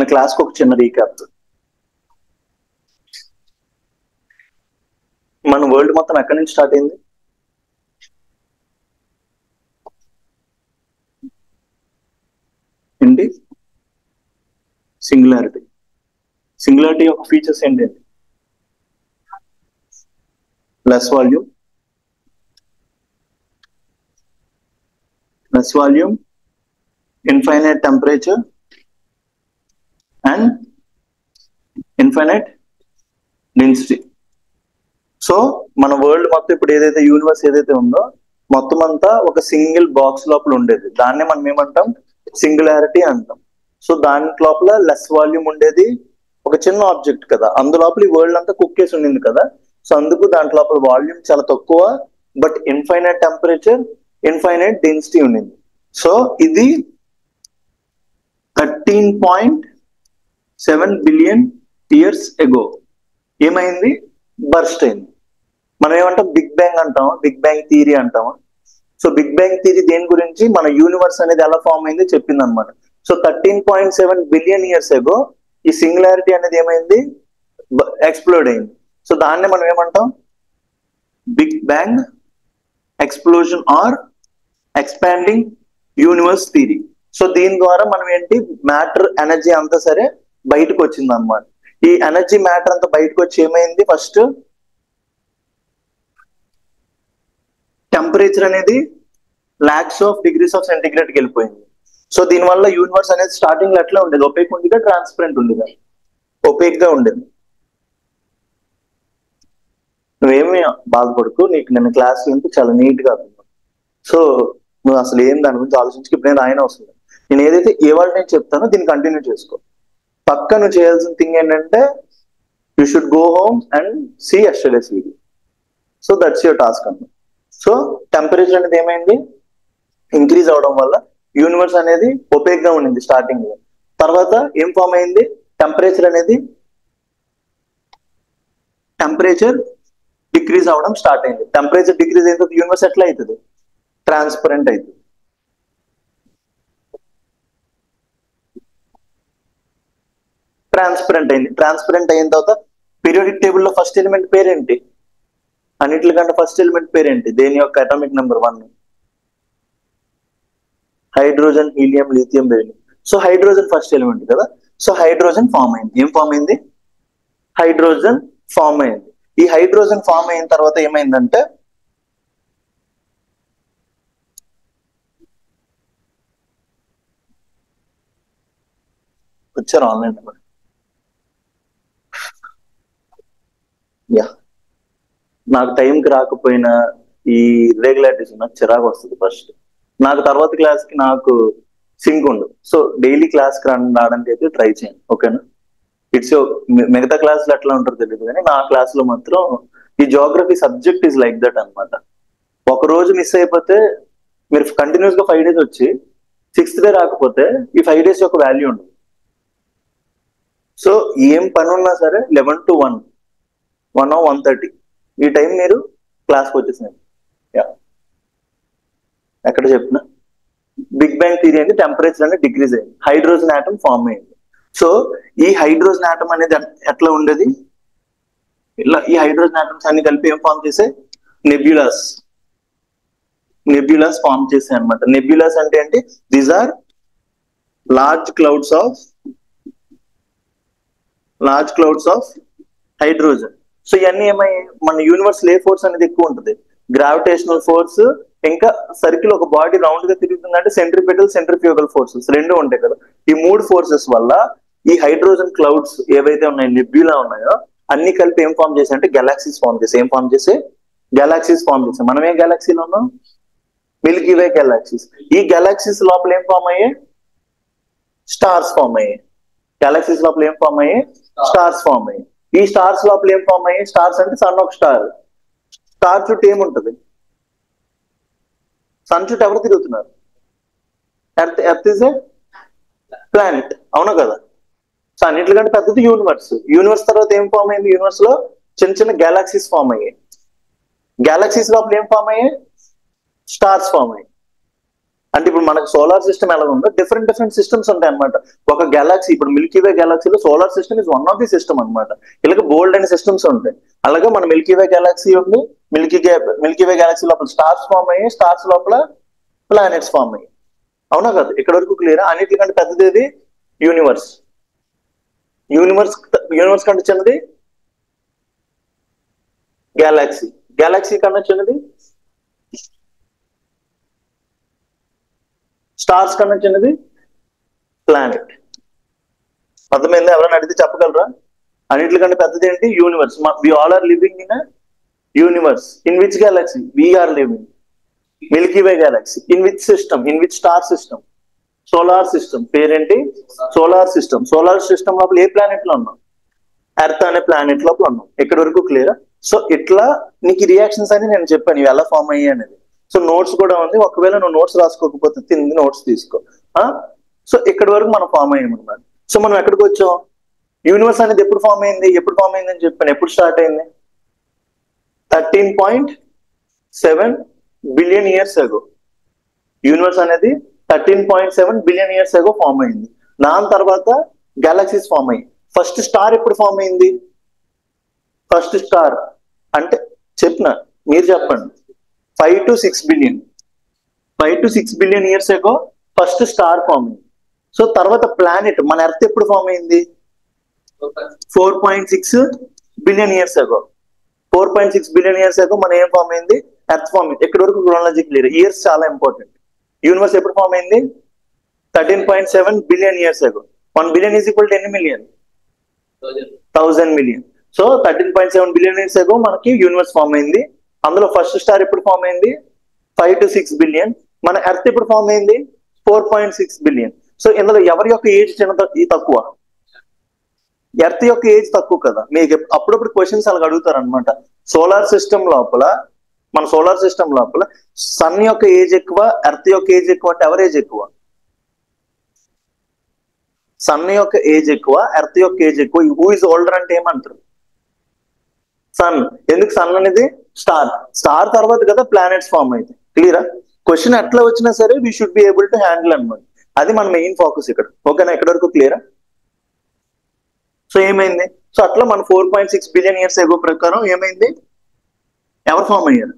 మన క్లాస్కి ఒక చిన్న రీక్యాప్. మన వరల్డ్ మొత్తం ఎక్కడి నుంచి స్టార్ట్ అయింది? ఏంటి? సింగులారిటీ. సింగులారిటీ యొక్క ఫీచర్స్ ఏంటండి? Less volume, infinite temperature and infinite density. So మన వరల్డ్ మొత్తం ఇప్పుడు ఏదైతే యూనివర్స్ ఏదైతే ఉందో మొత్తం అంతా ఒక సింగిల్ బాక్స్ లోపల ఉండేది. దాన్నే మనం ఏమంటాం? సింగులారిటీ అంటాం. సో దాని లోపల లెస్ వాల్యూమ్ ఉండేది, ఒక చిన్న ఆబ్జెక్ట్ కదా, అందులోపల ఈ వరల్డ్ అంతా కుక్కేసి ఉండింది కదా. సో అందుకు దాంట్లో లోపల వాల్యూమ్ చాలా తక్కువ, but infinite temperature, infinite density ఉండింది. సో ఇది 13.7 బిలియన్ ఇయర్స్ ఎగో ఏమైంది? బర్స్ట్ అయింది. మనం ఏమంటాం? బిగ్ బ్యాంగ్ అంటాం, బిగ్ బ్యాంగ్ థియరీ అంటాం. సో బిగ్ బ్యాంగ్ థియరీ దేని గురించి? మన యూనివర్స్ అనేది ఎలా ఫామ్ అయింది చెప్పింది అనమాట. సో 13.7 బిలియన్ ఇయర్స్ ఎగో ఈ సింగులారిటీ అనేది ఏమైంది? ఎక్స్ప్లోడ్ అయింది. సో దాన్నే మనం ఏమంటాం? Big bang explosion or expanding universe theory. So దీని ద్వారా మనం ఏంటి? మ్యాటర్, ఎనర్జీ అంతా సరే బయటకు వచ్చింది అనమాట. ఈ ఎనర్జీ, మ్యాటర్ అంతా బయటకు వచ్చి ఏమైంది? ఫస్ట్ టెంపరేచర్ అనేది లాక్స్ ఆఫ్ డిగ్రీస్ ఆఫ్ సెంటిగ్రేడ్కి వెళ్ళిపోయింది. సో దీనివల్ల యూనివర్స్ అనేది స్టార్టింగ్ లో ఎట్లా ఉండేది? ఒపేక్ ఉండేదా, ట్రాన్స్పరెంట్ ఉండేదా? ఒపేక్ గా ఉండేది. నువ్వేమి బాధపడుకు, నీకు నిన్న క్లాస్ వింటూ చాలా నీట్ గా ఉంది. సో నువ్వు అసలు ఏం దాని గురించి ఆలోచించి ఇప్పుడు నేను రాయన అవసరం లేదు. నేను ఏదైతే ఇవాళ నేను చెప్తానో దీన్ని కంటిన్యూ చేసుకో. పక్క నువ్వు చేయాల్సిన థింగ్ ఏంటంటే you should go home and see yesterday's video. So that's your task అన్నమాట. సో టెంపరేచర్ అనేది ఏమైంది? ఇంక్రీజ్ అవడం వల్ల యూనివర్స్ అనేది ఒపేక్ గా ఉండింది స్టార్టింగ్ లో. తర్వాత ఏం ఫామ్ అయింది? టెంపరేచర్ అనేది డిక్రీజ్ అవడం స్టార్ట్ అయింది. టెంపరేచర్ డిక్రీజ్ అయిన తర్వాత యూనివర్స్ ఎట్లా అవుతుంది? ట్రాన్స్పరెంట్ అవుతుంది. ట్రాన్స్పరెంట్ అయిన తర్వాత పీరియాడిక్ టేబుల్ లో ఫస్ట్ ఎలిమెంట్ పేరేంటి? అన్నిటికంటే ఫస్ట్ ఎలిమెంట్ పేరేంటి? దేని యొక్క atomic number 1? Hydrogen, helium, lithium, beryllium. So hydrogen first element కదా. సో హైడ్రోజన్ ఫామ్ అయింది. ఏం ఫామ్ అయింది? హైడ్రోజన్ ఫామ్ అయింది. ఈ హైడ్రోజన్ ఫామ్ అయిన తర్వాత ఏమైందంటే వచ్చారు ఆన్లైన్. యా, నాకు టైంకి రాకపోయినా ఈ ఇర్రెగ్యులారిటీస్ నాకు చిరాకు వస్తుంది. ఫస్ట్ నాకు తర్వాత క్లాస్ కి నాకు సింక్ ఉండదు. సో డైలీ క్లాస్ కి రావడానికి అయితే ట్రై చేయండి, ఓకేనా? ఇట్స్ మిగతా క్లాసులు ఎట్లా ఉంటారో తెలియదు కానీ నా క్లాస్ లో మాత్రం ఈ Geography subject is like that అనమాట. ఒక రోజు మిస్ అయిపోతే మీరు కంటిన్యూస్ గా 5 days వచ్చి 6th డే రాకపోతే ఈ 5 days యొక్క వాల్యూ ఉండదు. సో ఏం పని ఉన్నా సరే 11 to 1 or 1:30 ఈ టైం మీరు క్లాస్కి వచ్చేసినాయి. ఎక్కడ చెప్పిన బిగ్ బ్యాంగ్ థియరీ అనేది టెంపరేచర్ అనేది డిక్రీజ్ అయింది, హైడ్రోజన్ ఆటమ్ ఫామ్ అయింది. సో ఈ హైడ్రోజన్ ఆటమ్ అనేది ఎట్లా ఉండేది? ఇలా ఈ హైడ్రోజన్ ఆటమ్స్ అన్ని కలిపి ఏం ఫామ్ చేసే? నెబ్యులాస్ ఫామ్ చేసాయి అనమాట. నెబ్యులాస్ అంటే ఏంటి? These are large clouds of hydrogen. So ఇవన్నీ ఏమయ్యాయి? మన యూనివర్స్ ఏ ఫోర్స్ అనేది ఎక్కువ ఉంటుంది? గ్రావిటేషనల్ ఫోర్స్, ఇంకా సర్కిల్ ఒక బాడీ రౌండ్ గా తిరుగుతుందంటే సెంట్రిఫ్యూగల్ ఫోర్సెస్ రెండు ఉంటాయి కదా. ఈ 3 ఫోర్సెస్ వల్ల ఈ హైడ్రోజన్ క్లౌడ్స్ ఏవైతే ఉన్నాయో, నెబ్యులా ఉన్నాయో, అన్ని కలిపి ఏం ఫామ్ చేసాయంటే గెలాక్సీస్ ఫామ్ చేసాయి. ఏం ఫామ్ చేసే? గెలాక్సీస్ ఫామ్ చేసాయి. మనం ఏ గెలాక్సీలో ఉన్నాం? మిల్కీ వే గెలాక్సీస్. ఈ గెలాక్సీస్ లోపల ఏం ఫామ్ అయ్యాయి? స్టార్స్ ఫామ్ అయ్యాయి. గెలాక్సీస్ లోపల ఏం ఫామ్ అయ్యాయి? స్టార్స్ ఫామ్ అయ్యాయి. ఈ స్టార్స్ లోపల ఏం ఫామ్ అయ్యాయి? స్టార్స్ అంటే సన్ ఆఫ్ స్టార్. స్టార్ చుట్టూ ఏముంటది? సన్ చుట్టూ ఎవరు తిరుగుతున్నారు? ఎర్త్ ఇస్ ఏ ప్లానెట్, అవును కదా. సో అన్నిటికంటే పెద్దది యూనివర్స్ తర్వాత ఏం ఫామ్ అయింది? యూనివర్స్ లో చిన్న చిన్న గెలాక్సీస్ ఫామ్ అయ్యాయి. గెలాక్సీస్ లోపల ఏం ఫామ్ అయ్యాయి? స్టార్స్ ఫామ్ అయ్యాయి. అంటే ఇప్పుడు మనకు సోలార్ సిస్టమ్ ఎలా ఉందో డిఫరెంట్ డిఫరెంట్ సిస్టమ్స్ ఉంటాయి అనమాట. ఒక గెలాక్సీ, ఇప్పుడు మిల్కీవే గెలాక్సీలో solar system is one of the system అనమాట. ఇలాగ బోల్డ్ అండ్ సిస్టమ్స్ ఉంటాయి. అలాగే మన మిల్కీవే గెలాక్సీ ఉంది. మిల్కీవే గెలాక్సీ లోపల స్టార్స్ ఫామ్ అయ్యి, స్టార్స్ లోపల ప్లానెట్స్ ఫామ్ అయ్యి. అవునా కదా? ఇక్కడ వరకు క్లియర్. అన్నిటికంటే పెద్దది ఏది? యూనివర్స్. యూనివర్స్ కంటే చిన్నది గెలాక్సీ. గెలాక్సీ కన్నా చిన్నది స్టార్స్ కన్నా చిన్నది ప్లానెట్. అర్థమైందా? ఎవరైనా అడిగితే చెప్పగలరా? అన్నిటికంటే పెద్దది ఏంటి? Universe. We all are living in universe. In which galaxy we are living? Milky Way galaxy. In which system? In which star system? Solar system. పేరేంటి? Solar system. సోలార్ సిస్టమ్ లోపల ఏ ప్లానెట్ లో ఉన్నాం? ఎర్త్ అనే ప్లానెట్ లోపల ఉన్నాం. ఇక్కడ వరకు క్లియర్. సో ఇట్లా నీకు రియాక్షన్స్ అని నేను చెప్పాను ఇవి ఎలా ఫామ్ అయ్యాయి అనేది. సో నోట్స్ కూడా ఉంది. ఒకవేళ నువ్వు నోట్స్ రాసుకోకపోతే తింది నోట్స్ తీసుకో. సో ఇక్కడ వరకు మనం ఫామ్ అయ్యాం అనమాట. సో మనం ఎక్కడికి వచ్చాం? యూనివర్స్ అనేది ఎప్పుడు ఫామ్ అయింది? ఎప్పుడు ఫామ్ అయింది అని చెప్పాను. ఎప్పుడు స్టార్ట్ అయింది? 13.7 బిలియన్ ఇయర్స్ అగో. యూనివర్స్ అనేది 13.7 బిలియన్ ఇయర్స్ అగో ఫామ్ అయింది. దాని తర్వాత గెలాక్సీస్ ఫామ్ అయ్యి. ఫస్ట్ స్టార్ ఎప్పుడు ఫామ్ అయింది? ఫస్ట్ స్టార్ అంటే చెప్పిన, మీరు చెప్పండి. 5 to 6 billion. 5 to 6 billion years ago first star form అయింది. సో తర్వాత ప్లానెట్ మన ఎర్త్ ఎప్పుడు ఫామ్ అయింది? 4.6 బిలియన్ ఇయర్స్ అగో. 4.6 బిలియన్ ఇయర్స్ అగో మన ఏం ఫామ్ అయింది? ఎర్త్ ఫామ్ అయింది. ఇక్కడ వరకు క్రోనాలజీ క్లియర్. ఇయర్స్ చాలా ఇంపార్టెంట్. యూనివర్స్ ఎప్పుడు ఫామ్ అయింది? 13.7 billion years ago. 1 billion is equal to ఎన్ని million? 1000 million. So 13.7 billion years ago మనకి యూనివర్స్ ఫామ్ అయింది. అందులో ఫస్ట్ స్టార్ ఎప్పుడు ఫామ్ అయింది? 5 to 6 బిలియన్. మన ఎర్త్ ఎప్పుడు ఫామ్ అయింది? 4.6 బిలియన్. సో ఇందులో ఎవరి యొక్క ఏజ్ తక్కువ? ఎర్త్ యొక్క ఏజ్ తక్కువ కదా. మీకు అప్పుడప్పుడు క్వశ్చన్స్ అలాగ అడుగుతారు అనమాట. సోలార్ సిస్టమ్ లోపల, మన సోలార్ సిస్టమ్ లోపల సన్ యొక్క ఏజ్ ఎక్కువ, ఎర్త్ యొక్క ఏజ్ ఎక్కువ అంటే ఎవరి ఏజ్ ఎక్కువ? సన్ యొక్క ఏజ్ ఎక్కువ, ఎర్త్ యొక్క ఏజ్ ఎక్కువ. హూ ఇస్ ఓల్డర్ అంటే ఏమంటారు? సన్. ఎందుకు? సన్ అనేది స్టార్. స్టార్ తర్వాత కదా ప్లానెట్స్ ఫామ్ అయితే. క్లియరా? క్వశ్చన్ ఎట్లా వచ్చినా సరే we should be able to handle అనమాట. అది మన మెయిన్ ఫోకస్ ఇక్కడ. ఓకేనా? ఎక్కడి వరకు క్లియరా? సో ఏమైంది? సో అట్లా మన 4.6 బిలియన్ ఇయర్స్ ఎగో ప్రకారం ఏమైంది? ఎవరు ఫామ్ అయ్యారు?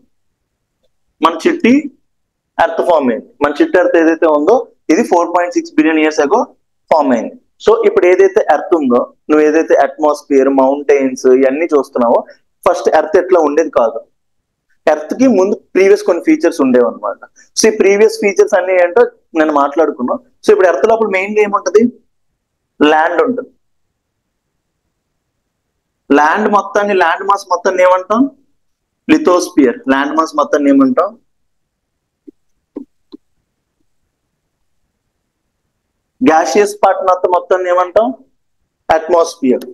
మన చిట్టి ఎర్త్ ఫామ్ అయింది. మన చిట్టి ఎర్త్ ఏదైతే ఉందో ఇది 4.6 బిలియన్ ఇయర్స్ ఎగో ఫామ్ అయింది. సో ఇప్పుడు ఏదైతే ఎర్త్ ఉందో, నువ్వు ఏదైతే అట్మాస్ఫియర్, మౌంటైన్స్ ఇవన్నీ చూస్తున్నావో, ఫస్ట్ ఎర్త్ ఎట్లా ఉండేది కాదు. ఎర్త్ కి ముందు ప్రీవియస్ కొన్ని ఫీచర్స్ ఉండేవి అనమాట. సో ఈ ప్రీవియస్ ఫీచర్స్ అన్ని ఏంటో నేను మాట్లాడుకున్నాను. సో ఇప్పుడు ఎర్త్ లోపల మెయిన్గా ఏముంటది? ల్యాండ్ ఉంటుంది. ల్యాండ్ మొత్తాన్ని, ల్యాండ్ మాస్ మొత్తాన్ని ఏమంటాం? లిథోస్పియర్. ల్యాండ్ మాస్ మొత్తాన్ని ఏమంటాం? గ్యాసియస్ పార్ట్ మొత్తాన్ని ఏమంటాం? అట్మాస్ఫియర్.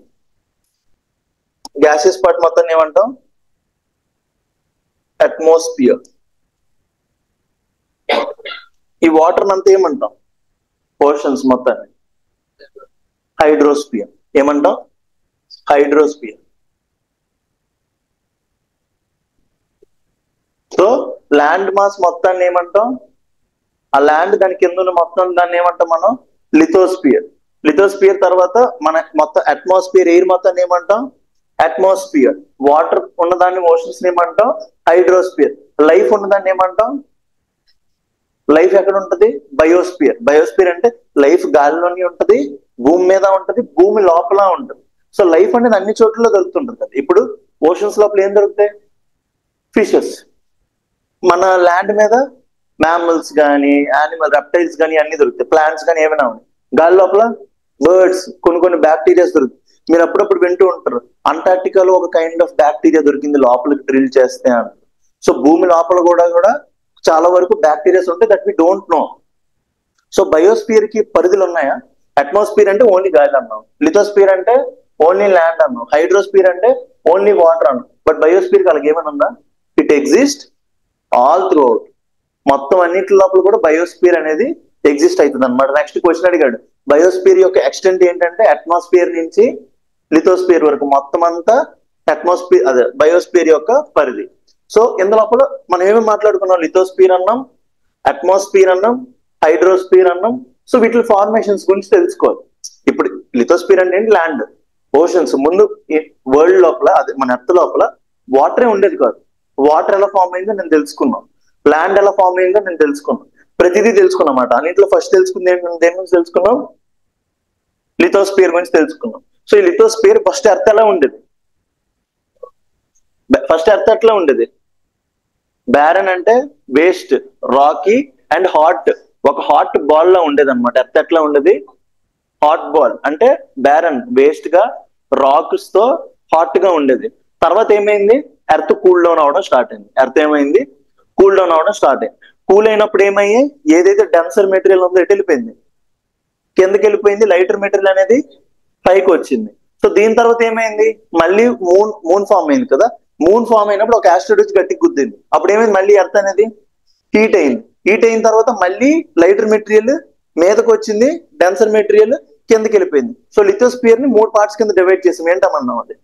గ్యాసియస్ పార్ట్ మొత్తాన్ని ఏమంటాం? అట్మాస్ఫియర్. ఈ వాటర్ అంతా ఏమంటాం? ఓషన్స్ మొత్తాన్ని హైడ్రోస్పియర్. ఏమంటాం? హైడ్రోస్పియర్. సో ల్యాండ్ మాస్ మొత్తాన్ని ఏమంటాం? ఆ ల్యాండ్ దాని కింద ఉన్న మొత్తం దాన్ని ఏమంటాం మనం? లిథోస్పియర్. లిథోస్పియర్ తర్వాత మన మొత్తం అట్మాస్ఫియర్, ఎయిర్ మొత్తాన్ని ఏమంటాం? అట్మాస్ఫియర్. వాటర్ ఉన్నదాన్ని, ఓషన్స్ ఏమంటాం? హైడ్రోస్పియర్. లైఫ్ ఉన్నదాన్ని ఏమంటాం? లైఫ్ ఎక్కడ ఉంటది? బయోస్పియర్. బయోస్పియర్ అంటే లైఫ్ గాలిలోని ఉంటది, భూమి మీద ఉంటది, భూమి లోపల ఉంటది. సో లైఫ్ అనేది అన్ని చోట్ల దొరుకుతుంటది కదా. ఇప్పుడు ఓషన్స్ లోపల ఏం దొరుకుతాయి? ఫిషెస్. మన ల్యాండ్ మీద మ్యామల్స్ కానీ, యానిమల్ రెప్టైల్స్ కానీ అన్ని దొరుకుతాయి. ప్లాంట్స్ కానీ ఏమైనా ఉన్నాయి. గాలి లోపల బర్డ్స్, కొన్ని బ్యాక్టీరియాస్ దొరుకుతాయి. మీరు అప్పుడప్పుడు వింటూ ఉంటారు, అంటార్టికాలో ఒక కైండ్ ఆఫ్ బ్యాక్టీరియా దొరికింది లోపలికి డ్రిల్ చేస్తే అని. సో భూమి లోపల కూడా చాలా వరకు బ్యాక్టీరియాస్ ఉంటాయి, that we don't know. So biosphere కి పరిధులు ఉన్నాయా? అట్మాస్ఫియర్ అంటే ఓన్లీ గాలి అన్నాం, లిథోస్పియర్ అంటే ఓన్లీ ల్యాండ్ అన్నాం, హైడ్రోస్పియర్ అంటే ఓన్లీ వాటర్ అన్నాం. బట్ బయోస్పియర్ కి అలాగే ఏమైనా ఉందా? It exist all through out. మొత్తం అన్నింటి లోపల కూడా బయోస్పియర్ అనేది ఎగ్జిస్ట్ అవుతుంది అనమాట. నెక్స్ట్ క్వశ్చన్ అడిగాడు, బయోస్పియర్ యొక్క ఎక్స్టెంట్ ఏంటంటే అట్మాస్ఫియర్ నుంచి లిథోస్పియర్ వరకు మొత్తం అంతా అట్మాస్ఫియర్, అదే బయోస్పియర్ యొక్క పరిధి. సో ఇందులోపల మనం ఏమేమి మాట్లాడుకున్నాం? లిథోస్పియర్ అన్నాం, అట్మాస్ఫియర్ అన్నాం, హైడ్రోస్పియర్ అన్నాం. సో వీటి ఫార్మేషన్స్ గురించి తెలుసుకోవాలి. ఇప్పుడు లిథోస్పియర్ అంటే ఏంటి? Land, oceans. ముందు వరల్డ్ లోపల, అదే మన ఎర్త్ లోపల వాటరే ఉండేది కాదు. వాటర్ ఎలా ఫామ్ అయిందో నేను తెలుసుకున్నాం, ల్యాండ్ ఎలా ఫామ్ అయిందో నేను తెలుసుకున్నాం, ప్రతిదీ తెలుసుకున్నమాట. అన్నింటిలో ఫస్ట్ తెలుసుకుంది దేని గురించి తెలుసుకున్నాం? లిథోస్పియర్ గురించి తెలుసుకున్నాం. సో ఈ లిథోస్పియర్ ఫస్ట్ ఎర్త్ ఎలా ఉండేది? ఫస్ట్ ఎర్త్ ఎట్లా ఉండేది? బ్యారన్ అంటే వేస్ట్, రాకీ అండ్ హాట్. ఒక హాట్ బాల్ లా ఉండేది అనమాట. ఎర్త్ ఎట్లా ఉండేది? హాట్ బాల్ అంటే బ్యారన్, వేస్ట్ గా, రాక్స్ తో హాట్ గా ఉండేది. తర్వాత ఏమైంది? ఎర్త్ కూల్ డౌన్ అవడం స్టార్ట్ అయింది. ఎర్త్ ఏమైంది? కూల్ డౌన్ అవడం స్టార్ట్ అయింది. కూల్ అయినప్పుడు ఏమయ్యాయి? ఏదైతే డెన్సర్ మెటీరియల్ ఉందో ఎటు వెళ్ళిపోయింది? కిందకి వెళ్ళిపోయింది. లైటర్ మెటీరియల్ అనేది పైకి వచ్చింది. సో దీని తర్వాత ఏమైంది? మళ్ళీ మూన్ ఫామ్ అయింది కదా. మూన్ ఫామ్ అయినప్పుడు ఒక ఆస్ట్రాయిడ్ వచ్చి గట్టికి గుద్దింది. అప్పుడు ఏమైంది? మళ్ళీ ఎర్త్ అనేది హీట్ అయింది. హీట్ అయిన తర్వాత మళ్ళీ లైటర్ మెటీరియల్ మీదకి వచ్చింది, డెన్సర్ మెటీరియల్ కిందకి వెళ్ళిపోయింది. సో లిథోస్పియర్ ని 3 పార్ట్స్ కింద డివైడ్ చేసాం. ఏంటమన్నాం అది?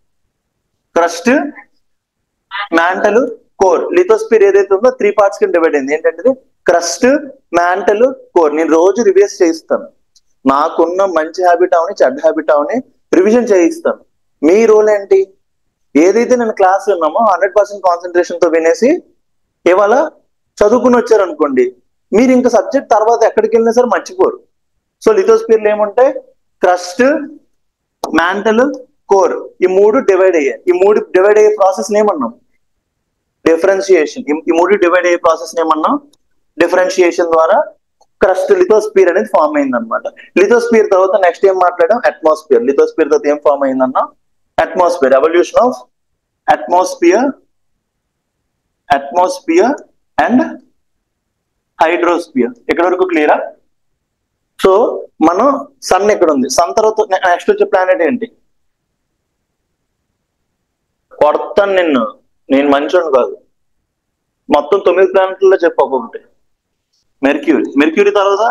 Crust, mantle, core. లిథోస్పియర్ ఏదైతే ఉందో 3 పార్ట్స్ కింద డివైడ్ అయింది. ఏంటంటే క్రస్ట్, మ్యాంటల్, కోర్. నేను రోజు రివైజ్ చేయిస్తాను. నాకున్న మంచి హ్యాబిట్ అవని, చెడ్డ హ్యాబిట్ అవని రివిజన్ చేయిస్తాను. మీ రోల్ ఏంటి? ఏదైతే నేను క్లాస్ విన్నామో 100% కాన్సన్ట్రేషన్ తో వినేసి ఇవాళ చదువుకుని వచ్చారనుకోండి, మీరు ఇంకా సబ్జెక్ట్ తర్వాత ఎక్కడికి వెళ్ళినా సరే మర్చిపోరు. సో లిథోస్పియర్లు ఏముంటాయి? Crust, mantle, core. ఈ 3 డివైడ్ అయ్యాయి. ఈ 3 డివైడ్ అయ్యే ప్రాసెస్ ఏమన్నాం? డిఫరెన్షియేషన్. ఈ 3 డివైడ్ అయ్యే ప్రాసెస్ ఏమన్నాం? డిఫరెన్షియేషన్ ద్వారా క్రస్ట్, లిథోస్పియర్ అనేది ఫామ్ అయింది అనమాట. లిథోస్పియర్ తర్వాత నెక్స్ట్ ఏం మాట్లాడాం? అట్మాస్ఫియర్. లిథోస్పియర్ తర్వాత ఏం ఫామ్ అయిందన్నా? Atmosphere. Evolution of atmosphere, atmosphere and hydrosphere. ఇక్కడ వరకు క్లియరా? సో మనం సన్ ఎక్కడ ఉంది? సన్ తర్వాత నెక్స్ట్ వచ్చే ప్లానెట్ ఏంటి? కొడతాను నిన్ను, నేను మంచోడు కాదు. మొత్తం 9 ప్లానెట్లలో చెప్పు ఒక్కొక్కటి. మెర్క్యూరీ. మెర్క్యూరీ తర్వాత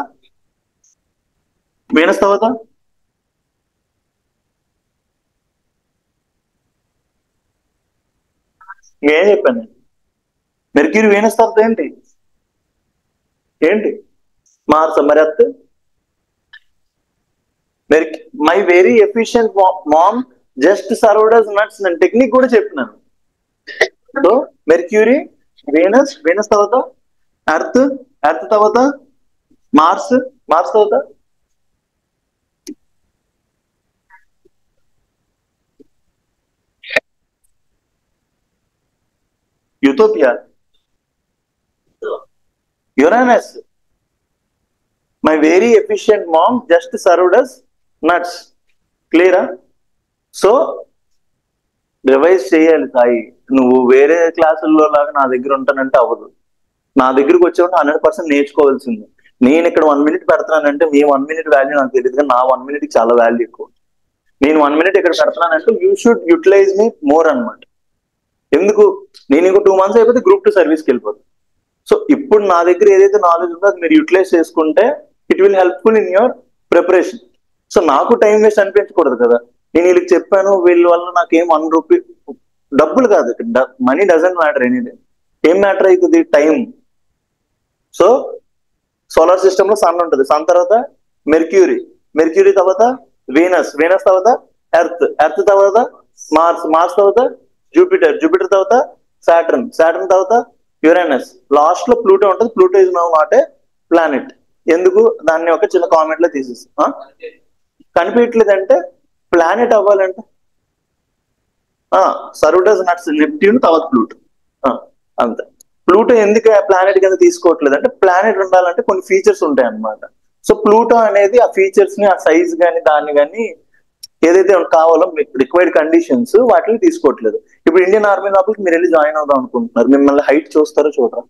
వీనస్. తర్వాత ఏం చెప్పాను? మెర్క్యూరీ, వీనస్ తర్వాత ఏంటి? ఏంటి? మార్స్. మరి Earth? My very efficient mom just served us nuts. నేను టెక్నిక్ కూడా చెప్పినాను. సో మెర్క్యూరీ, వీనస్, వీనస్ తర్వాత ఎర్త్, ఎర్త్ తర్వాత మార్స్, మార్స్ తర్వాత Utopia, Uranus. My very efficient mom just served us nuts. క్లియరా? సో రివైజ్ చేయాలి సాయి. నువ్వు వేరే క్లాసుల్లో లాగా నా దగ్గర ఉంటానంటే అవ్వదు. నా దగ్గరకు వచ్చేవాడు 100% నేర్చుకోవాల్సింది. నేను ఇక్కడ 1 minute పెడతానంటే మీ 1 minute వాల్యూ నాకు తెలియదు, కానీ నా 1 minute చాలా వాల్యూ ఎక్కువ. నేను 1 minute ఇక్కడ పెడతానంటే you should utilize me more అనమాట. ఎందుకు? నేను ఇంకో 2 months అయిపోతే Group 2 సర్వీస్కి వెళ్ళిపోతాను. సో ఇప్పుడు నా దగ్గర ఏదైతే నాలెడ్జ్ ఉందో అది మీరు యూటిలైజ్ చేసుకుంటే it will helpful in your preparation. So నాకు టైం వేస్ట్ అనిపించకూడదు కదా. నేను వీళ్ళకి చెప్పాను, వీళ్ళ వల్ల నాకేం 1 రూపీ, డబ్బులు కాదు, మనీ డజంట్ మ్యాటర్. ఎనీథింగ్. ఏం మ్యాటర్ అవుతుంది? టైం. సో సోలార్ సిస్టమ్ లో సన్ ఉంటుంది. సన్ తర్వాత మెర్క్యూరీ, మెర్క్యూరీ తర్వాత వీనస్, వీనస్ తర్వాత ఎర్త్, ఎర్త్ తర్వాత మార్స్, మార్స్ తర్వాత జూపిటర్, జూపిటర్ తర్వాత సాటర్న్, సాటర్న్ తర్వాత యురేనస్, లాస్ట్ లో ప్లూటో ఉంటుంది. Pluto is now not a planet. ఎందుకు? దాన్ని ఒక చిన్న కామెంట్ లో తీసేసి కనిపించట్లేదంటే ప్లానెట్ అవ్వాలంటే సర్వ్డ్ నట్స్, నెప్ట్యూన్ తర్వాత ప్లూటో. అంతే. ప్లూటో ఎందుకు ప్లానెట్ కింద తీసుకోవట్లేదు అంటే ప్లానెట్ ఉండాలంటే కొన్ని ఫీచర్స్ ఉంటాయి అన్నమాట. సో ప్లూటో అనేది ఆ ఫీచర్స్ ని, ఆ సైజ్ కానీ దాన్ని కానీ ఏదైతే కావాలో రిక్వైర్డ్ కండిషన్స్ వాటిని తీసుకోవట్లేదు. ఇప్పుడు ఇండియన్ ఆర్మీ లోపలికి మీరు వెళ్ళి జాయిన్ అవుదాం అనుకుంటున్నారు, మిమ్మల్ని హైట్ చూస్తారో చూడరా?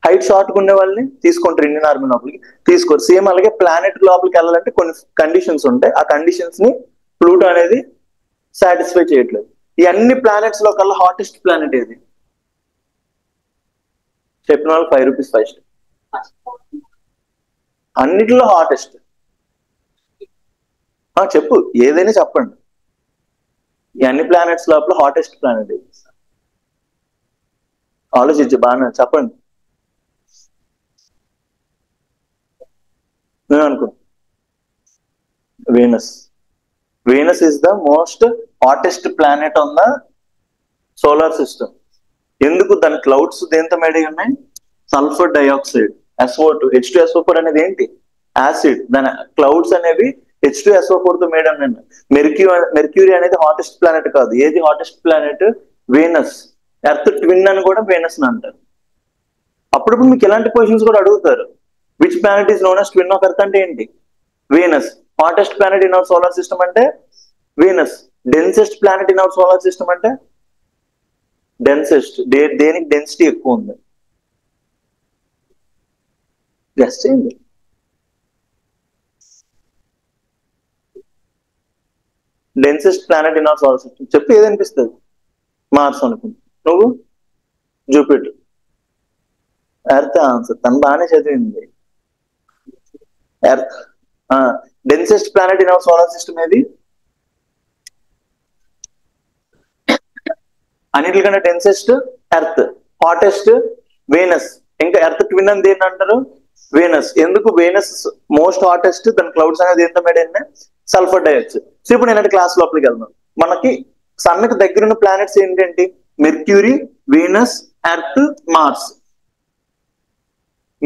హైట్ షార్ట్ ఉండే వాళ్ళని తీసుకుంటారు ఇండియన్ ఆర్మీ లోపలికి? తీసుకోరు. సేమ్ అలాగే ప్లానెట్ లోపలికి వెళ్ళాలంటే కొన్ని కండిషన్స్ ఉంటాయి. ఆ కండిషన్స్ ని ప్లూటో అనేది సాటిస్ఫై చేయట్లేదు. ఈ అన్ని ప్లానెట్స్ లో కల్లా హాటెస్ట్ ప్లానెట్ ఏది? చెప్పిన వాళ్ళు 5 రూపీస్ ఫస్ట్. అన్నిటిలో హాటెస్ట్ చెప్పు, ఏదైనా చెప్పండి. ఈ అన్ని ప్లానెట్స్ లోపల హాటెస్ట్ ప్లానెట్ ఏది? ఆలోచించి బాగా చెప్పండి. నేను అనుకో Venus. Venus is the most hottest planet on the solar system. ఎందుకు? దాని క్లౌడ్స్ దేంతో మేడ్ అయి ఉన్నాయి? Sulphur dioxide, SO2. H2SO4 అనేది ఏంటి? యాసిడ్. దాని క్లౌడ్స్ అనేవి H2SO4 తో మేడ్ ఉన్నాయి. మెర్క్యూరీ అనేది హాటెస్ట్ ప్లానెట్ కాదు. ఏది hottest planet? Venus. Earth twin అని కూడా వీనస్ అంటారు. అప్పుడప్పుడు మీకు ఇలాంటి క్వశ్చన్స్ కూడా అడుగుతారు. Which planet is known as twin of Earth అంటే ఏంటి? Venus. Hottest planet in our solar system అంటే Venus. Densest planet in our solar system అంటే డెన్సెస్ట్. దేనికి డెన్సిటీ ఎక్కువ ఉంది? గెస్ చేయండి. Densest planet in our solar system చెప్పి ఏది అనిపిస్తుంది? మార్స్ అనుకుంది. నువ్వు? జూపిటర్. Earth answer. తను బాగానే చదివింది. Earth. Densest planet in our solar system ఏది? అన్నిటికంటే డెన్సెస్ట్ ఎర్త్, హాటెస్ట్ వీనస్. ఇంకా ఎర్త్ ట్విన్ అని దేని అంటారు? వీనస్. ఎందుకు? Venus most hottest. దాని క్లౌడ్స్ అనేది ఎంత మేడ్ అయినా సల్ఫర్ డైఆక్సైడ్. సో ఇప్పుడు నేను క్లాస్ లోపలికి వెళ్దాం. మనకి సన్కి దగ్గర ఉన్న ప్లానెట్స్ ఏంటంటే Mercury, Venus, Earth, Mars.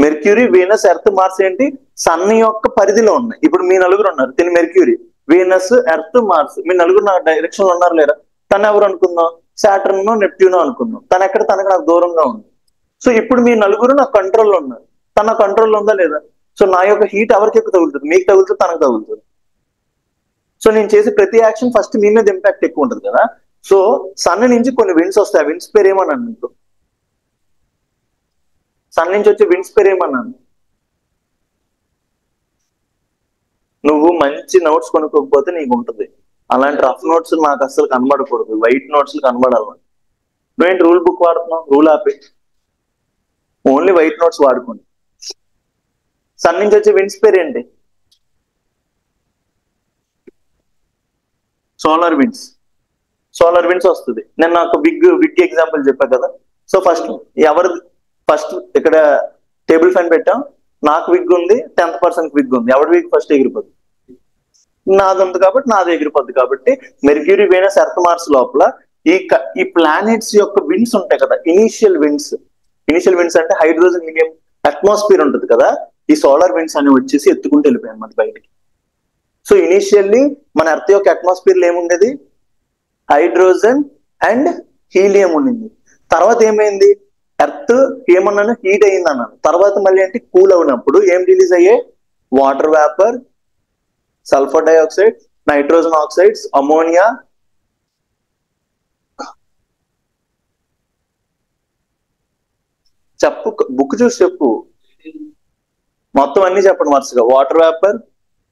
Mercury, Venus, Earth, Mars ఏంటి? సన్ యొక్క పరిధిలో ఉన్నాయి. ఇప్పుడు మీ నలుగురు ఉన్నారు. తిని మెర్క్యూరీ, వీనస్, ఎర్త్, మార్స్. మీ నలుగురు నా డైరెక్షన్ లో ఉన్నారు లేరా? తను ఎవరు అనుకుందాం? సాటర్న్, నెప్ట్యూన్ అనుకుందాం. తను ఎక్కడ? తనకు నాకు దూరంగా ఉంది. సో ఇప్పుడు మీ నలుగురు నా కంట్రోల్లో ఉన్నారు. తన కంట్రోల్లో ఉందా లేదా? సో నా యొక్క హీట్ ఎవరికి ఎక్కువ తగులుతుంది? మీకు తగులుతుంది, తనకు తగులుతుంది. సో నేను చేసే ప్రతి యాక్షన్ ఫస్ట్ మీ మీద ఇంపాక్ట్ ఎక్కువ ఉంటుంది కదా. సో సన్ నుంచి కొన్ని విండ్స్ వస్తాయి. ఆ విండ్స్ పేరు ఏమన్నాను మీకు? సన్ నుంచి వచ్చే విండ్స్ పేరు ఏమన్నాను? నువ్వు మంచి నోట్స్ కొనుక్కోకపోతే నీకు ఉంటుంది. అలాంటి రఫ్ నోట్స్ నాకు అసలు కనబడకూడదు. వైట్ నోట్స్ కనబడాలి. నువ్వేంటి రూల్ బుక్ వాడుతున్నావు? రూల్ ఆపి ఓన్లీ వైట్ నోట్స్ వాడుకోండి. సన్ నుంచి వచ్చే విండ్స్ పేరు ఏంటి? Solar winds. సోలార్ విండ్స్ వస్తుంది. నేను నాకు బిగ్ ఎగ్జాంపుల్ చెప్పా కదా. సో ఫస్ట్ ఫస్ట్ ఇక్కడ టేబుల్ ఫ్యాన్ పెట్టాం. నాకు విగ్ ఉంది, 10th పర్సన్ విగ్ ఉంది. ఎవరి విగ్ ఫస్ట్ ఎగిరిపోద్ది? నాది ఉంది కాబట్టి నాది ఎగిరిపోద్ది. కాబట్టి మెర్క్యూరీ, వీనస్, ఎర్త్, మార్స్ లోపల ఈ ప్లానెట్స్ యొక్క విండ్స్ ఉంటాయి కదా, ఇనీషియల్ విండ్స్. ఇనీషియల్ విండ్స్ అంటే హైడ్రోజన్, హీలియం, అట్మాస్ఫియర్ ఉంటుంది కదా. ఈ సోలార్ విండ్స్ అనేవి వచ్చేసి ఎత్తుకుంటూ వెళ్ళిపోయాయి అన్నమాట బయటికి. సో ఇనీషియల్లీ మన ఎర్త్ యొక్క అట్మాస్ఫియర్ లో ఏముండేది? హైడ్రోజన్ అండ్ హీలియం ఉండింది. తర్వాత ఏమైంది? ఎర్త్ ఏమన్నాను? హీట్ అయింది అన్నాను. తర్వాత మళ్ళీ అంటే కూల్ అవునప్పుడు ఏం రిలీజ్ అయ్యే? Water vapour, sulphur dioxide, nitrogen oxides, ammonia, చెప్పు, బుక్ చూసి చెప్పు. మొత్తం అన్ని చెప్పండి వరుసగా. Water vapour,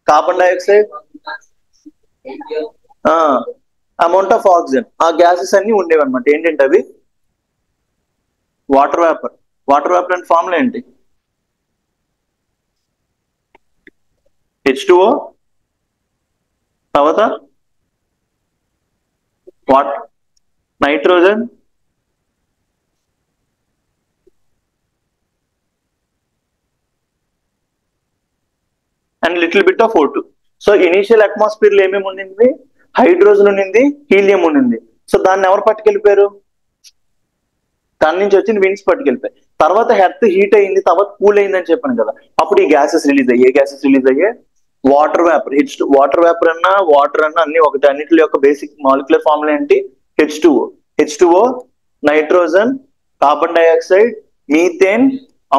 carbon dioxide, amount of oxygen. ఆ గ్యాసెస్ అన్ని ఉండేవి అనమాట. ఏంటంటే అవి వాటర్ వేపర్. వాటర్ వేపర్ అంటే ఫార్ములా ఏంటి? H2O, తర్వాత water, nitrogen, and little bit of O2. So initial atmosphere లో ఏమేమి ఉండింది? హైడ్రోజన్ ఉండింది, హీలియం ఉండింది. సో దాన్ని ఎవరు పట్టుకెళ్ళిపోయారు? దాని నుంచి వచ్చిన విండ్స్ పట్టుకెళ్ళిపోయాయి. తర్వాత ఎర్త్ హీట్ అయింది, తర్వాత కూల్ అయింది అని చెప్పాను కదా. అప్పుడు ఈ గ్యాసెస్ రిలీజ్ అయ్యాయి. గ్యాసెస్ రిలీజ్ అయ్యాయి వాటర్ వేపర్. వాటర్ వేపర్ అన్నా వాటర్ అన్నా అన్ని ఒకటి. అన్నింటి యొక్క బేసిక్ మాలిక్యులర్ ఫార్ములా ఏంటి? H2O, nitrogen, carbon dioxide, methane,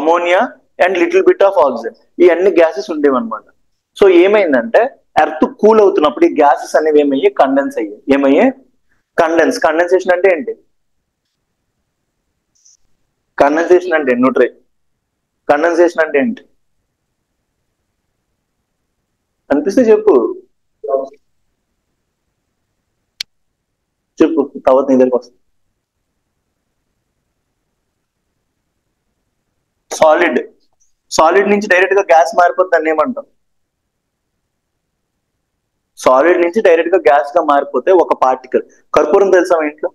ammonia and little bit of oxygen. ఈ అన్ని గ్యాసెస్ ఉండేవి అనమాట. సో ఏమైందంటే ఎర్త్ కూల్ అవుతున్నప్పుడు ఈ గ్యాసెస్ అనేవి ఏమయ్యాయి? కండెన్స్ అయ్యాయి. ఏమయ్యాయి? కండెన్సేషన్ అంటే ఏంటి? కండెన్సేషన్ అంటే న్యూట్రై. కండెన్సేషన్ అంటే ఏంటి అనిపిస్తే చెప్పు. తర్వాత నీ దగ్గరికి వస్తుంది. సాలిడ్ నుంచి డైరెక్ట్ గా గ్యాస్ మారిపోతుంది. దాన్ని ఏమంటాం? సాలిడ్ నుంచి డైరెక్ట్ గా గ్యాస్ గా మారిపోతే ఒక పార్టికల్. కర్పూరం తెలుసా మీ ఇంట్లో?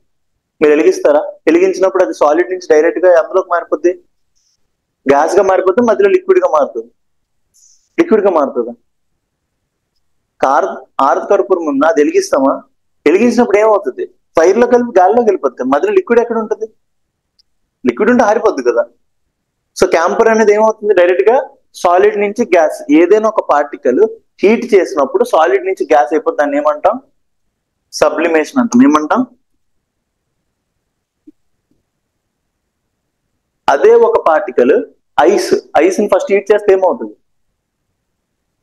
మీరు వెలిగిస్తారా? వెలిగించినప్పుడు అది సాలిడ్ నుంచి డైరెక్ట్ గా అందులోకి మారిపోద్ది, గ్యాస్ గా మారిపోతే మధ్యలో లిక్విడ్ గా మారుతుంది. లిక్విడ్ గా మారుతుందా? ఆరత కర్పూరం ఉందా, అది వెలిగిస్తామా? వెలిగించినప్పుడు ఏమవుతుంది? ఫైర్ లో కలిపి గాలిలో వెళ్ళిపోతుంది. మధ్యలో లిక్విడ్ ఎక్కడ ఉంటుంది? లిక్విడ్ ఉంటే ఆరిపోద్ది కదా. సో క్యాంపర్ అనేది ఏమవుతుంది? డైరెక్ట్ గా సాలిడ్ నుంచి గ్యాస్, ఏదైనా ఒక పార్టికల్ హీట్ చేసినప్పుడు సాలిడ్ నుంచి గ్యాస్ అయిపోతుంది. దాన్ని ఏమంటాం? సబ్లిమేషన్ అంటాం. ఏమంటాం? అదే ఒక పార్టికల్ ఐస్ ని ఫస్ట్ హీట్ చేస్తే ఏమవుతుంది?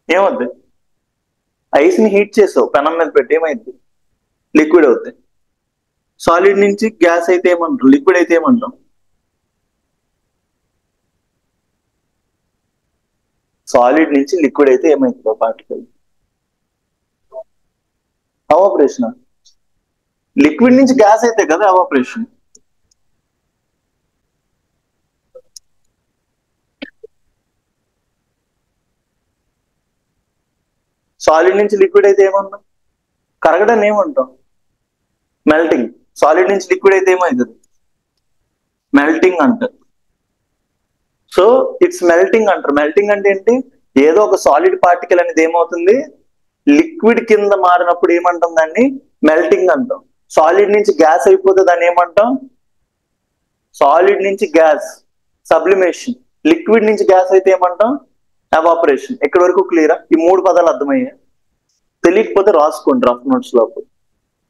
ఏమవుతుంది? ఐస్ ని హీట్ చేసావు, పెనం మీద పెట్టి ఏమైంది? లిక్విడ్ అవుతుంది. సాలిడ్ నుంచి గ్యాస్ అయితే ఏమంటాం? లిక్విడ్ అయితే ఏమంటాం? సాలిడ్ నుంచి లిక్విడ్ అయితే ఏమైతుంది పార్టికల్? ఎవాపరేషన్. లిక్విడ్ నుంచి గ్యాస్ అయితే కదా ఎవాపరేషన్. సాలిడ్ నుంచి లిక్విడ్ అయితే ఏమన్నాం? కరగడాన్ని ఏమంటాం? మెల్టింగ్. సాలిడ్ నుంచి లిక్విడ్ అయితే ఏమవుతుంది? మెల్టింగ్ అంటారు. సో ఇట్స్ మెల్టింగ్ అంటారు. మెల్టింగ్ అంటే ఏంటి? ఏదో ఒక సాలిడ్ పార్టికల్ అనేది ఏమవుతుంది? లిక్విడ్ కింద మారినప్పుడు ఏమంటాం? దాన్ని మెల్టింగ్ అంటాం. సాలిడ్ నుంచి గ్యాస్ అయిపోతే దాన్ని ఏమంటాం? సాలిడ్ నుంచి గ్యాస్ సబ్లిమేషన్. లిక్విడ్ నుంచి గ్యాస్ అయితే ఏమంటాం? ఎవాపరేషన్. ఎక్కడి వరకు క్లియరా? ఈ మూడు పదాలు అర్థమయ్యాయి. తెలియకపోతే రాసుకోండి రఫ్ నోట్స్ లోపల,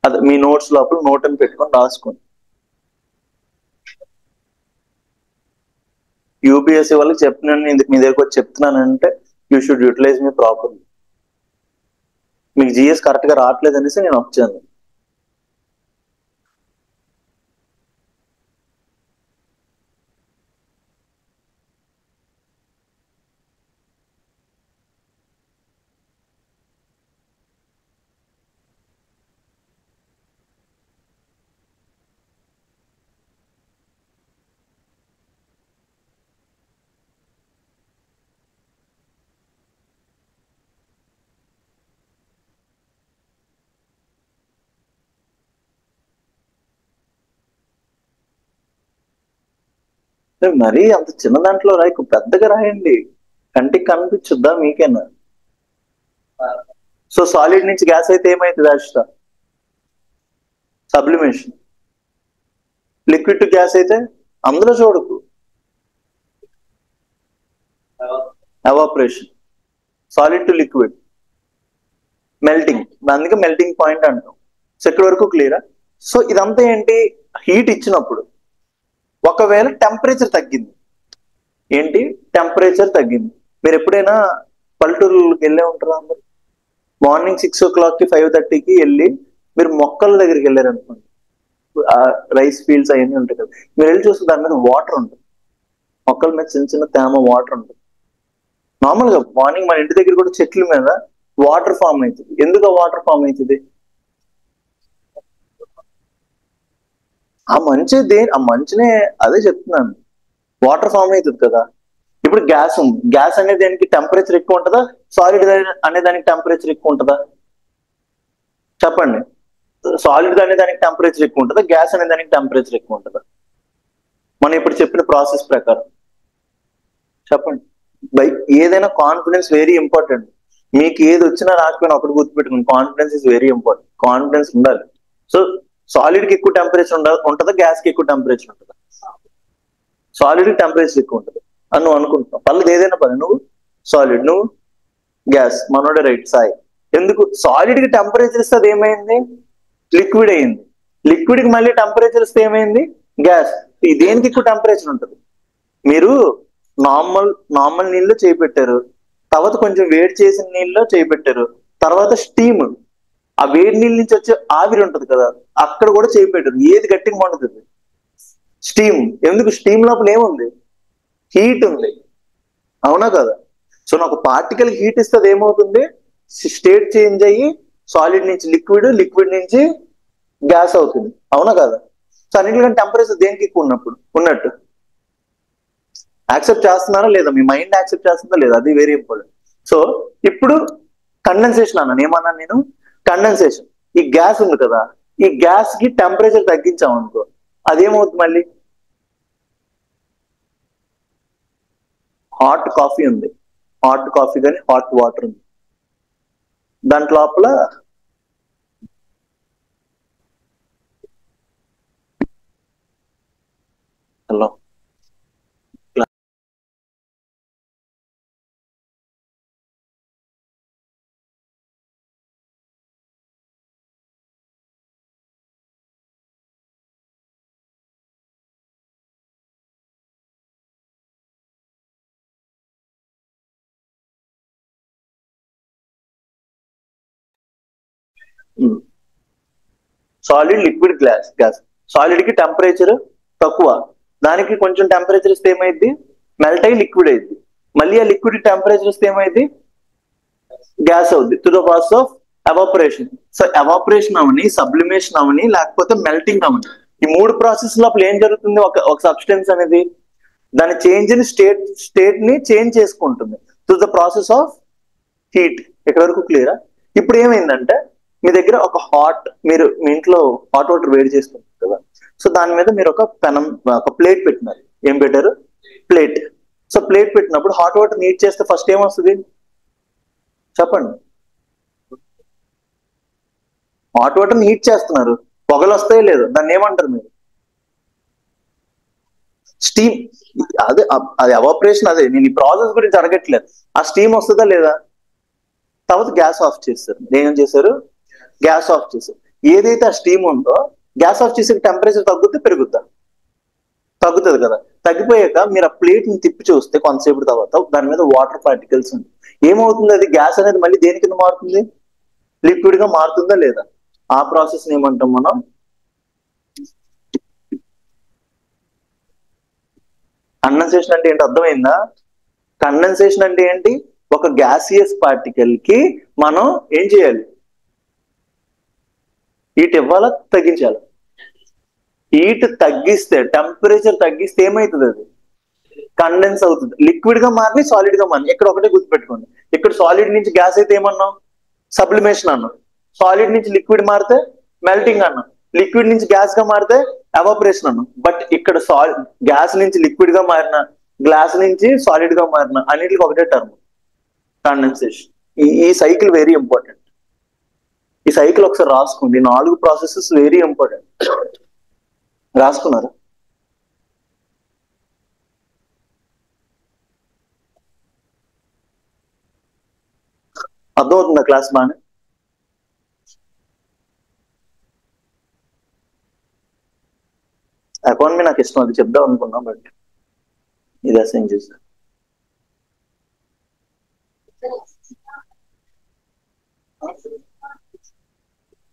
అదే మీ నోట్స్ లోపల నోట్ అని పెట్టుకొని రాసుకోండి. యూపీఎస్సీ వాళ్ళకి చెప్తున్నాను, ఇందుకు మీ దగ్గరకు వచ్చి చెప్తున్నానంటే యూ షుడ్ యూటిలైజ్ మీ ప్రాపర్లీ. మీకు జిఎస్ కరెక్ట్ గా రావట్లేదు అనేసి నేను వచ్చాను. మరీ అంత చిన్న దాంట్లో రాయకు, పెద్దగా రాయండి, కంటికి కనిపించుద్దా మీకేనా? సో సాలిడ్ నుంచి గ్యాస్ అయితే ఏమైతుంది అష్ట? సబ్లిమేషన్. లిక్విడ్ టు గ్యాస్ అయితే అందులో చూడకు, evaporation. Solid to liquid melting. అందుకే మెల్టింగ్ పాయింట్ అంటాం. సో ఇక్కడ వరకు క్లియరా? సో ఇదంతా ఏంటి? హీట్ ఇచ్చినప్పుడు ఒకవేళ టెంపరేచర్ తగ్గింది. ఏంటి? టెంపరేచర్ తగ్గింది. మీరు ఎప్పుడైనా పల్లెటూరుకి వెళ్ళే ఉంటారా? అందరు మార్నింగ్ 6 o'clock 5:30కి వెళ్ళి మీరు మొక్కల దగ్గరికి వెళ్ళారు అనుకోండి, రైస్ ఫీల్డ్స్ అవన్నీ ఉంటాయి కదా, మీరు వెళ్ళి చూస్తే దాని మీద వాటర్ ఉంటుంది. మొక్కల మీద చిన్న చిన్న తేమ వాటర్ ఉంటుంది. నార్మల్ గా మార్నింగ్ మన ఇంటి దగ్గర కూడా చెట్ల మీద వాటర్ ఫామ్ అవుతుంది. ఎందుకు వాటర్ ఫామ్ అవుతుంది? ఆ మంచునే అదే చెప్తున్నాను, వాటర్ ఫామ్ అవుతుంది కదా. ఇప్పుడు గ్యాస్ ఉంది, గ్యాస్ అనేది దానికి టెంపరేచర్ ఎక్కువ ఉంటుందా? సాలిడ్ అనే దానికి టెంపరేచర్ ఎక్కువ ఉంటుందా? చెప్పండి. సాలిడ్ అనే దానికి టెంపరేచర్ ఎక్కువ ఉంటుందా? గ్యాస్ అనే దానికి టెంపరేచర్ ఎక్కువ ఉంటుందా? మనం ఇప్పుడు చెప్పిన ప్రాసెస్ ప్రకారం చెప్పండి. బై ఏదైనా కాన్ఫిడెన్స్ వెరీ ఇంపార్టెంట్. మీకు ఏది వచ్చినా రాకపోయినా ఒకటి గుర్తుపెట్టుకుని, confidence is very important. Confidence ఉండాలి. సో సాలిడ్ కి ఎక్కువ టెంపరేచర్ ఉంటుందా? గ్యాస్ కి ఎక్కువ టెంపరేచర్ ఉంటుందా? సాలిడ్ కి టెంపరేచర్ ఎక్కువ ఉంటుంది అని నువ్వు అనుకుంటున్నావు. పర్లేదు, ఏదైనా పని, నువ్వు సాలిడ్, నువ్వు గ్యాస్, మనోడే రైట్ సాయి. ఎందుకు? సాలిడ్ కి టెంపరేచర్ ఇస్తే అది ఏమైంది? లిక్విడ్ అయింది. లిక్విడ్ కి మళ్ళీ టెంపరేచర్ ఇస్తే ఏమైంది? గ్యాస్. దేనికి ఎక్కువ టెంపరేచర్ ఉంటుంది? మీరు నార్మల్ నీళ్ళు చేయి పెట్టారు, తర్వాత కొంచెం వేడి చేసిన నీళ్ళలో చేయి పెట్టారు, తర్వాత స్టీమ్, ఆ వేడి నీళ్ళ నుంచి వచ్చే ఆవిరి ఉంటుంది కదా, అక్కడ కూడా చేయి పెట్టారు. ఏది గట్టిగా మండుతుంది? స్టీమ్. ఎందుకు? స్టీమ్ లోపల ఏముంది? హీట్ ఉంది. అవునా కదా? సో నాకు పార్టికల్ హీట్ ఇస్తే అది ఏమవుతుంది? స్టేట్ చేంజ్ అయ్యి సాలిడ్ నుంచి లిక్విడ్, లిక్విడ్ నుంచి గ్యాస్ అవుతుంది. అవునా కదా? సో అన్నింటికంటే టెంపరేచర్ దేనికి ఎక్కువ ఉన్నట్టు యాక్సెప్ట్ చేస్తున్నారా లేదా? మీ మైండ్ యాక్సెప్ట్ చేస్తుందా లేదా? అది వెరీ ఇంపార్టెంట్. సో ఇప్పుడు కండెన్సేషన్ అన్నాను. ఏమన్నాను నేను? కండెన్సేషన్. ఈ గ్యాస్ ఉంది కదా, ఈ గ్యాస్ కి టెంపరేచర్ తగ్గించాం అనుకో, అదేమవుతుంది? మళ్ళీ హాట్ కాఫీ ఉంది, హాట్ కాఫీ కానీ హాట్ వాటర్ ఉంది. దాంట్ లోపల hello solid liquid gas. Solid కి టెంపరేచర్ తక్కువ, దానికి కొంచెం టెంపరేచర్ ఇస్తే ఏమైంది, మెల్ట్ అయ్యి లిక్విడ్ అయింది. మళ్ళీ ఆ లిక్విడ్ టెంపరేచర్ ఇస్తే ఏమైంది, గ్యాస్ అవుద్ది to the process of evaporation. So evaporation అవని, సబ్లిమేషన్ అవని, లేకపోతే మెల్టింగ్ అవని, ఈ మూడు ప్రాసెస్ లోపల ఏం జరుగుతుంది, ఒక సబ్స్టెన్స్ అనేది దాని చేంజ్ ఇన్ స్టేట్ ని చేంజ్ చేసుకుంటుంది to the process of heat. ఇక్కడ వరకు క్లియరా? ఇప్పుడు ఏమైందంటే మీ దగ్గర ఒక మీరు మీ ఇంట్లో హాట్ వాటర్ వేడి చేసుకుంటారు కదా, సో దాని మీద మీరు ఒక ప్లేట్ పెట్టినారు. ఏం పెట్టారు? ప్లేట్. సో ప్లేట్ పెట్టినప్పుడు హాట్ వాటర్ నీట్ చేస్తే ఫస్ట్ ఏమొస్తుంది చెప్పండి? హాట్ వాటర్ హీట్ చేస్తున్నారు, పొగలు వస్తాయో లేదు, దాన్ని ఏమంటారు మీరు? స్టీమ్. అది ఎవాపరేషన్. అదే నేను ఈ ప్రాసెస్ గురించి అడగట్లేదు. ఆ స్టీమ్ వస్తుందా లేదా? తర్వాత గ్యాస్ ఆఫ్ చేస్తారు. ఏం చేశారు? గ్యాస్ ఆఫ్ చేశారు. ఏదైతే ఆ స్టీమ్ ఉందో గ్యాస్ ఆఫ్ చేసే టెంపరేచర్ తగ్గుద్దా పెరుగుద్దా? తగ్గుతుంది కదా. తగ్గిపోయాక మీరు ఆ ప్లేట్ ని తిప్పి చూస్తే కొంతసేపు తర్వాత దాని మీద వాటర్ పార్టికల్స్ ఉంది. ఏమవుతుంది, అది గ్యాస్ అనేది మళ్ళీ దేని కింద మారుతుంది, లిక్విడ్ గా మారుతుందా లేదా? ఆ ప్రాసెస్ ఏమంటాం మనం? కండెన్సేషన్ అంటే ఏంటి అర్థమైందా? కండెన్సేషన్ అంటే ఏంటి? ఒక గ్యాసియస్ పార్టికల్ కి మనం ఏం చేయాలి, హీట్ ఇవ్వాలా తగ్గించాలి? హీట్ తగ్గిస్తే, టెంపరేచర్ తగ్గిస్తే ఏమవుతుంది, అది కండెన్స్ అవుతుంది, లిక్విడ్ గా మారి సాలిడ్ గా మారి. ఇక్కడ ఒకటే గుర్తుపెట్టుకోండి, ఇక్కడ సాలిడ్ నుంచి గ్యాస్ అయితే ఏమన్నాం, సబ్లిమేషన్ అన్నాం. సాలిడ్ నుంచి లిక్విడ్ మారితే మెల్టింగ్ అన్నాం. లిక్విడ్ నుంచి గ్యాస్ గా మారితే ఎవాపరేషన్ అన్నాం. బట్ ఇక్కడ గ్యాస్ నుంచి లిక్విడ్ గా మారిన, గ్లాస్ నుంచి సాలిడ్ గా మారిన, అన్నిటికీ ఒకటే టర్మ్ కండెన్సేషన్. ఈ సైకిల్ వెరీ ఇంపార్టెంట్. ఈ సైకిల్ ఒకసారి రాసుకోండి. 4 ప్రాసెసెస్ వెరీ ఇంపార్టెంట్. రాసుకున్నారా? అర్థమవుతుందా క్లాస్ బాగానే? ఎకానమీ నాకు ఇష్టం, అది చెప్దాం అనుకున్నా, బట్ ఇది అసైన్ చేశాను.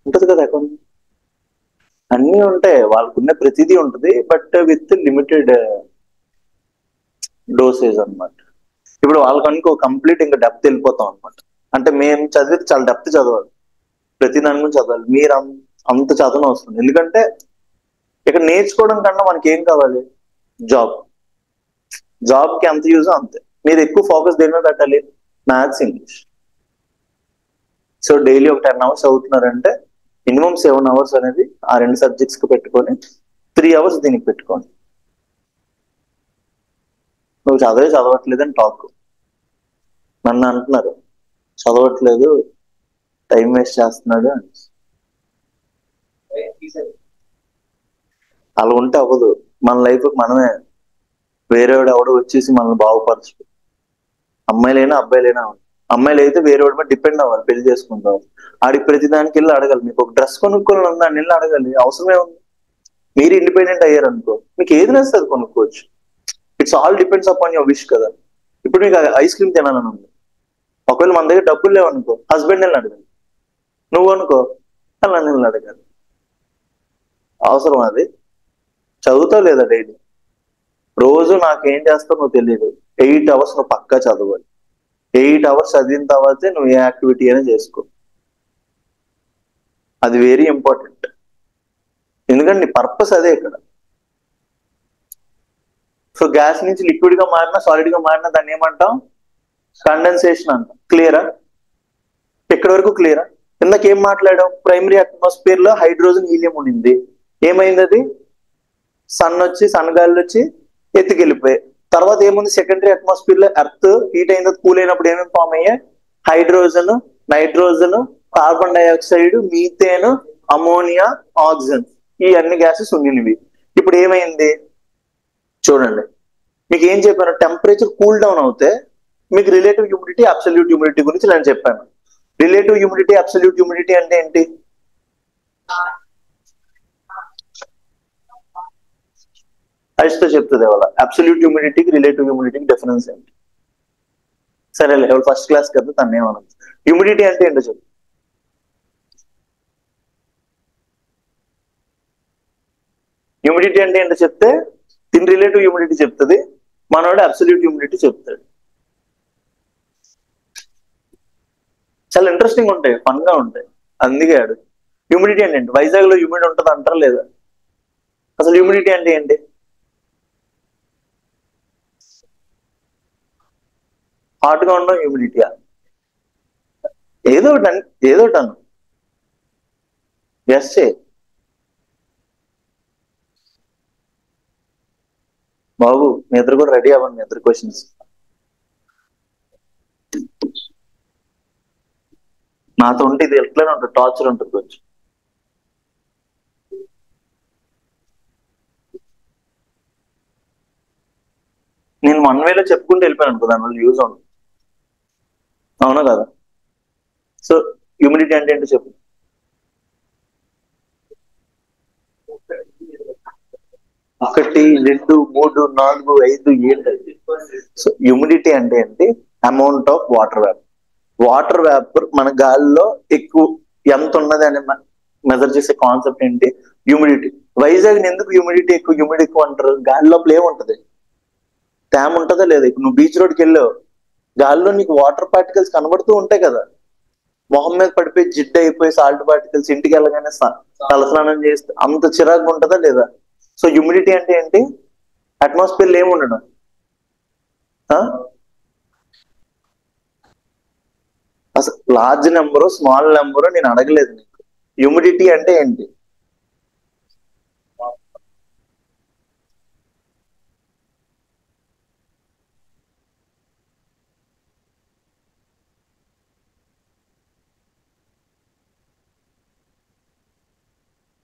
ఉంటది కదా ఎకానమీ, అన్నీ ఉంటాయి, వాళ్ళకున్న ప్రతిదీ ఉంటుంది, బట్ విత్ లిమిటెడ్ డోసేజ్ అనమాట. ఇప్పుడు వాళ్ళకనుకో కంప్లీట్ ఇంకా డెప్త్ వెళ్ళిపోతాం అనమాట. అంటే మేము చదివితే చాలా డెప్త్ చదవాలి, ప్రతి దాని గురించి చదవాలి. మీరు అంత చదవడం వస్తుంది, ఎందుకంటే ఇక్కడ నేర్చుకోవడం కన్నా మనకి ఏం కావాలి, జాబ్. జాబ్ కి ఎంత యూజ్ అంతే. మీరు ఎక్కువ ఫోకస్ దేని మీద పెట్టాలి, మ్యాథ్స్, ఇంగ్లీష్. సో డైలీ ఒక 10 అవర్స్ అవుతున్నారంటే మినిమం 7 అవర్స్ అనేది ఆ 2 సబ్జెక్ట్స్ కి పెట్టుకొని 3 అవర్స్ దీనికి పెట్టుకోండి. నువ్వు చదవట్లేదని టాక్. నన్ను అంటున్నారు చదవట్లేదు, టైం వేస్ట్ చేస్తున్నాడు అని. అలా ఉంటే అవ్వదు. మన లైఫ్ మనమే, వేరేవాడు ఎవడో వచ్చేసి మనల్ని బాగుపరచు. అమ్మాయిలైనా అబ్బాయిలైనా, అమ్మాయిలు అయితే వేరేవాడి మీద డిపెండ్ అవ్వాలి పెళ్లి చేసుకుంటాం. ఆడికి ప్రతి దానికి వెళ్ళి అడగాలి. మీకు ఒక డ్రెస్ కొనుక్కోవాలని ఉందా, వెళ్ళి అడగాలి, అవసరమే ఉంది. మీరు ఇండిపెండెంట్ అయ్యారు అనుకో, మీకు ఏది నచ్చితే కొనుక్కోవచ్చు. It's all depends upon your wish కదా. ఇప్పుడు మీకు ఐస్ క్రీమ్ తినాలని ఉంది, ఒకవేళ మన దగ్గర డబ్బులు లేవనుకో హస్బెండ్ వెళ్ళి అడగాలి. నువ్వు అనుకో నన్ను వెళ్ళి అడగాలి. అవసరం అది. చదువుతావు లేదా డైలీ? రోజు నాకేం చేస్తావు నువ్వు తెలియదు. 8 అవర్స్ నువ్వు పక్కా చదవాలి. 8 అవర్స్ చదివిన తర్వాతే నువ్వు ఏ యాక్టివిటీ అయినా చేసుకో. అది వెరీ ఇంపార్టెంట్, ఎందుకంటే నీ పర్పస్ అదే ఇక్కడ. సో గ్యాస్ నుంచి లిక్విడ్ గా మారినా, సాలిడ్ గా మారినా దాన్ని ఏమంటాం, కండెన్సేషన్ అంటాం. క్లియరా? ఎక్కడి వరకు క్లియరా? ఇందాక ఏం మాట్లాడాం, ప్రైమరీ అట్మాస్ఫియర్ లో హైడ్రోజన్, హీలియం ఉండింది. ఏమైంది అది? సన్ గాలి వచ్చి ఎత్తుకెళ్ళిపోయి తర్వాత ఏముంది, సెకండరీ అట్మాస్ఫియర్ లో ఎర్త్ హీట్ అయిన కూల్ అయినప్పుడు ఏమేమి ఫామ్ అయ్యాయి, hydrogen, nitrogen, carbon dioxide, methane, ammonia, oxygen, ఈ అన్ని గ్యాసెస్ ఉండినవి. ఇప్పుడు ఏమైంది చూడండి, మీకు ఏం చెప్పాను, టెంపరేచర్ కూల్ డౌన్ అవుతే మీకు రిలేటివ్ హ్యూమిడిటీ, అబ్సల్యూట్ హ్యూమిడిటీ గురించి నేను చెప్పాను. రిలేటివ్ హ్యూమిడిటీ, అబ్సల్యూట్ హ్యూమిడిటీ అంటే ఏంటి? హైస్తో చెప్తుంది ఎవరు? అబ్సల్యూట్ హ్యూమిడిటీకి రిలేటివ్ హ్యూమిడిటీకి డిఫరెన్స్ ఏంటి? సరేలే, ఎవరు ఫస్ట్ క్లాస్ కదా తను ఏమన్నా. హ్యూమిడిటీ అంటే ఏంటో చెప్పు. హ్యూమిడిటీ అంటే ఏంటో చెప్తే దీని రిలేటివ్ హ్యూమిడిటీ చెప్తుంది, మనోడు అబ్సల్యూట్ హ్యూమిడిటీ చెప్తాడు. చాలా ఇంట్రెస్టింగ్ ఉంటాయి, ఫన్ గా ఉంటాయి, అందుకే ఆడు. హ్యూమిడిటీ అంటే ఏంటి? వైజాగ్ లో హ్యూమిడిటీ ఉంటుంది అంటారా లేదా? అసలు హ్యూమిడిటీ అంటే ఏంటి? హాట్ గా ఉండడం హ్యూమిడిటీయా? ఏదో ఒకటి ఏదో ఒకటి అను. ఎస్ చే బాబు, మీ ఇద్దరు కూడా రెడీ అవ్వండి, మీ ఇద్దరు క్వశ్చన్స్. నాతో ఉంటే ఇది ఎట్లనే ఉంటుంది, టార్చర్ ఉంటుంది కొంచెం. నేను వన్ వేలో చెప్పుకుంటూ వెళ్ళిపోయాను అనుకో, దానివల్ల యూజ్ ఉండదు, అవునా కదా? సో హ్యూమిడిటీ అంటే ఏంటో చెప్పు. ఒకటి, రెండు, మూడు, నాలుగు, ఐదు, ఏడు. సో హ్యూమిడిటీ అంటే ఏంటి? Amount of water vapour. Water vapour మన గాలిలో ఎక్కువ ఎంత ఉన్నది అని మెజర్ చేసే కాన్సెప్ట్ ఏంటి? హ్యూమిడిటీ. వైజాగ్ ఎందుకు హ్యూమిడిటీ ఎక్కువ, హ్యూమిడిటీ ఎక్కువ అంటారు? గాలి లోపల ఏముంటది? తేమ ఉంటుందా లేదా? ఇప్పుడు నువ్వు బీచ్ రోడ్కి వెళ్ళావు, గాలిలో నీకు వాటర్ పార్టికల్స్ కనబడుతూ ఉంటాయి కదా, మొహం మీద పడిపోయి జిడ్డు అయిపోయి సాల్ట్ పార్టికల్స్, ఇంటికి వెళ్ళగానే తలస్నానం చేస్తే అంత చిరాకు ఉంటుందా లేదా? సో హ్యూమిడిటీ అంటే ఏంటి? అట్మాస్ఫియర్ ఏమి ఉండడం. ఆ? అసలు లార్జ్ నెంబరు, స్మాల్ నెంబరు నేను అడగలేదు నీకు. హ్యూమిడిటీ అంటే ఏంటి?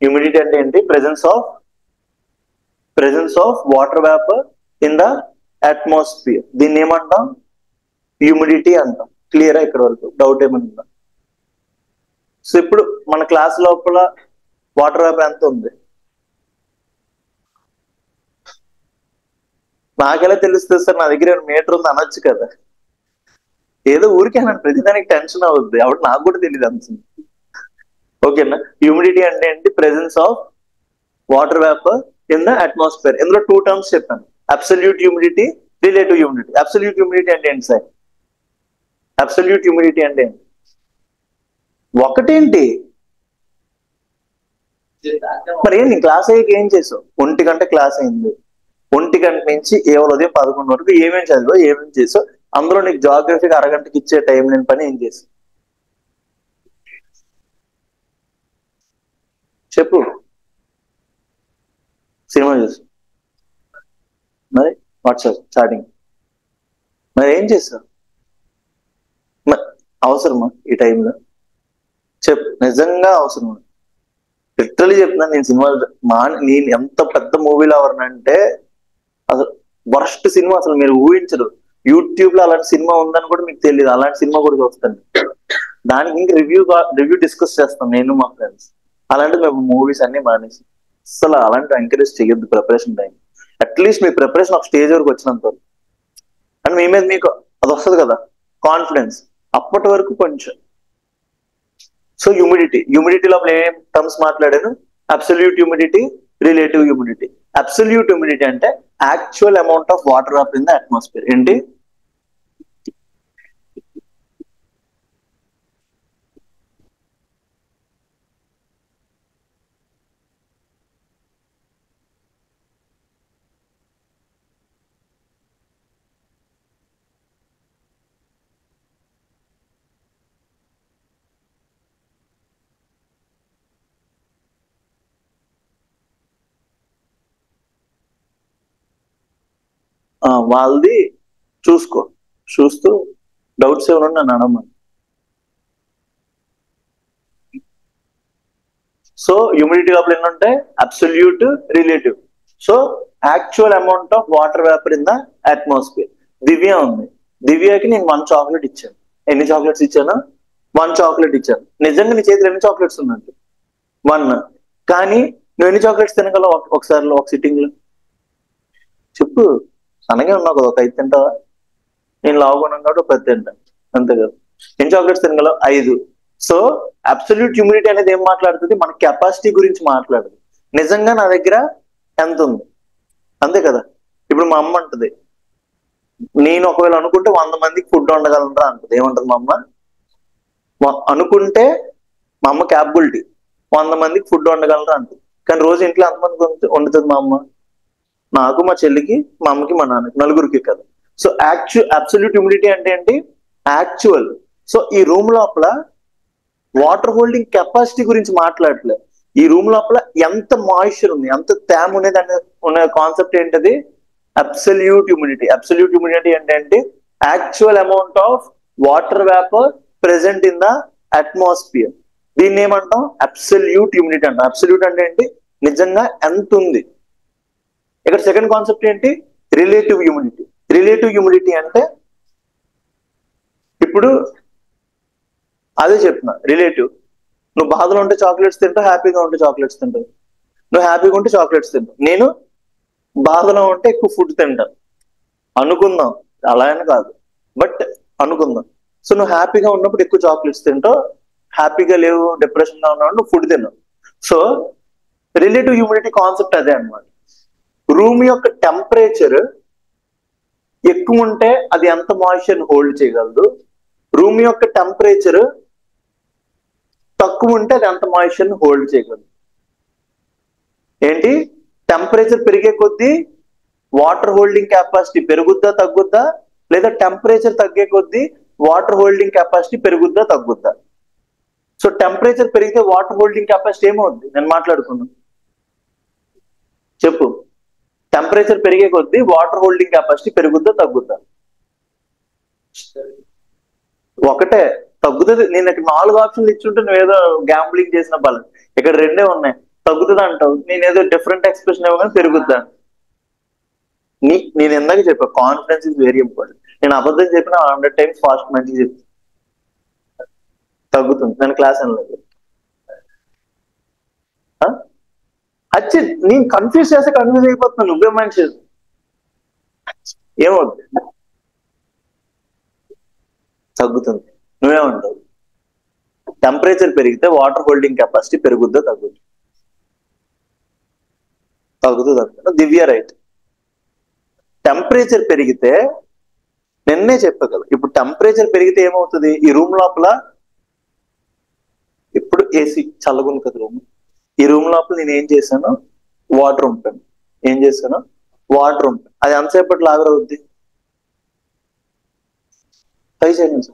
హ్యూమిడిటీ అంటే ఏంటి? Presence of water vapour in the atmosphere. దీన్ని ఏమంటాం? హ్యూమిడిటీ అంటాం. క్లియరా ఇక్కడ వరకు? డౌట్ ఏమన్నా? సో ఇప్పుడు మన క్లాస్ లోపల వాటర్ వేపర్ ఎంత ఉంది? నాకెలా తెలుస్తుంది సార్, నా దగ్గర మీటర్ ఉంది అనొచ్చు కదా. ఏదో ఊరికే అన్నాను, ప్రతిదానికి టెన్షన్ అవుద్ది, అప్పుడు నాకు కూడా తెలియదు అంత. ఓకేనా? హ్యూమిడిటీ అంటే ఏంటి? Presence of water vapour in the atmosphere. ఇందులో టూ టర్మ్స్ చెప్పాను, absolute humidity, relative humidity. Absolute humidity అంటే ఏంటి సార్? అబ్సల్యూట్ హ్యూమిడిటీ అంటే ఏంటి? ఒకటేంటి మరి? ఏంటి క్లాస్ అయ్యాక ఏం చేసావు? 1 గంట క్లాస్ అయింది, 1 గంట నుంచి ఉదయం 11 వరకు ఏమేమి చదివావు, ఏమేమి చేసావు? అందులో నీకు జాగ్రఫీకి అరగంటకి ఇచ్చే టైం లేని పని ఏం చేసావు చెప్పు. సినిమా చూసు, మరి వాట్సాప్ చాటింగ్, మరి ఏం చేస్తావు? మరి అవసరమా ఈ టైంలో? చెప్పు, నిజంగా అవసరమా? లిటరలీ చెప్తున్నాను, నేను సినిమాలు నేను ఎంత పెద్ద మూవీ లవర్ అంటే అసలు వరస్ట్ సినిమా అసలు మీరు ఊహించరు. యూట్యూబ్ లో అలాంటి సినిమా ఉందని కూడా మీకు తెలియదు, అలాంటి సినిమా కూడా చూస్తాను. దానికి ఇంకా రివ్యూ డిస్కస్ చేస్తాం నేను మా ఫ్రెండ్స్. అలాంటి మేము మూవీస్ అన్ని మానేసి, అసలు అలాంటి ఎంకరేజ్ చేయొద్దు ప్రిపరేషన్ టైం. అట్లీస్ట్ మీ ప్రిపరేషన్ ఒక స్టేజ్ వరకు వచ్చినంత వరకు, అండ్ మీ మీద మీకు అది వస్తుంది కదా కాన్ఫిడెన్స్, అప్పటి వరకు కొంచెం. సో హ్యూమిడిటీ లోపల ఏం టర్మ్స్ మాట్లాడాను? Absolute humidity, relative humidity. Absolute humidity అంటే actual amount of water of in the atmosphere. ఏంటి? వాళ్ళది చూసుకో, చూస్తూ డౌట్స్ ఏమైనా నన్ను అడగమని. సో హ్యూమిడిటీ లోపల ఎన్ని ఉంటాయి? Absolute, relative. So actual amount of water vapour in the atmosphere. Divya ఉంది, దివ్యకి నేను 1 చాక్లెట్ ఇచ్చాను. ఎన్ని చాక్లెట్స్ ఇచ్చాను? 1 చాక్లెట్ ఇచ్చాను. నిజంగా నీ చేతిలో ఎన్ని చాక్లెట్స్ ఉన్నట్టు? 1. కానీ నువ్వు ఎన్ని చాక్లెట్స్ తినగలవు ఒకసారిలో, ఒక సిట్టింగ్ లో? చెప్పు. అనగా ఉన్నావు కదా, ఒక 5 తింటావా? నేను లావుకున్నాను కాబట్టి ఒక 10 తింటాను, అంతే కదా. ఎన్ని చాక్లెట్స్ తినగలవు? 5. సో అబ్సల్యూట్ హ్యూమిడిటీ అనేది ఏం మాట్లాడుతుంది? మన కెపాసిటీ గురించి మాట్లాడుతుంది. నిజంగా నా దగ్గర ఎంత ఉంది, అంతే కదా. ఇప్పుడు మా అమ్మ అంటది, నేను ఒకవేళ అనుకుంటే 100 మందికి ఫుడ్ వండగలరా అంటది. ఏమంటది మా అమ్మ? అనుకుంటే మా అమ్మ క్యాపబిలిటీ 100 మందికి ఫుడ్ వండగలరా అంటది. కానీ రోజు ఇంట్లో ఎంతమందికి వండుతుంది మా అమ్మ? నాకు, మా చెల్లికి, మా అమ్మకి, మా నాన్నకి, నలుగురికి కదా. సో అబ్సల్యూట్ హ్యూమిడిటీ అంటే ఏంటి? యాక్చువల్. సో ఈ రూమ్ లోపల వాటర్ హోల్డింగ్ కెపాసిటీ గురించి మాట్లాడట్లేదు. ఈ రూమ్ లోపల ఎంత మాయిశ్చర్ ఉంది, ఎంత తేమ ఉన్నది అనే ఉన్న కాన్సెప్ట్ ఏంటది? Absolute humidity. అబ్సల్యూట్ హ్యూమిడిటీ అంటే actual amount of water vapour present in the atmosphere. దీన్ని ఏమంటాం? అబ్సల్యూట్ హ్యూమిడిటీ అంటాం. అబ్సల్యూట్ అంటే ఏంటి? నిజంగా ఎంత ఉంది. ఇక్కడ సెకండ్ కాన్సెప్ట్ ఏంటి? Relative humidity. రిలేటివ్ హ్యూమిడిటీ అంటే ఇప్పుడు అదే చెప్తున్నా, రిలేటివ్. నువ్వు బాధలో ఉంటే చాక్లెట్స్ తింటావు, హ్యాపీగా ఉంటే చాక్లెట్స్ తింటావు. నువ్వు హ్యాపీగా ఉంటే చాక్లెట్స్ తింటావు. నేను బాధలో ఉంటే ఎక్కువ ఫుడ్ తింటాను అనుకుందాం, అలా అని కాదు, బట్ అనుకుందాం. సో నువ్వు హ్యాపీగా ఉన్నప్పుడు ఎక్కువ చాక్లెట్స్ తింటావు, హ్యాపీగా లేవు, డిప్రెషన్ గా ఉన్నావు, నువ్వు ఫుడ్ తిన్నావు. సో రిలేటివ్ హ్యూమిడిటీ కాన్సెప్ట్ అదే అనమాట. రూమ్ యొక్క టెంపరేచర్ ఎక్కువ ఉంటే అది ఎంత మాయిశ్చర్ హోల్డ్ చేయగలదు, రూమ్ యొక్క టెంపరేచర్ తక్కువ ఉంటే అది ఎంత మాయిశ్చర్ హోల్డ్ చేయగలదు. ఏంటి? టెంపరేచర్ పెరిగే కొద్దీ వాటర్ హోల్డింగ్ కెపాసిటీ పెరుగుద్దా తగ్గుద్దా, లేదా టెంపరేచర్ తగ్గే కొద్దీ వాటర్ హోల్డింగ్ కెపాసిటీ పెరుగుద్దా తగ్గుద్దా? సో టెంపరేచర్ పెరిగితే వాటర్ హోల్డింగ్ కెపాసిటీ ఏమవుద్ది? నేను మాట్లాడుకున్నాను, చెప్పు. టెంపరేచర్ పెరిగే కొద్దీ వాటర్ హోల్డింగ్ కెపాసిటీ పెరుగుద్దా తగ్గుద్దా? ఒకటే, తగ్గుతుంది. నేను ఇక్కడ 4 ఆప్షన్లు ఇచ్చుంటే నువ్వేదో గ్యాంబ్లింగ్ చేసిన బలం. ఇక్కడ 2 ఉన్నాయి. తగ్గుతుంది అంటావు, నేనేదో డిఫరెంట్ ఎక్స్ప్రెషన్ ఇవ్వగానే పెరుగుద్దా? నేను ఇందాక చెప్పా, కాన్ఫిడెన్స్ ఇస్ వెరీ ఇంపార్టెంట్. నేను అబద్ధం చెప్పిన 100 టైమ్స్ ఫాస్ట్ మంచిగా చెప్తాను, తగ్గుతుంది. నేను క్లాస్ అనలేదు. అచ్చి నేను కన్ఫ్యూజ్ చేస్తే కన్ఫ్యూజ్ అయిపోతున్నాను. నువ్వే మనిషి ఏమవుతుంది? తగ్గుతుంది. నువ్వేమంటావు? టెంపరేచర్ పెరిగితే వాటర్ హోల్డింగ్ కెపాసిటీ పెరుగుద్దా తగ్గుద్ది? తగ్గుతుంది అంటున్నా. దివ్య రైట్. టెంపరేచర్ పెరిగితే నిన్నే చెప్పా కదా, ఇప్పుడు టెంపరేచర్ పెరిగితే ఏమవుతుంది? ఈ రూమ్ లోపల ఇప్పుడు ఏసీ చల్లగుంది కదా రూమ్. ఈ రూమ్ లోపల నేను ఏం చేశాను? వాటర్ ఉంటాను. ఏం చేశాను? వాటర్ ఉంటాను. అది ఎంతసేపట్లో ఆవిరవుద్ది? 5 seconds.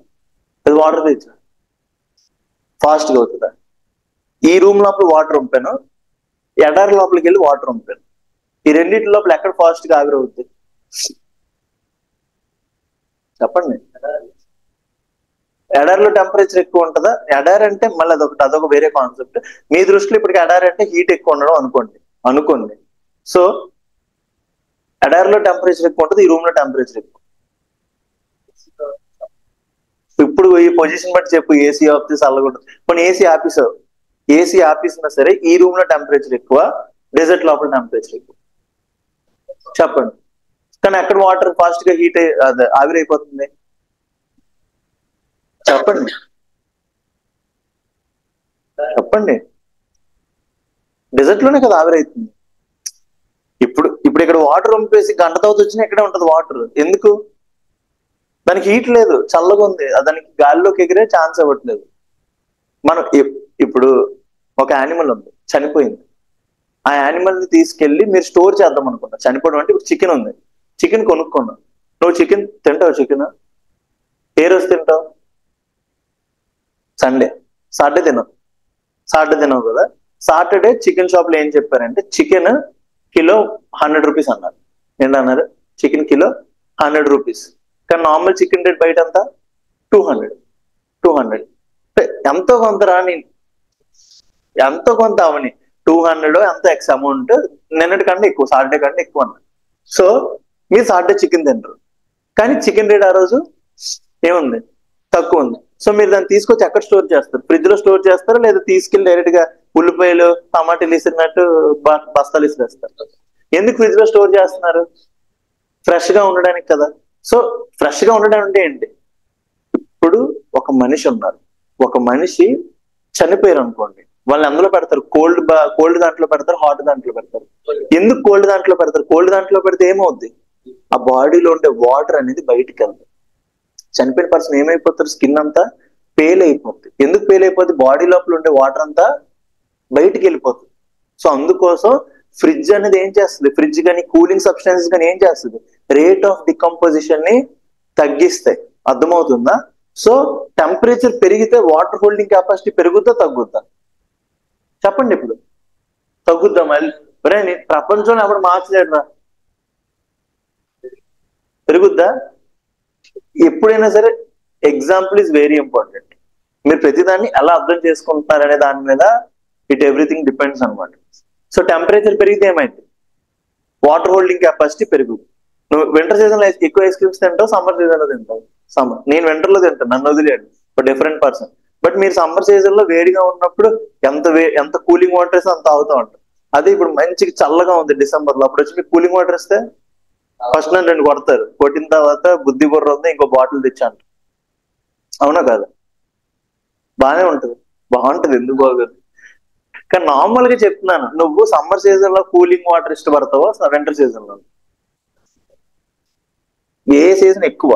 అది వాటర్ తెచ్చా ఫాస్ట్ గా అవుతుందా? ఈ రూమ్ లోపల వాటర్ ఉంపాను, ఎడారి లోపలికి వెళ్ళి వాటర్ ఉంపాను. ఈ రెండింటి లోపల ఎక్కడ ఫాస్ట్ గా ఆవిరవుద్ది? చెప్పండి. ఎడారిలో టెంపరేచర్ ఎక్కువ ఉంటుందా? ఎడారి అంటే మళ్ళీ అదొక వేరే కాన్సెప్ట్. మీ దృష్టిలో ఇప్పటికి ఎడారి అంటే హీట్ ఎక్కువ ఉండడం అనుకోండి. సో ఎడారిలో టెంపరేచర్ ఎక్కువ ఉంటుంది, ఈ రూమ్ లో టెంపరేచర్ ఎక్కువ. ఇప్పుడు ఈ పొజిషన్ బట్టి చెప్పు, ఏసీ ఆఫీస్ అల్లగొంటుంది. కొన్ని ఏసీ ఆఫీసావు, ఏసీ ఆఫీస్ ఉన్నా సరే ఈ రూమ్ లో టెంపరేచర్ ఎక్కువ, డెజర్ట్ లోపల టెంపరేచర్ ఎక్కువ. చెప్పండి. కానీ అక్కడ వాటర్ ఫాస్ట్ గా హీట్ ఆవిరైపోతుంది. చెప్పండి. డెజర్ట్ లోనే కదా ఆవిరైతుంది. ఇప్పుడు ఇక్కడ వాటర్ పంపేసి గంట తర్వాత వచ్చినా ఇక్కడే ఉంటది వాటర్. ఎందుకు? దానికి హీట్ లేదు, చల్లగా ఉంది, దానికి గాలిలోకి ఎగిరే ఛాన్స్ ఇవ్వట్లేదు. మనం ఇప్పుడు ఒక యానిమల్ ఉంది, చనిపోయింది. ఆ యానిమల్ ని తీసుకెళ్లి మీరు స్టోర్ చేద్దాం అనుకున్నా. చనిపోవడం అంటే ఇప్పుడు చికెన్ ఉంది, చికెన్ కొనుక్కున్నావు. నువ్వు చికెన్ తింటావు? చికెన్ ఏ రోజు తింటావు? సండే. సాటర్డే తినవు కదా. సాటర్డే చికెన్ షాప్ లో ఏం చెప్పారంటే చికెన్ కిలో 100 రూపీస్ అన్నారు. ఏంటన్నారు? Chicken kilo 100 rupees. కానీ నార్మల్ చికెన్ రేట్ బయట అంతా 200. ఎంతో కొంత రాని, ఎంతో కొంత అవని 200 ఎంతో ఎక్స్ అమౌంట్ నిన్నటి కంటే ఎక్కువ, సాటర్డే కంటే ఎక్కువ అన్న. సో మీరు సాటర్డే చికెన్ తింటారు, కానీ చికెన్ రేట్ ఆ రోజు ఏముంది, తక్కువ ఉంది. సో మీరు దాన్ని తీసుకొచ్చి ఎక్కడ స్టోర్ చేస్తారు? ఫ్రిడ్జ్ లో స్టోర్ చేస్తారా, లేదా తీసుకెళ్లి డైరెక్ట్ గా ఉల్లిపాయలు టమాటాలు ఇసిరినట్టు బస్తాలు ఇసిరేస్తారు? ఎందుకు ఫ్రిడ్జ్ లో స్టోర్ చేస్తున్నారు? ఫ్రెష్ గా ఉండడానికి కదా. సో ఫ్రెష్ గా ఉండడానికి అంటే ఏంటి? ఇప్పుడు ఒక మనిషి ఉన్నారు, ఒక మనిషి చనిపోయారు అనుకోండి, వాళ్ళని అందులో పెడతారు, కోల్డ్ దాంట్లో పెడతారు, హాట్ దాంట్లో పెడతారు. ఎందుకు కోల్డ్ దాంట్లో పెడతారు? కోల్డ్ దాంట్లో పెడితే ఏమవుద్ది, ఆ బాడీలో ఉండే వాటర్ అనేది బయటికి వెళ్తుంది. చనిపోయిన పర్సన్ ఏమైపోతారు, స్కిన్ అంతా పేల్ అయిపోతుంది. ఎందుకు పేల్ అయిపోతుంది? బాడీ లోపల ఉండే వాటర్ అంతా బయటికి వెళ్ళిపోతుంది. సో అందుకోసం ఫ్రిడ్జ్ అనేది ఏం చేస్తుంది, ఫ్రిడ్జ్ కానీ కూలింగ్ సబ్స్టెన్సెస్ కానీ ఏం చేస్తుంది, రేట్ ఆఫ్ డికంపోజిషన్ ని తగ్గిస్తాయి. అర్థమవుతుందా? సో టెంపరేచర్ పెరిగితే వాటర్ హోల్డింగ్ కెపాసిటీ పెరుగుద్దా తగ్గుద్దా? చెప్పండి. ఇప్పుడు తగ్గుద్దా? మళ్ళీ ప్రపంచంలో అప్పుడు మార్చలేడురా, పెరుగుద్దా? ఎప్పుడైనా సరే ఎగ్జాంపుల్ ఈజ్ వెరీ ఇంపార్టెంట్. మీరు ప్రతిదాన్ని ఎలా అర్థం చేసుకుంటున్నారు అనే దాని మీద ఇట్ ఎవ్రీథింగ్ డిపెండ్స్ అనమాట. సో టెంపరేచర్ పెరిగితే ఏమైంది, వాటర్ హోల్డింగ్ కెపాసిటీ పెరుగుతుంది. నువ్వు వింటర్ సీజన్ లో ఎక్కువ ఐస్ క్రీమ్స్ తింటావు, సమ్మర్ సీజన్ లో తింటావు. సమ్మర్, నేను వింటర్ లో తింటాను, నన్ను వదిలేడు, డిఫరెంట్ పర్సన్. బట్ మీరు సమ్మర్ సీజన్ లో వేడిగా ఉన్నప్పుడు ఎంత కూలింగ్ వాటర్ వేస్తే అంత తాగుతూ ఉంటారు. అదే ఇప్పుడు మంచిగా చల్లగా ఉంది డిసెంబర్ లో, అప్పుడు వచ్చి మీకు కూలింగ్ వాటర్ ఇస్తే ఫస్ట్ నన్ను 2 కొడతారు, కొట్టిన తర్వాత బుద్ధి బుర్ర ఉంది ఇంకో బాటిల్ తెచ్చాను. అవునా కాదా? బానే ఉంటది, బాగుంటది, ఎందుకు బాగోదు? కానీ నార్మల్ గా చెప్తున్నాను, నువ్వు సమ్మర్ సీజన్ లో కూలింగ్ వాటర్ ఇష్టపడతావో వింటర్ సీజన్ లో? ఏ సీజన్ ఎక్కువ?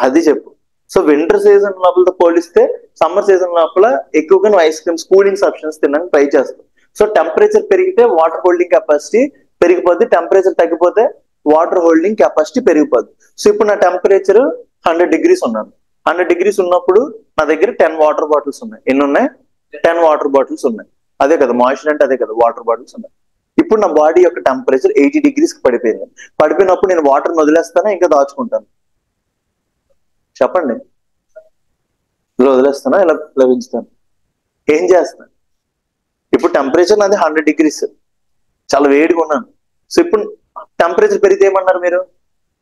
అది చెప్పు. సో వింటర్ సీజన్ లోపలతో పోలిస్తే సమ్మర్ సీజన్ లోపల ఎక్కువగా నువ్వు ఐస్ క్రీమ్స్, కూలింగ్ సబ్స్టెన్స్ తినడానికి ట్రై చేస్తావు. సో టెంపరేచర్ పెరిగితే వాటర్ హోల్డింగ్ కెపాసిటీ పెరిగిపోద్ది, టెంపరేచర్ తగ్గిపోతే వాటర్ హోల్డింగ్ కెపాసిటీ పెరిగిపోద్ది. సో ఇప్పుడు నా టెంపరేచర్ 100 degrees ఉన్నాను, 100 degrees ఉన్నప్పుడు నా దగ్గర 10 వాటర్ బాటిల్స్ ఉన్నాయి. ఎన్ని ఉన్నాయి? 10 వాటర్ బాటిల్స్ ఉన్నాయి. అదే కదా మాయిశ్చర్ అంటే, అదే కదా వాటర్ బాటిల్స్ ఉన్నాయి. ఇప్పుడు నా బాడీ యొక్క టెంపరేచర్ 80 degrees కి పడిపోయింది. పడిపోయినప్పుడు నేను వాటర్ వదిలేస్తానా, ఇంకా దాచుకుంటాను? చెప్పండి. ఇలా వదిలేస్తానా, ఇలా లభించుతాను? ఏం చేస్తాను? ఇప్పుడు టెంపరేచర్ నాది 100 degrees, చాలా వేడిగా ఉన్నాను. సో ఇప్పుడు టెంపరేచర్ పెరిగితే ఏమన్నారు మీరు?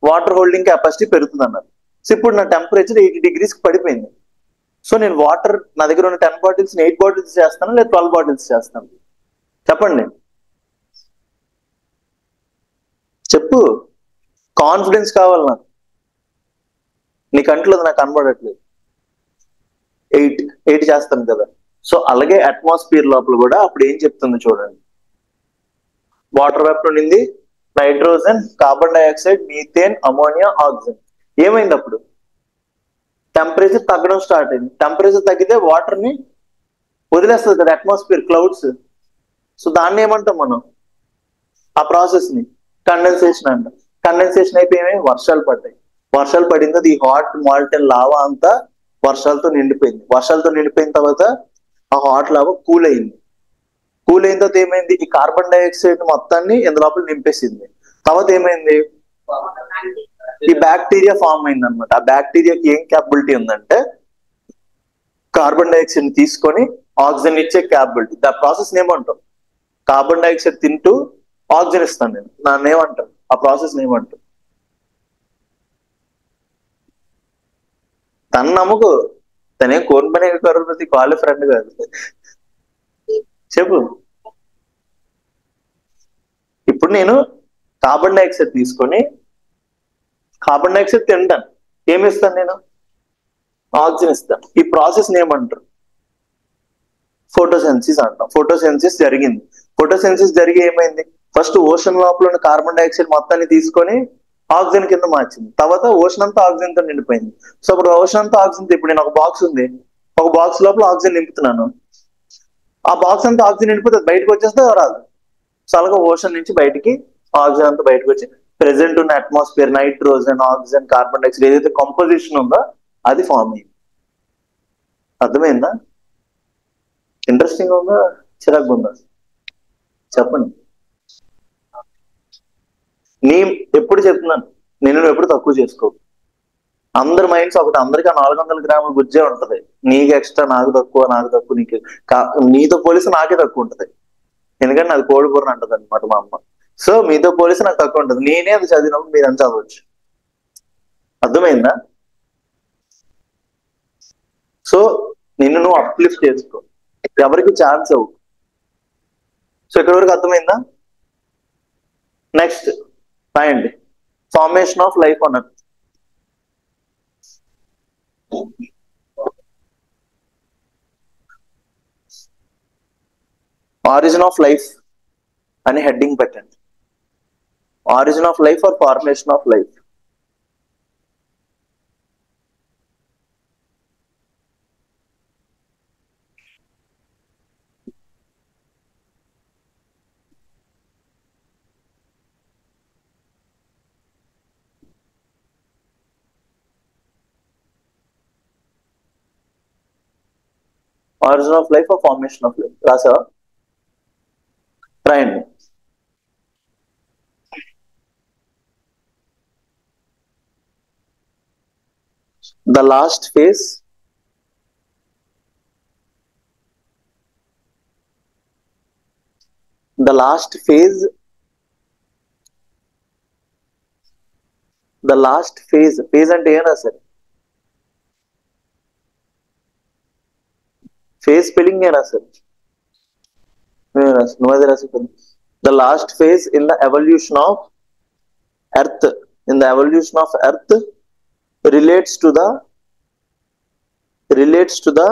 వాటర్ హోల్డింగ్ కెపాసిటీ పెరుగుతుంది అన్నారు. సో ఇప్పుడు నా టెంపరేచర్ 80 degrees కి పడిపోయింది. సో నేను వాటర్, నా దగ్గర ఉన్న 10 బాటిల్స్ 8 బాటిల్స్ చేస్తాను, లేదా 12 బాటిల్స్ చేస్తాను? చెప్పండి, చెప్పు. కాన్ఫిడెన్స్ కావాలి నాకు. నీ కంట్లో నాకు కనబడట్లేదు. 8 చేస్తాను కదా. సో అలాగే అట్మాస్ఫియర్ లోపల కూడా అప్పుడు ఏం చెప్తుంది చూడండి. వాటర్ వేపర్ ఉండింది, nitrogen, carbon dioxide, methane, ammonia, oxygen. ఏమైంది అప్పుడు? టెంపరేచర్ తగ్గడం స్టార్ట్ అయింది. టెంపరేచర్ తగ్గితే వాటర్ ని వదిలేస్తుంది కదా అట్మాస్ఫియర్, క్లౌడ్స్. సో దాన్ని ఏమంటాం మనం? ఆ ప్రాసెస్ ని కండెన్సేషన్ అంటాం. కండెన్సేషన్ అయిపోయి వర్షాలు పడ్డాయి. వర్షాలు పడిన తర్వాత ఈ హాట్ మాల్టెన్ లావా అంతా వర్షాలతో నిండిపోయింది. వర్షాలతో నిండిపోయిన తర్వాత ఆ హాట్ లావా కూల్ అయింది. కూల్ అయిన తర్వాత ఏమైంది? ఈ కార్బన్ డైఆక్సైడ్ మొత్తాన్ని ఇందులోపల నింపేసింది. తర్వాత ఏమైంది? ఈ బ్యాక్టీరియా ఫామ్ అయింది అనమాట. ఆ బ్యాక్టీరియాకి ఏం క్యాపబిలిటీ ఉందంటే కార్బన్ డైఆక్సైడ్ తీసుకొని ఆక్సిజన్ ఇచ్చే క్యాపబిలిటీ. దా ప్రాసెస్ ఏమంటాం? కార్బన్ డైఆక్సైడ్ తింటూ ఆక్సిజన్ ఇస్తాను నేను, నన్ను ఏమంటారు? ఆ ప్రాసెస్ ఏమంటారు? తను నమ్ముకు, తనే కోన్ పనే కరోపతి కాలే ఫ్రెండ్ కాదు. చెప్పు. ఇప్పుడు నేను కార్బన్ డైఆక్సైడ్ తీసుకొని కార్బన్ డైఆక్సైడ్ తింటాను, ఏమిస్తాను నేను? ఆక్సిజన్ ఇస్తాను. ఈ ప్రాసెస్ ఏమంటారు? ఫోటోసెన్సిస్ అంటాం. ఫోటోసెన్సిస్ జరిగింది. ఫోటోసెన్సిస్ జరిగి ఏమైంది? ఫస్ట్ ఓషన్ లోపల ఉన్న కార్బన్ డైఆక్సైడ్ మొత్తాన్ని తీసుకొని ఆక్సిజన్ కింద మార్చింది. తర్వాత ఓషన్ అంతా ఆక్సిజన్ తో నిండిపోయింది. సో ఇప్పుడు ఓషన్ అంతా ఆక్సిజన్, ఇప్పుడు నేను ఒక బాక్స్ ఉంది, ఒక బాక్స్ లోపల ఆక్సిజన్ నింపుతున్నాను. ఆ బాక్స్ అంతా ఆక్సిజన్ నిండిపోతే బయటకు వచ్చేస్తే రాదు. సో అలాగే ఓషన్ నుంచి బయటికి ఆక్సిజన్ అంతా బయటకు వచ్చి ప్రెసెంట్ ఉన్న atmosphere, nitrogen, oxygen, carbon dioxide ఏదైతే కంపోజిషన్ ఉందో అది ఫామ్ అయింది. అర్థమైందా? ఇంట్రెస్టింగ్ ఉందా, చిరాకు ఉందా? చెప్పండి. నీ ఎప్పుడు చెప్తున్నాను, నువ్వు ఎప్పుడు తక్కువ చేసుకో. అందరి మైండ్స్ ఒకటి, అందరికీ 400 గ్రాముల గుజ్జే ఉంటది. నీకు ఎక్స్ట్రా, నాకు తక్కువ, నాకు తక్కువ, నీతో పోలిసి నాకే తక్కువ ఉంటది. ఎందుకంటే నాకు కోడి బుర్ర అంటది అనమాట మా అమ్మ. సో మీతో పోలిసి నాకు తక్కువ ఉంటుంది. నేనే అది చదివినప్పుడు మీరు ఎంత చదవచ్చు. అర్థమైందా? సో నిన్ను నువ్వు అప్లిఫ్ట్ చేసుకో, ఎవరికి ఛాన్స్ అవ్వు. సో ఇక్కడ వరకు అర్థమైందా? నెక్స్ట్ రాయండి, formation of life on Earth. Origin of life అని హెడ్డింగ్ పెట్టండి. Origin of life or formation of life. Origin of life or formation of life రాసావా? రాయండి. The last phase the last phase the last phase అంటే ఏం రాశారు? Phase spelling ఏం రాశారు? నువ్వు అదే రాశారు. The last phase in the evolution of earth, relates to the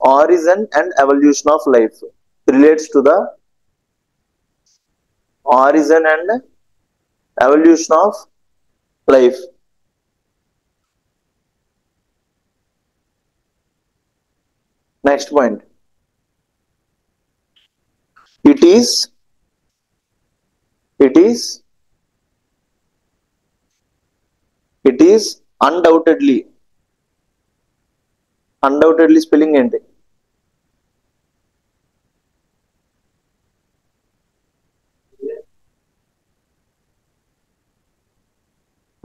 origin and evolution of life. Relates to the origin and evolution of life. Next point. It is undoubtedly spelling ఏంటి?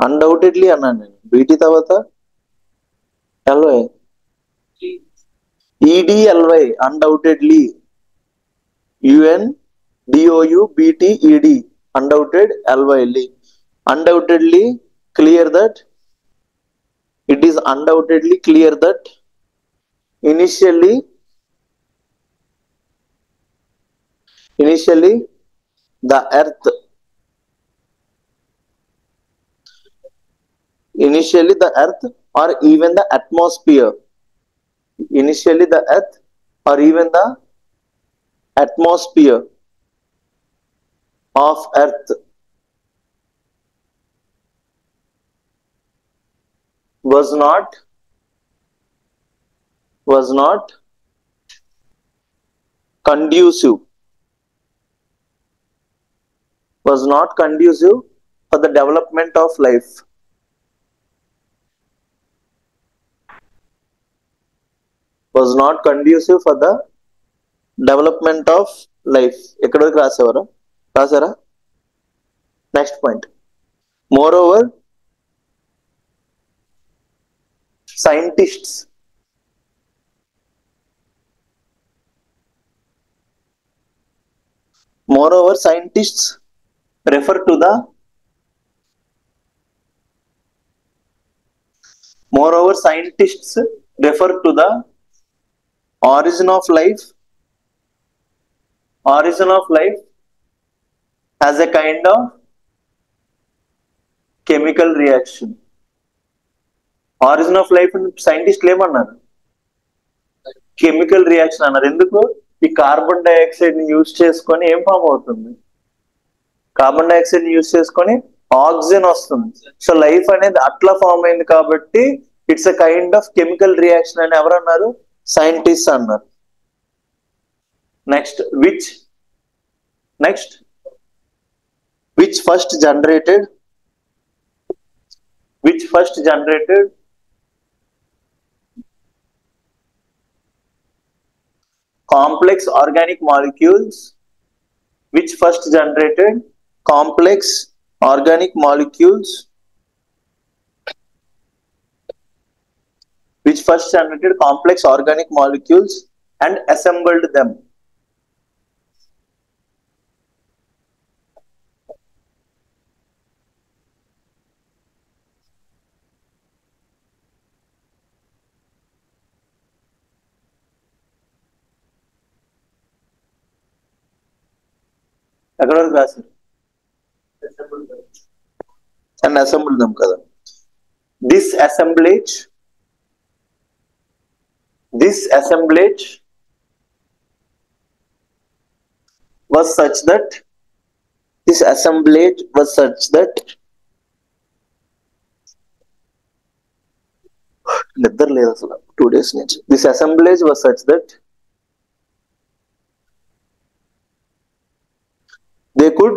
Undoubtedly అన్నాను నేను. BT తర్వాత LY, EDLY, undoubtedly, UNDOUBTED, undoubted, LY, undoubtedly clear that, it is undoubtedly clear that initially the earth or even the atmosphere of earth was not conducive for the development of life. Was not conducive for the development of life. ఎక్కడ వరకు రాసారా? Next point. Moreover, scientists refer to the origin of life as a kind of chemical reaction. Origin of life సైంటిస్టులు ఏమన్నారు? Chemical reaction అన్నారు. ఎందుకు? ఈ carbon dioxide ని use చేసుకొని ఏం ఫామ్ అవుతుంది? కార్బన్ డైఆక్సైడ్ ని యూజ్ చేసుకొని ఆక్సిజన్ వస్తుంది. సో లైఫ్ అనేది అట్లా ఫామ్ అయింది కాబట్టి it's a kind of chemical reaction అని ఎవరు అన్నారు? సైంటిస్ట్ అన్నారు. Next which first generated complex organic molecules, which first generated complex organic molecules which first generated complex organic molecules and assembled them. ఎక్కడ వరకు రాశారు? And assembled them కదా. This assemblage was such that నిద్ర లేదు అసలు 2 days నుంచి. This assemblage was such that they could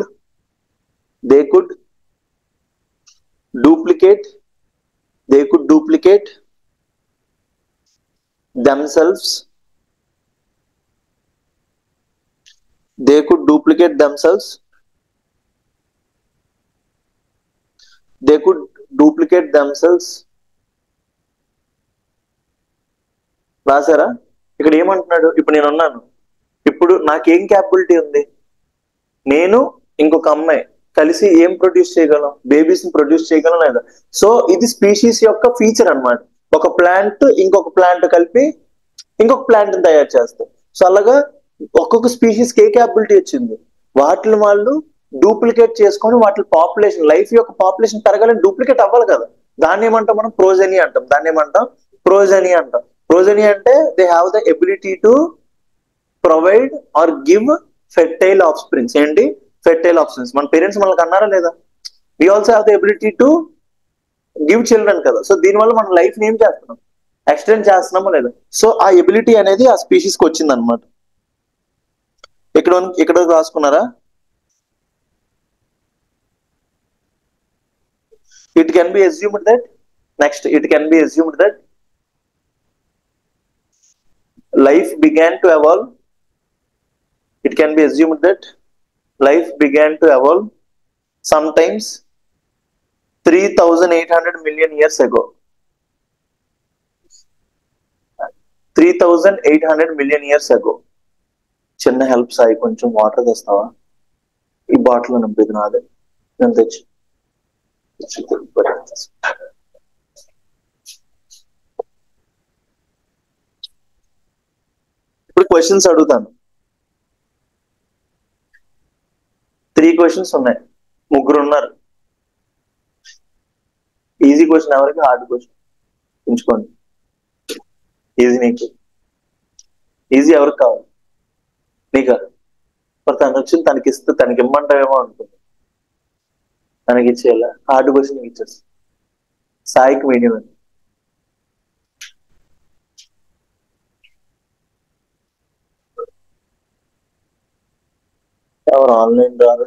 duplicate themselves. They could duplicate themselves రాసారా? ఇక్కడ ఏమంటున్నాడు? ఇప్పుడు నేను ఉన్నాను, ఇప్పుడు నాకేం క్యాపబిలిటీ ఉంది? నేను ఇంకొక అమ్మాయి కలిసి ఏం ప్రొడ్యూస్ చేయగలం? బేబీస్ ని ప్రొడ్యూస్ చేయగలం లేదా? సో ఇది స్పీషీస్ యొక్క ఫీచర్ అన్నమాట. ఒక ప్లాంట్ ఇంకొక ప్లాంట్ కలిపి ఇంకొక ప్లాంట్ ని తయారు చేస్తాయి. సో అలాగా ఒక్కొక్క స్పీషీస్ కి ఏ క్యాపబిలిటీ వచ్చింది? వాటిని వాళ్ళు డూప్లికేట్ చేసుకొని వాటి పాపులేషన్, లైఫ్ యొక్క పాపులేషన్ పెరగాలని డూప్లికేట్ అవ్వాలి కదా. దాన్ని ఏమంటాం మనం? ప్రోజెనీ అంటాం. ప్రోజెనీ అంటే they have the ability to provide or give fertile offsprings. ఏంటి ఫెర్టైల్ ఆఫ్ స్ప్రింగ్స్? మన పేరెంట్స్ మనకు అన్నారా లేదా? We also have the ability to give children కదా. సో దీనివల్ల మన లైఫ్ ని ఏం చేస్తున్నాం? ఎక్స్టెండ్ చేస్తున్నామా లేదా? సో ఆ ఎబిలిటీ అనేది ఆ స్పీషీస్ కి వచ్చింది అనమాట. ఇక్కడ రాసుకున్నారా? It can be assumed that life began to evolve. It can be assumed that life began to evolve sometimes 3,800 million years ago. 3,800 million years ago. చిన్న హెల్ప్ సాయి, కొంచెం వాటర్ తెస్తావా? ఈ బాటిల్ నింపేది నాదే, నేను తెచ్చి. ఇప్పుడు క్వశ్చన్స్ అడుగుతాను. 3 questions ఉన్నాయి. 3 ఉన్నారు. ఈజీ క్వశ్చన్ ఎవరికి, హార్డ్ క్వశ్చన్ ఎంచుకోండి. ఈజీ నీకు, ఈజీ ఎవరికి కావాలి? నీకా? మరి తను వచ్చింది తనకి ఇస్తే తనకి ఇమ్మంటావేమో అనుకుంది, తనకి ఇచ్చేయాలా? హార్డ్ క్వశ్చన్ నీకు ఇచ్చేస్తా. సాయికి మీడియం అండి. ఎవరు ఆన్లైన్ రాదు?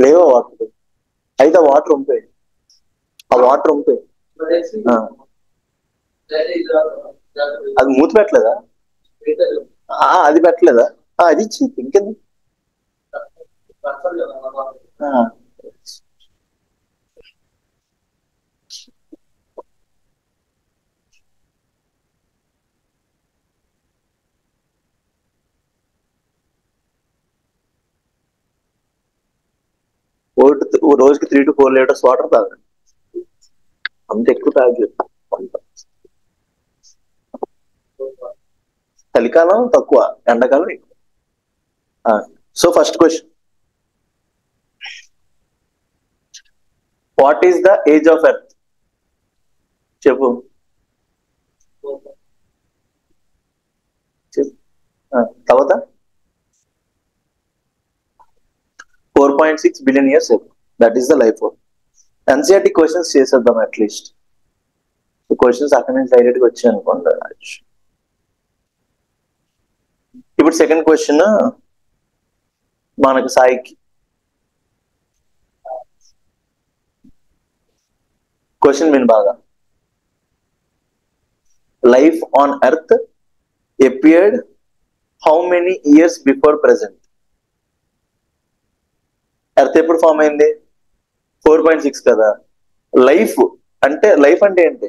లేవా వాటర్? అయితే వాటర్ ఉంపే, అది మూత పెట్టలేదా? అది పెట్టలేదా? అది ఇచ్చి ఇంకెందుకు? రోజుకి 3 to 4 లీటర్స్ వాటర్ తాగండి. అంత ఎక్కువ తాగలేదు. చలికాలం తక్కువ, ఎండాకాలం ఎక్కువ. So first question, what is the age of earth? చెప్పు. తర్వాత 4.6 billion years ago. That is the life form. NCERT questions చేసేద్దాం అట్లీస్ట్. క్వశ్చన్స్ అక్కడ నుంచి డైరెక్ట్ గా వచ్చాయి అనుకోండి. ఇప్పుడు సెకండ్ క్వశ్చన్ మనకు సాయికి. క్వశ్చన్ విన్ బాగా. Life on earth appeared how many years before present? Earth ఎప్పుడు ఫామ్ అయింది? 4.6 కదా. లైఫ్ లైఫ్ అంటే ఏంటి?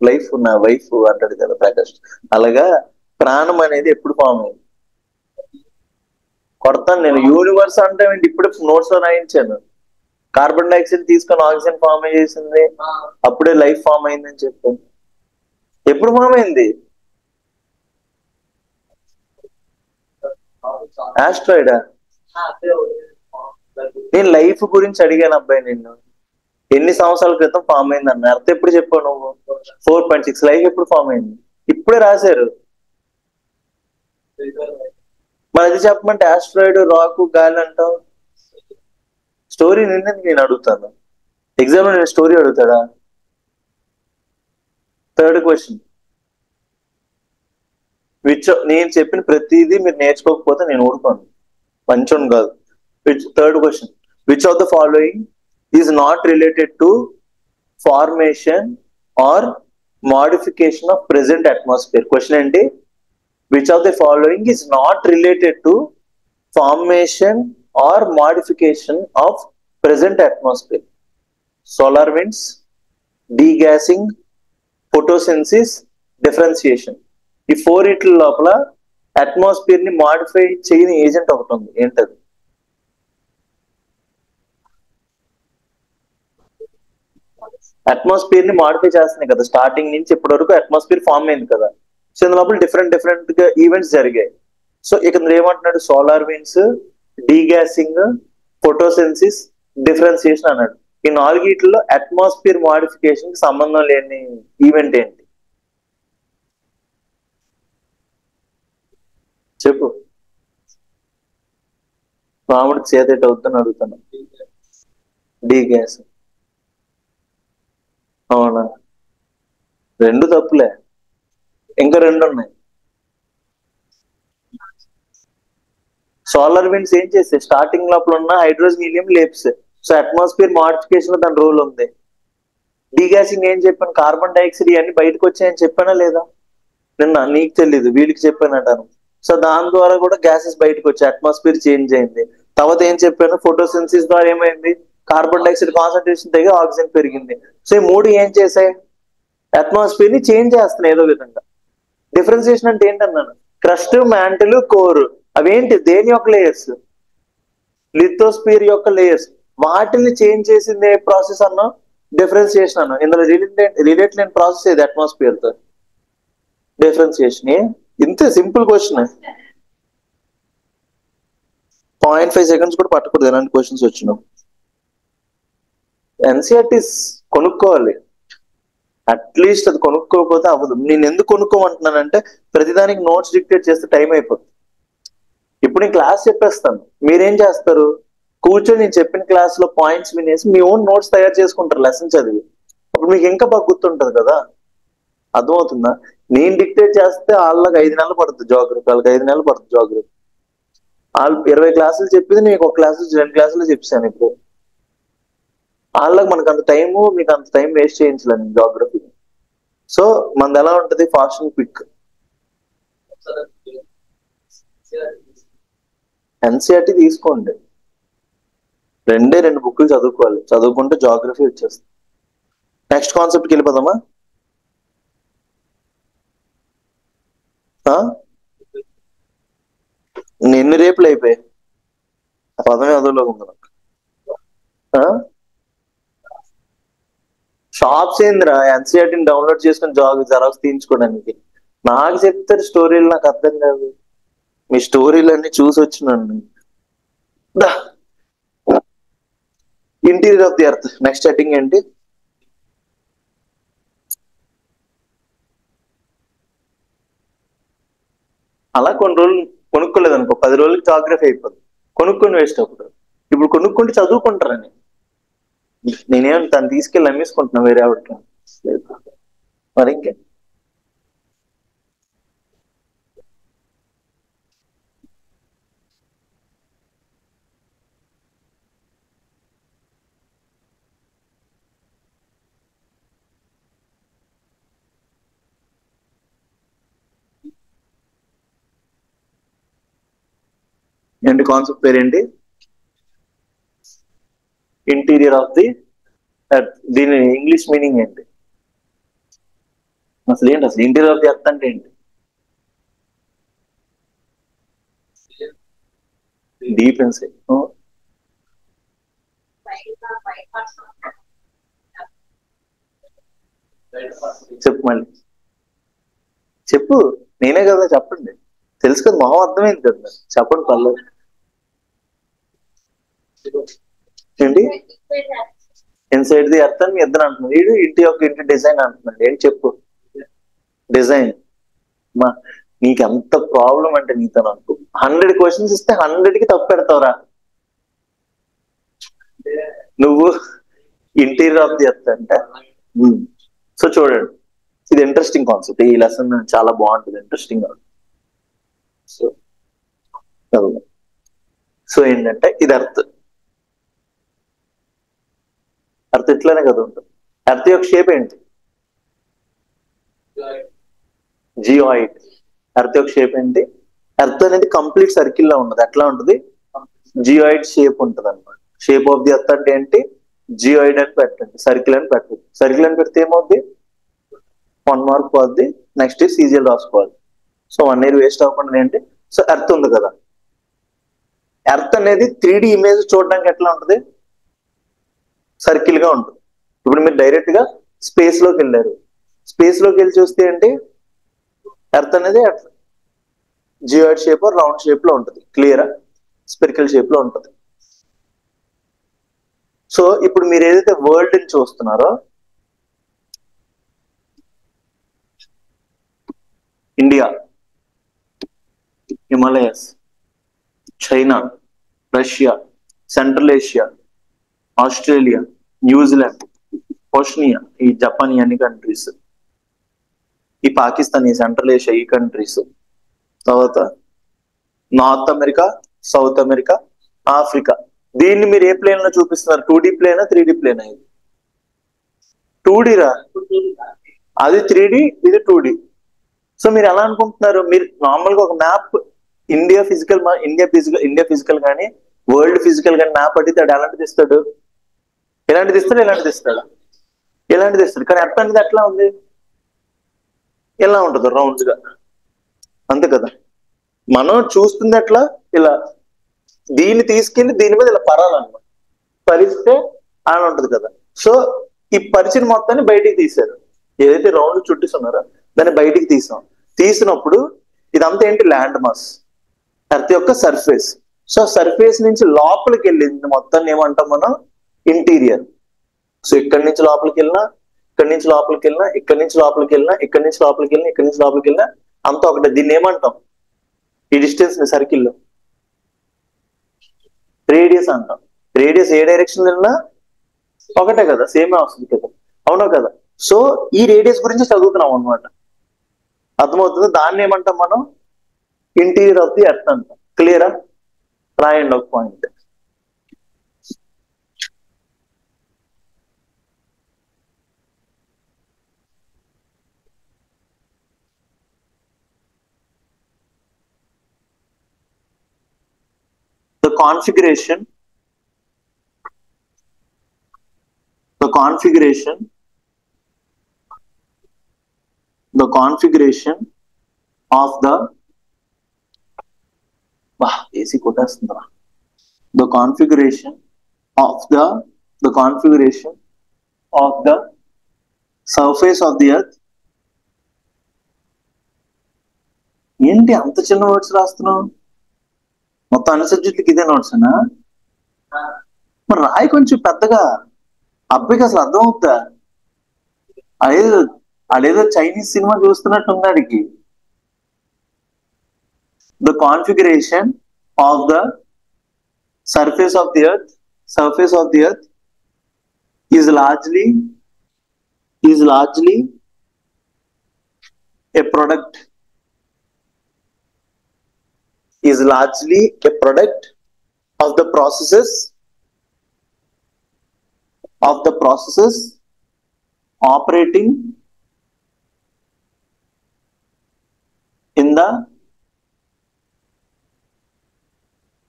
లైఫ్ నా వైఫ్ అంటాడు కదా ప్రకాష్, అలాగా ప్రాణం అనేది ఎప్పుడు ఫామ్ అయింది? కొడతాను నేను. యూనివర్స్ అంటే ఏంటి? ఇప్పుడు నోట్స్ లో రాయించాను. కార్బన్ డైఆక్సైడ్ తీసుకొని ఆక్సిజన్ ఫామ్ చేసింది, అప్పుడే లైఫ్ ఫామ్ అయిందని చెప్పాను. ఎప్పుడు ఫామ్ అయింది? ఆస్ట్రాయిడా? నేను లైఫ్ గురించి అడిగాను అబ్బాయి నిన్ను. ఎన్ని సంవత్సరాల క్రితం ఫామ్ అయింది అన్న. అర్థం ఎప్పుడు చెప్పావు నువ్వు? 4.6. లైఫ్ ఎప్పుడు ఫామ్ అయింది? ఇప్పుడే రాశారు. మరి అది చెప్పమంటే ఆస్ట్రాయిడ్, రాక్, గాలి అంటావు. స్టోరీ నిన్నది నేను అడుగుతాను. ఎగ్జామ్ లో నేను స్టోరీ అడుగుతాడా? థర్డ్ క్వశ్చన్, నేను చెప్పిన ప్రతిదీ మీరు నేర్చుకోకపోతే నేను ఊరుకోను, మంచోని కాదు. Third question, which of the following is not related to formation or modification of present atmosphere? Question ఏంటి? Which of the following is not related to formation or modification of present atmosphere? Solar winds, degassing, photosynthesis, differentiation. ఈ ఇట్ల లోపల atmosphere ని modify చేయని agent ఒకటి ఉంది, ఏంటది? Atmosphere ని మాడిఫై చేస్తున్నాయి కదా, స్టార్టింగ్ నుంచి ఇప్పటి వరకు అట్మాస్ఫియర్ ఫామ్ అయింది కదా. సో ఇందు లోపల డిఫరెంట్ డిఫరెంట్ గా ఈవెంట్స్ జరిగాయి. సో ఇక్కడ ఏమంటున్నాడు? Solar winds, degassing, photosynthesis, differentiation అన్నాడు. ఈ నాలుగిట్లో అట్మాస్ఫియర్ మాడిఫికేషన్ కి సంబంధం లేని ఈవెంట్ ఏంటి? చెప్పు. రాముడికి చేతేట అవుతుందని అడుగుతాను. డీగ్యాస్. అవునా? రెండు తప్పులే, ఇంకా రెండు ఉన్నాయి. సోలార్ విండ్స్ ఏం చేస్తాయి? స్టార్టింగ్ లోపల ఉన్న హైడ్రోజన్ హీలియం లేప్స్. సో అట్మాస్ఫియర్ మాడిఫికేషన్ లో దాని రోల్ ఉంది. డీగ్యాసింగ్ ఏం చెప్పాను? కార్బన్ డైఆక్సైడ్ ఇవన్నీ బయటకు వచ్చాయని చెప్పానా లేదా? నిన్న నీకు తెలీదు, వీళ్ళకి చెప్పానంటాను. సో దాని ద్వారా కూడా గ్యాసెస్ బయటకు వచ్చాయి, అట్మాస్ఫియర్ చేంజ్ అయింది. తర్వాత ఏం చెప్పాను? ఫోటోసిన్సిస్ ద్వారా ఏమైంది? కార్బన్ డైఆక్సైడ్ కాన్సన్ట్రేషన్ తగ్గి ఆక్సిజన్ పెరిగింది. సో ఈ మూడు ఏం చేశాయి? అట్మాస్ఫియర్ ని చేంజ్ చేస్తున్నాయి ఏదో విధంగా. డిఫరెన్సియేషన్ అంటే ఏంటన్నాను? Crust, mantle, core. అవేంటి? దేని యొక్క లేయర్స్? లిథోస్పియర్ యొక్క లేయర్స్. వాటిని చేంజ్ చేసింది ఏ ప్రాసెస్ అన్నా? డిఫరెన్సియేషన్ అన్నా. ఇందులో రిలేట్ లేని ప్రాసెస్ ఏది అట్మాస్ఫియర్ తో? డిఫరెన్సియేషన్. ఇంతే సింపుల్ క్వశ్చన్. 0.5 సెకండ్స్ కూడా పట్టకూడదు ఎలాంటి క్వశ్చన్స్ వచ్చినా. ఎన్సీఆర్టీస్ కొనుక్కోవాలి, అట్లీస్ట్ అది కొనుక్కోకపోతే అవ్వదు. నేను ఎందుకు కొనుక్కోమంటున్నానంటే ప్రతిదానికి నోట్స్ డిక్టేట్ చేస్తే టైం అయిపోతుంది. ఇప్పుడు నేను క్లాస్ చెప్పేస్తాను, మీరేం చేస్తారు? కూర్చొని నేను చెప్పిన క్లాస్ లో పాయింట్స్ వినేసి మీ ఓన్ నోట్స్ తయారు చేసుకుంటారు లెసన్ చదివి. అప్పుడు మీకు ఇంకా బాగా గుర్తుంటది కదా. అర్థమవుతుందా? నేను డిక్టేట్ చేస్తే వాళ్ళకి 5 నెలలు పడుతుంది జాగ్రఫీ, వాళ్ళకి 5 నెలలు పడుతుంది జాగ్రఫీ. వాళ్ళు 20 క్లాసులు చెప్పింది నేను ఒక క్లాసు 2 క్లాసులు చెప్పాను. ఇప్పుడు వాళ్ళకి మనకు అంత టైము, మీకు అంత టైం వేస్ట్ చేయించలేను జాగ్రఫీ. సో మనది ఎలా ఉంటది? Fast and quick. ఎన్సీఆర్టీ తీసుకోండి, 2 బుక్లు చదువుకోవాలి, చదువుకుంటే జాగ్రఫీ వచ్చేస్తుంది. నెక్స్ట్ కాన్సెప్ట్కి వెళ్ళిపోదామా? ఎన్ని రేపులు అయిపోయాయి? పదమే అదోలో ఉంది నాకు. షాప్స్ ఏందిరా? ఎన్సీఆర్టీని డౌన్లోడ్ చేసుకుని జెరాక్స్ తీయించుకోవడానికి. నాకు చెప్తారు స్టోరీలు, నాకు అర్థం కాదు. మీ స్టోరీలు అన్ని చూసి వచ్చినాను. Interior of the earth next heading ఏంటి? అలా కొన్ని రోజులు కొనుక్కోలేదు అనుకో, 10 రోజులకి జాగ్రఫీ అయిపోతుంది. కొనుక్కొని వేస్ట్ అప్పుడు. ఇప్పుడు కొనుక్కుంటే చదువుకుంటారని. నేనేం తను తీసుకెళ్ళి అమ్మేసుకుంటున్నా వేరే ఆవిడకి. మరి ఇంకే. ఏంటి కాన్సెప్ట్ పేరేంటి? Interior of the earth. దీని ఇంగ్లీష్ మీనింగ్ ఏంటి అసలు? ఏంటి అసలు ఇంటీరియర్ ఆఫ్ ది ఎర్త్ అంటే ఏంటి? Deep inside. చెప్పు మళ్ళీ చెప్పు. నేనే కదా, చెప్పండి. తెలుసు కదా, మొహం అర్థమైంది కదా, చెప్పండి పర్లేదు. ఏంటి ఇన్సైడ్ ది ఎర్త్ అని మీ ఇద్దరు అంటున్నారు. వీడు ఇంటి డిజైన్ అంటున్నాడు. ఏంటి చెప్పు. డిజైన్. మా నీకు ఎంత ప్రాబ్లం అంటే నీతో నాకు 100 క్వశ్చన్స్ ఇస్తే 100కి తప్పు పెడతావురా నువ్వు. ఇంటీరియర్ ఆఫ్ ది ఎర్త్ అంటే సో చూడండి, ఇది ఇంట్రెస్టింగ్ కాన్సెప్ట్. ఈ లెసన్ చాలా బాగుంటుంది, ఇంట్రెస్టింగ్. సో సో ఏంటంటే ఇది ఎర్త్. ఎర్త్ ఇట్లానే కదా ఉంటుంది. ఎర్త్ యొక్క షేప్ ఏంటి? జియాయిడ్. ఎర్త్ యొక్క షేప్ ఏంటి? ఎర్త్ అనేది కంప్లీట్ సర్కిల్ లో ఉండదు. ఎట్లా ఉంటుంది? జియాయిడ్ షేప్ ఉంటుంది అనమాట. షేప్ ఆఫ్ ది ఎర్త్ అంటే ఏంటి? జియాయిడ్ అని పెట్టండి, సర్కిల్ అని పెట్టండి. సర్కిల్ అని పెడితే ఏమవుద్ది? 1 మార్క్ పోద్ది. నెక్స్ట్ ఇయర్ సీజీఎల్ రాసుకోవాలి. సో 1 ఇయర్ వేస్ట్ అవ్వకుండా ఏంటి? సో ఎర్త్ ఉంది కదా, ఎర్త్ అనేది 3D ఇమేజ్ చూడడానికి ఎట్లా ఉంటుంది? సర్కిల్ గా ఉంటుంది. ఇప్పుడు మీరు డైరెక్ట్ గా స్పేస్ లోకి వెళ్ళారు. స్పేస్ లోకి వెళ్ళి చూస్తే ఏంటి? ఎర్త్ అనేది జియాయిడ్ షేప్ రౌండ్ షేప్ లో ఉంటుంది. క్లియరా? స్పెరికల్ షేప్ లో ఉంటుంది. సో ఇప్పుడు మీరు ఏదైతే వరల్డ్ ని చూస్తున్నారో, India, Himalayas, China, Russia, Central Asia, Australia, New Zealand, Oceania, ఈ జపాన్, అన్ని కంట్రీస్, ఈ పాకిస్తాన్, ఈ సెంట్రల్ ఏషియా, ఈ కంట్రీస్, తర్వాత North America, South America, Africa. దీన్ని మీరు ఏ ప్లేన్ లో చూపిస్తున్నారు? 2D ప్లేనా 3D ప్లేనా? ఇది 2D రా. అది 3D, ఇది 2D. సో మీరు ఎలా అనుకుంటున్నారు? మీరు నార్మల్ గా ఒక మ్యాప్, ఇండియా ఫిజికల్ కానీ వరల్డ్ ఫిజికల్ కానీ మ్యాప్ అడిగితే ఎలాంటిది ఇస్తాడు? ఎలాంటిది ఇస్తాడు? ఎలాంటిది ఇస్తాడు? ఎలాంటిది ఇస్తాడు. కానీ ఎర్త్ అనేది ఎట్లా ఉంది? ఎలా ఉంటుంది? రౌండ్ గా, అంతే కదా. మనం చూస్తుంది ఎట్లా? ఇలా. దీన్ని తీసుకెళ్లి దీని మీద ఇలా పరాలన్నమాట. పరిస్తే అని ఉంటది కదా. సో ఈ పరిచిన మొత్తాన్ని బయటికి తీశారు. ఏదైతే రౌండ్ చుట్టిస్తున్నారో దాన్ని బయటికి తీసాం. తీసినప్పుడు ఇదంతా ఏంటి? ల్యాండ్ మాస్, ఎర్త్ యొక్క సర్ఫేస్. సో సర్ఫేస్ నుంచి లోపలికి వెళ్ళింది మొత్తాన్ని ఏమంటాం మనం? ఇంటీరియర్. సో ఇక్కడి నుంచి లోపలికి వెళ్ళినా, ఇక్కడి నుంచి లోపలికి వెళ్ళినా, ఇక్కడి నుంచి లోపలికి వెళ్ళినా, ఇక్కడి నుంచి లోపలికి వెళ్ళినా, ఇక్కడి నుంచి లోపలికి వెళ్ళినా అంతా ఒకటే. దీన్ని ఏమంటాం? ఈ డిస్టెన్స్ ని సర్కిల్లో రేడియస్ అంటాం. రేడియస్ ఏ డైరెక్షన్ వెళ్ళినా ఒకటే కదా, సేమే వస్తుంది కదా, అవునా కదా. సో ఈ రేడియస్ గురించి చదువుతున్నాం అనమాట. అర్థమవుతుంది? దాన్ని ఏమంటాం మనం? ఇంటీరియర్ ఆఫ్ ది ఎర్త్ అంటాం. క్లియరా? రాయండి ఒక point. The configuration, the configuration, the configuration of the AC కొట్టేస్తుందా? The configuration of the configuration of the surface of the earth. ఏంటి అంత చిన్న వర్డ్స్ రాస్తున్నావు? మొత్తం అన్ని సబ్జెక్టులకి ఇదే నోట్స్ అనా? మరి రాయి కొంచెం పెద్దగా. అబ్బాయికి అసలు అర్థం అవుతా? అదేదో చైనీస్ సినిమా చూస్తున్నట్టు ఉంది అడిగి. The configuration of the surface of the earth is largely a product of the processes operating in the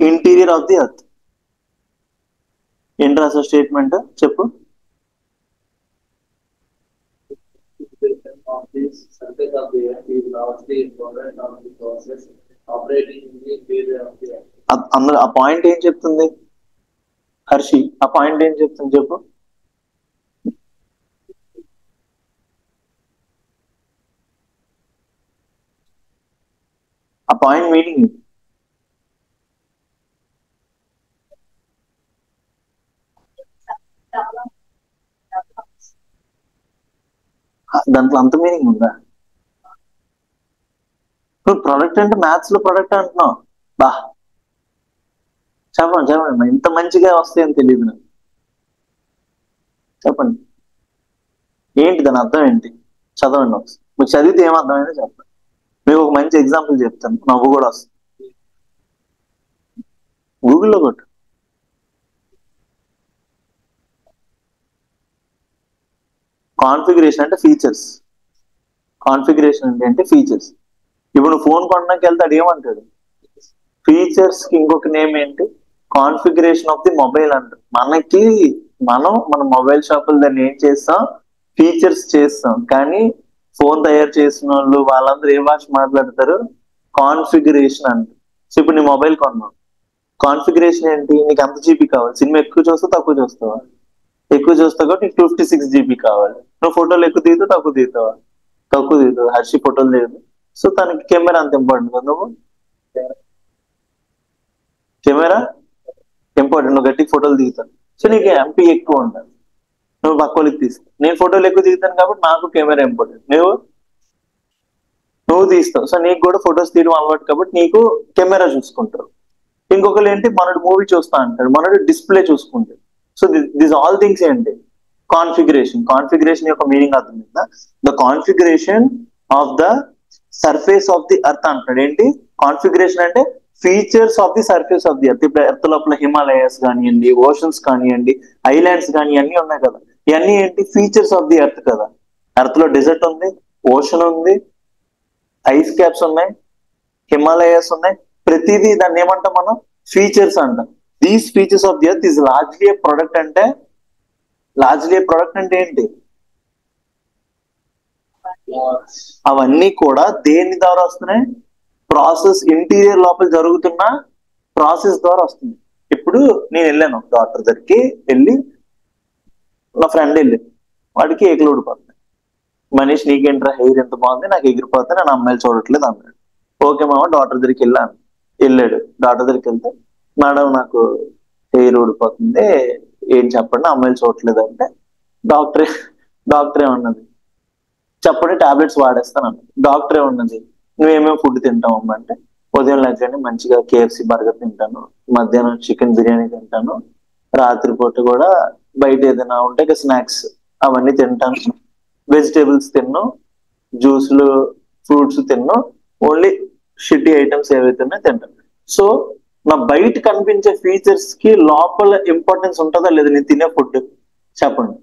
interior of the earth. ఏంటి రాసే స్టేట్మెంట్ చెప్పు. Of this surface of the earth is largely important on the process operating in the interior of the earth. అందులో ఆ point ఏం చెప్తుంది హర్షి? ఆ point ఏం చెప్తుంది చెప్పు. ఆ పాయింట్ మీనింగ్ దాంట్లో అంత మీనింగ్ ఉందా? నువ్వు ప్రొడక్ట్ అంటే మ్యాథ్స్ లో ప్రొడక్ట్ అంటున్నావు. బా చెప్పండి చెప్పండి, ఇంత మంచిగా వస్తాయని తెలియదు నాకు. చెప్పండి ఏంటి దాని అర్థం ఏంటి? చదవండి ఒకసారి. మీకు చదివితే ఏం అర్థమైందో చెప్పండి. మీకు ఒక మంచి ఎగ్జాంపుల్ చెప్తాను, నవ్వు కూడా వస్తుంది. గూగుల్లో కొట్టు. కాన్ఫిగరేషన్ అంటే ఫీచర్స్. కాన్ఫిగరేషన్ అంటే ఫీచర్స్. ఇప్పుడు నువ్వు ఫోన్ కొనడానికి వెళ్తాడు ఏమంటాడు? ఫీచర్స్ కి ఇంకొక నేమ్ ఏంటి? కాన్ఫిగరేషన్ ఆఫ్ ది మొబైల్ అంటారు. మన మొబైల్ షాపులు దాన్ని ఏం చేస్తాం? ఫీచర్స్ చేస్తాం. కానీ ఫోన్ తయారు చేసిన వాళ్ళు వాళ్ళందరూ ఏ భాష మాట్లాడతారు? కాన్ఫిగరేషన్ అంటారు. సో ఇప్పుడు నీ మొబైల్ కొన్నావు, కాన్ఫిగరేషన్ ఏంటి? నీకు ఎంత జీబీ కావాలి? సినిమా ఎక్కువ చూస్తావు తక్కువ చూస్తావా? ఎక్కువ చూస్తావు కాబట్టి నీకు 56 జీబీ కావాలి. నువ్వు ఫోటోలు ఎక్కువ దిగుతావు తక్కువ దిగుతావా? తక్కువ దిగుతావు. హర్షి ఫోటోలు దిగదు, సో తనకి కెమెరా అంత ఇంపార్టెంట్ కదా. నువ్వు కెమెరా ఇంపార్టెంట్, నువ్వు గట్టి ఫోటోలు దిగుతావు, సో నీకు ఎంపీ ఎక్కువ ఉంటుంది. నువ్వు పక్కోళ్ళకి తీస్తావు. నేను ఫోటోలు ఎక్కువ దిగుతాను కాబట్టి నాకు కెమెరా ఇంపార్టెంట్. నువ్వు తీస్తావు, సో నీకు కూడా ఫొటోస్ తీయడం అలవాటు కాబట్టి నీకు కెమెరా చూసుకుంటారు. ఇంకొకరు ఏంటి, మనడు మూవీ చూస్తా అంటాడు, మనడు డిస్ప్లే చూసుకుంటాడు. సో దిస్ ఆల్ థింగ్స్ ఏంటి? కాన్ఫిగరేషన్. కాన్ఫిగరేషన్ యొక్క మీనింగ్ అర్థమైందా? The configuration of the surface of the earth అంటాడు. ఏంటి కాన్ఫిగరేషన్ అంటే? Features of the surface of the earth. ఇప్పుడు ఎర్త్ లోపల హిమాలయాస్ కానివ్వండి, ఓషన్స్ కానివ్వండి, ఐలాండ్స్ కానీ ఇవన్నీ ఉన్నాయి కదా. ఇవన్నీ ఏంటి? ఫీచర్స్ ఆఫ్ ది ఎర్త్ కదా. ఎర్త్ లో డెజర్ట్ ఉంది, ఓషన్ ఉంది, ఐస్ క్యాప్స్ ఉన్నాయి, హిమాలయాస్ ఉన్నాయి. ప్రతిదీ దాన్ని ఏమంటాం మనం? ఫీచర్స్ అంటాం. These features of the earth is largely A product. అంటే లార్జ్లీ ఏ ప్రొడక్ట్ అంటే ఏంటి? అవన్నీ కూడా దేని ద్వారా వస్తున్నాయి? ప్రాసెస్, ఇంటీరియర్ లోపల జరుగుతున్న ప్రాసెస్ ద్వారా వస్తుంది. ఇప్పుడు నేను వెళ్ళాను డాక్టర్ దగ్గరికి, వెళ్ళి నా ఫ్రెండ్ వెళ్ళి వాడికి ఏకలు ఊడిపోతుంది. మనీష్ నీకేంట్రా హెయిర్ ఎంత బాగుంది, నాకు ఎగిరిపోతే నేను అమ్మాయిలు చూడట్లేదు అన్నాడు. ఓకే మామ, డాక్టర్ దగ్గరికి వెళ్ళాడు. డాక్టర్ దగ్గరికి వెళ్తే, మేడం నాకు హెయిర్ ఊడిపోతుంది, ఏం చెప్పండి, అమ్మాయిలు చూడట్లేదు అంటే, డాక్టర్ డాక్టర్ ఏమన్నది? చెప్పండి టాబ్లెట్స్ వాడేస్తాను అన్నది. డాక్టర్ ఏమన్నది? నువ్వేమేమి ఫుడ్ తింటావు అమ్మ అంటే, ఉదయం లేకనే మంచిగా KFC బర్గర్ తింటాను, మధ్యాహ్నం చికెన్ బిర్యానీ తింటాను, రాత్రిపూట కూడా బయట ఏదైనా ఉంటే స్నాక్స్ అవన్నీ తింటాను, వెజిటేబుల్స్ తిన్ను, జ్యూస్లు ఫ్రూట్స్ తిన్ను, ఓన్లీ షిట్టి ఐటమ్స్ ఏవైతే తింటాను. సో నా బయట కనిపించే ఫీచర్స్ కి లోపల ఇంపార్టెన్స్ ఉంటుందా లేదా? నేను తినే ఫుడ్ చెప్పండి.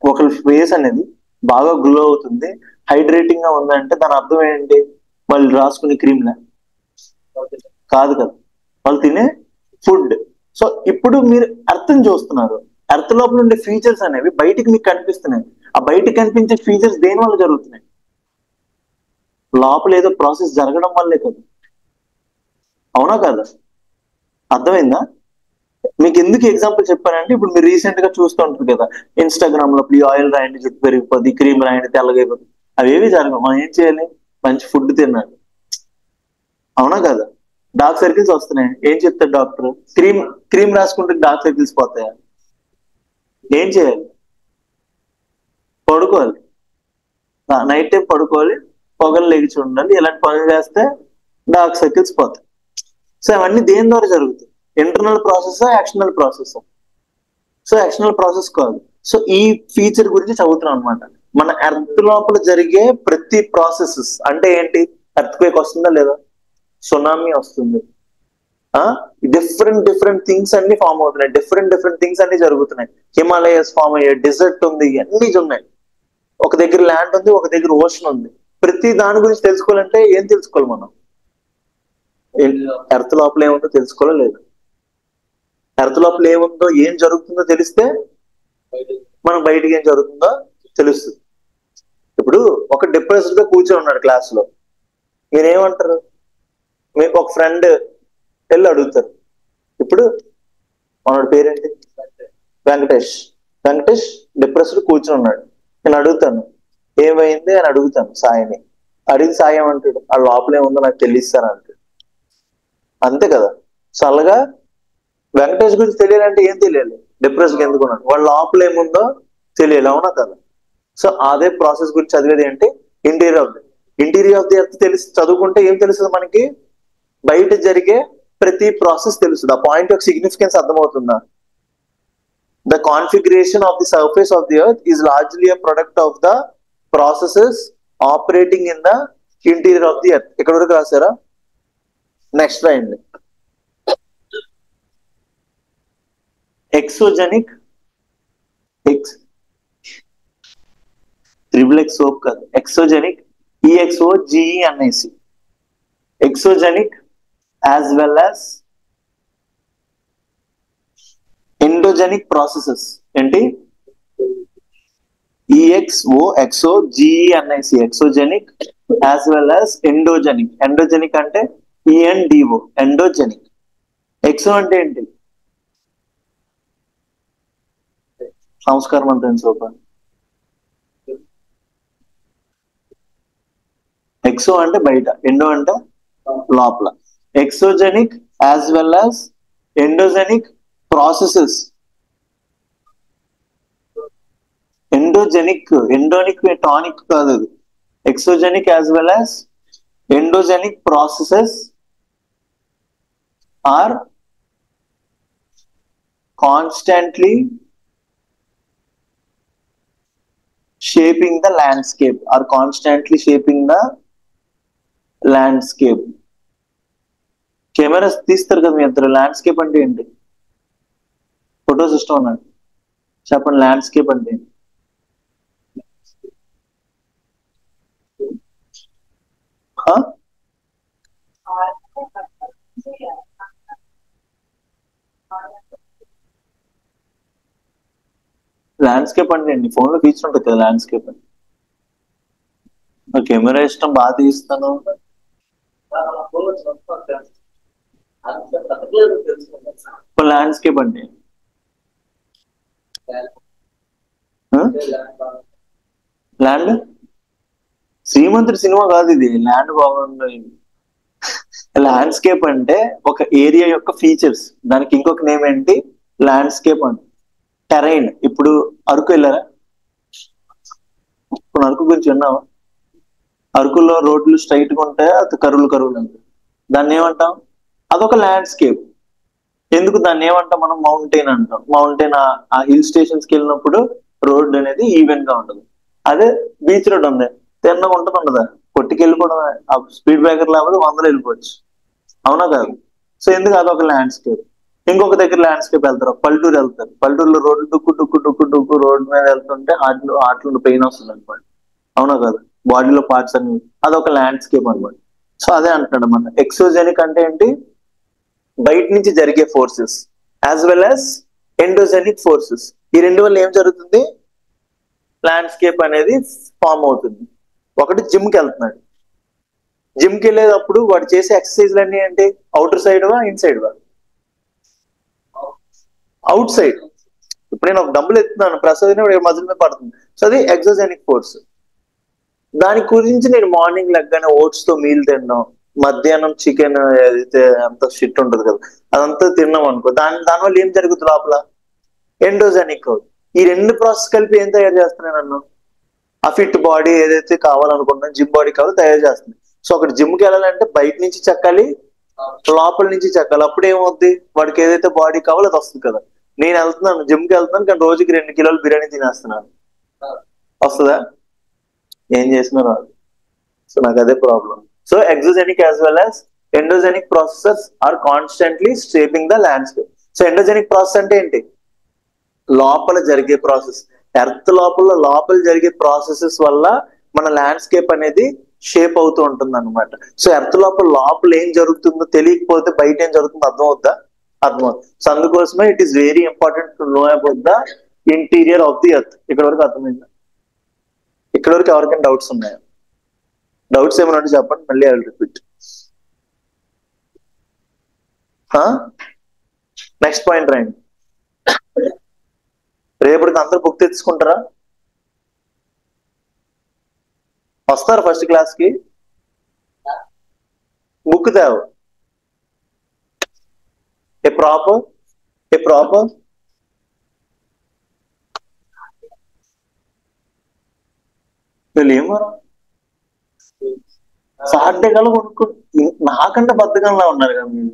ఒకరి ఫేస్ అనేది బాగా గ్లో అవుతుంది, హైడ్రేటింగ్ గా ఉందంటే దాని అర్థం ఏంటి? వాళ్ళు రాసుకునే క్రీమ్లా? కాదు కదా, వాళ్ళు తినే ఫుడ్. సో ఇప్పుడు మీరు అర్థం చూస్తున్నారు, ఎర్త్ లోపల ఉండే ఫీచర్స్ అనేవి బయటికి మీకు కనిపిస్తున్నాయి. ఆ బయటికి కనిపించే ఫీచర్స్ దేని వల్ల జరుగుతున్నాయి? లోపల ఏదో ప్రాసెస్ జరగడం వల్లే కదా. అవునా కదా? అర్థమైందా? మీకు ఎందుకు ఎగ్జాంపుల్ చెప్పానంటే, ఇప్పుడు మీరు రీసెంట్ గా చూస్తూ ఉంటారు కదా ఇన్స్టాగ్రామ్ లో, ఈ ఆయిల్ రాయండి జుట్టు పెరిగిపోద్ది, క్రీమ్ రాయండి తెల్లగా అయిపోతుంది. అవేవి జరగవు. మనం ఏం చేయాలి? మంచి ఫుడ్ తినాలి. అవునా కదా? డార్క్ సర్కిల్స్ వస్తున్నాయి, ఏం చెప్తారు డాక్టర్? క్రీమ్ రాసుకుంటే డార్క్ సర్కిల్స్ పోతాయా? ఏం చేయాలి? పడుకోవాలి, నైట్ టైం పడుకోవాలి, పొగలు లేచి ఉండాలి. ఇలాంటి పనులు చేస్తే డార్క్ సర్కిల్స్ పోతాయి. సో అవన్నీ దేని ద్వారా జరుగుతాయి? Internal process, actional process? So actional process కాదు. సో ఈ ఫీచర్ గురించి చదువుతున్నాం అనమాట. మన ఎర్త్ లోపల జరిగే ప్రతి ప్రాసెసెస్ అంటే ఏంటి? ఎర్త్ క్వేక్ వస్తుందా లేదా? సునామీ వస్తుంది, డిఫరెంట్ థింగ్స్ అన్ని ఫామ్ అవుతున్నాయి, డిఫరెంట్ థింగ్స్ అన్ని జరుగుతున్నాయి. హిమాలయస్ ఫామ్ అయ్యాయి, డిజర్ట్ ఉంది, అన్ని ఉన్నాయి. ఒక దగ్గర ల్యాండ్ ఉంది, ఒక దగ్గర ఓషన్ ఉంది. ప్రతి దాని గురించి తెలుసుకోవాలంటే ఏం తెలుసుకోవాలి మనం? ఎర్త్ లోపల ఏముందో తెలుసుకోవాలా లేదు? ఎర్త్ లోపల ఏముందో ఏం జరుగుతుందో తెలిస్తే మనం బయటికి ఏం జరుగుతుందో తెలుస్తుంది. ఇప్పుడు ఒక డిప్రెస్డ్ గా కూర్చొని ఉన్నాడు క్లాస్ లో, మీరేమంటారు? మీకు ఒక ఫ్రెండ్ వెళ్ళి అడుగుతారు, ఇప్పుడు మనోడి పేరేంటి, వెంకటేష్. వెంకటేష్ డిప్రెస్డ్ కూర్చొని ఉన్నాడు, నేను అడుగుతాను ఏమైంది అని అడుగుతాను సాయిని. అడిగి సాయి ఏమంటాడు? ఆ లోపల ఏముందో నాకు తెలియస్తాను అంటాడు. అంతే కదా. సో అలాగా వెంకటేష్ గురించి తెలియాలంటే ఏం తెలియాలి? డిప్రెస్డ్ ఎందుకు ఉన్నాడు, వాళ్ళ లోపల ఏముందో తెలియాలి, అవునా కదా. సో అదే ప్రాసెస్ గురించి చదివేది ఏంటి? ఇంటీరియర్ ఆఫ్ ది ఎర్త్ తెలిసి చదువుకుంటే ఏం తెలుస్తుంది మనకి? బయట జరిగే ప్రతి ప్రాసెస్ తెలుస్తుంది. ఆ పాయింట్ యొక్క సిగ్నిఫికెన్స్ అర్థమవుతుందా? The configuration of the surface of the earth is largely a product of the processes operating in the interior of the earth. ఇక్కడ వరకు రాశారా? నెక్స్ట్ రాయండి. ఎక్సోజెనిక్ ట్రిపుల్ ఎక్స్ సోప్ కాదు, exogenic EXOGENIC. Exogenic as well as endogenic processes. ఏంటి? EXOGENIC, exogenic as well as endogenic. Endogenic అంటే ENDO, endogenic. Exo అంటే ఏంటి? సంస్కారం అంతే సోప. ఎక్సో అంటే బయట, ఎండో అంటే లోపల. Exogenic as well as endogenic processes. Endogenic, endonic tonic కాదు అది. Exogenic as well as endogenic processes are constantly shaping the landscape, are constantly shaping the landscape. Cameras తీస్తారు కదా మీ ఇద్దరు, ల్యాండ్స్కేప్ అంటే ఏంటి? ఫోటో సిస్టమ్ అన్నాడు, చెప్పండి ల్యాండ్స్కేప్ అంటే ఏంటి? ల్యాండ్స్కేప్ అంటే ఏంటి? ఫోన్ లో ఫీచర్ ఉంటుంది కదా ల్యాండ్స్కేప్ అని. కెమెరా ఇష్టం, బాగా తీస్తాను. ల్యాండ్స్కేప్ అంటే ల్యాండ్, శ్రీమంతుడి సినిమా కాదు ఇది. ల్యాండ్ బాగుంది. ల్యాండ్స్కేప్ అంటే ఒక ఏరియా యొక్క ఫీచర్స్, దానికి ఇంకొక నేమ్ ఏంటి? ల్యాండ్స్కేప్ అంటే. టెరైన్. ఇప్పుడు అరకు వెళ్ళారా? ఇప్పుడు అరకు గురించి విన్నావా? అరకులో రోడ్లు స్ట్రైట్ గా ఉంటాయి, అది కరువులు ఉంటాయి. దాన్ని ఏమంటాం? అదొక ల్యాండ్స్కేప్. ఎందుకు దాన్ని ఏమంటాం మనం? మౌంటైన్ అంటాం. మౌంటైన్ ఆ హిల్ స్టేషన్స్ కి వెళ్ళినప్పుడు రోడ్ అనేది ఈవెన్ గా ఉంటుంది. అదే బీచ్ రోడ్ ఉంది, తిన్నగా ఉంటుంది, ఉండదా? కొట్టుకెళ్ళిపోవడం, ఆ స్పీడ్ బ్రేకర్ లేకపోతే 100 వెళ్ళిపోవచ్చు, అవునా కాదు? సో ఎందుకు అదొక ల్యాండ్స్కేప్. ఇంకొక దగ్గర ల్యాండ్స్కేప్ వెళ్తారు, పల్లెటూరు వెళ్తారు. పల్లెటూరులో రోడ్లు డుక్కు రోడ్డు మీద వెళ్తుంటే హార్ట్లో పెయిన్ వస్తుంది అనమాట, అవునా కాదు? బాడీలో పార్ట్స్ అన్ని, అదొక ల్యాండ్స్కేప్ అనమాట. సో అదే అంటున్నాడు మన ఎక్సోజెనిక్ అంటే ఏంటి? బయట నుంచి జరిగే forces as well as endogenic forces. ఈ రెండు వల్ల ఏం జరుగుతుంది? ల్యాండ్స్కేప్ అనేది ఫామ్ అవుతుంది. ఒకటి జిమ్కి వెళ్తున్నాడు, జిమ్కి వెళ్ళేటప్పుడు వాడు చేసే ఎక్సర్సైజ్లు అన్ని ఏంటి? అవుటర్ సైడ్ వా, ఇన్సైడ్ వా? Out side. ఇప్పుడు నేను ఒక డబ్బులు ఎత్తున్నాను, ప్రెస్ మజిల్ మీద పడుతుంది, సో అది ఎక్సోజెనిక్ ఫోర్స్. దాని గురించి నేను మార్నింగ్ లెగ్గానే ఓట్స్ తో మీల్ తిన్నాం, మధ్యాహ్నం చికెన్ ఏదైతే అంత షిట్ ఉంటుంది కదా అదంతా తిన్నాం అనుకో, దానివల్ల ఏం జరుగుతుంది లోపల? ఎండోజెనిక్ అవుతుంది. ఈ రెండు ప్రాసెస్ కలిపి ఏం తయారు చేస్తున్నాయి నన్ను? ఆ ఫిట్ బాడీ ఏదైతే కావాలనుకుంటున్నా, జిమ్ బాడీ కావాలి, తయారు చేస్తుంది. సో అక్కడ జిమ్కి వెళ్ళాలంటే బయట నుంచి చెక్కాలి, లోపల నుంచి చెక్కాలి. అప్పుడు ఏమవుద్ది? వాడికి ఏదైతే బాడీ కావాలో అది వస్తుంది కదా. నేను వెళ్తున్నాను, జిమ్కి వెళ్తున్నాను, కానీ రోజుకి 2 కిలోలు బిర్యానీ తినేస్తున్నాను, వస్తుందా? ఏం చేసినారు వాళ్ళు. సో నాకు అదే problem. So exogenic as well as endogenic processes are constantly shaping the landscape. So endogenic process అంటే ఏంటి? లోపల జరిగే ప్రాసెస్. ఎర్త్ లోపల జరిగే ప్రాసెసెస్ వల్ల మన ల్యాండ్స్కేప్ అనేది షేప్ అవుతూ ఉంటుంది అనమాట. సో ఎర్త్ లోపల ఏం జరుగుతుందో తెలియకపోతే బయట ఏం జరుగుతుందో అర్థం అవుద్దా? అర్థమవుతుంది. సో అందుకోసమే it is very important to know about the interior of the earth. ఇక్కడ వరకు అర్థమైందా? ఇక్కడ వరకు ఎవరికైనా డౌట్స్ ఉన్నాయా? డౌట్స్ ఏమైనా ఉంటే చెప్పండి, మళ్ళీ I will repeat. Next point రాయండి. రేపటికి అందరు బుక్ తెచ్చుకుంటారా? వస్తారు ఫస్ట్ క్లాస్ కి? బుక్ తేవ. ఏ ప్రాపర్ వీళ్ళు ఏమో సాటర్డే కల్లా కొనుక్కో. నాకంటే బద్దకంలా ఉన్నారు కదా మీరు.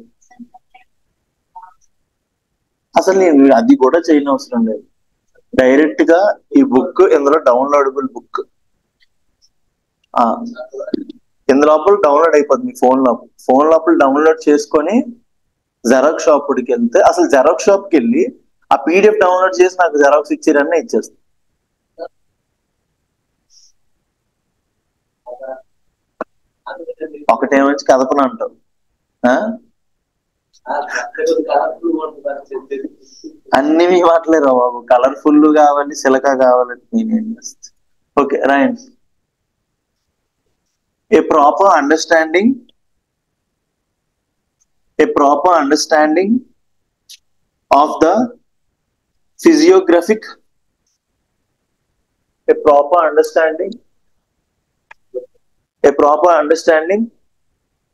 అసలు నేను అది కూడా చేయని అవసరం లేదు. డైరెక్ట్ గా ఈ బుక్ ఇందులో డౌన్లోడబుల్ బుక్ ఇందులోపల డౌన్లోడ్ అయిపోతుంది. ఫోన్ లోపల డౌన్లోడ్ చేసుకొని జెరాక్స్ షాప్కి వెళ్తే, అసలు జెరాక్స్ షాప్కి వెళ్ళి ఆ పీడిఎఫ్ డౌన్లోడ్ చేసి నాకు జెరాక్స్ ఇచ్చారని ఇచ్చేస్తాను. ఒకటేమంచి కదపను అంటావు. అన్ని మీ మాటలేరా బాబు. కలర్ఫుల్ కావాలి, సిలక కావాలని నేనేం చేస్తాను. ఓకే రాయండి. A proper understanding of the physiographic a proper understanding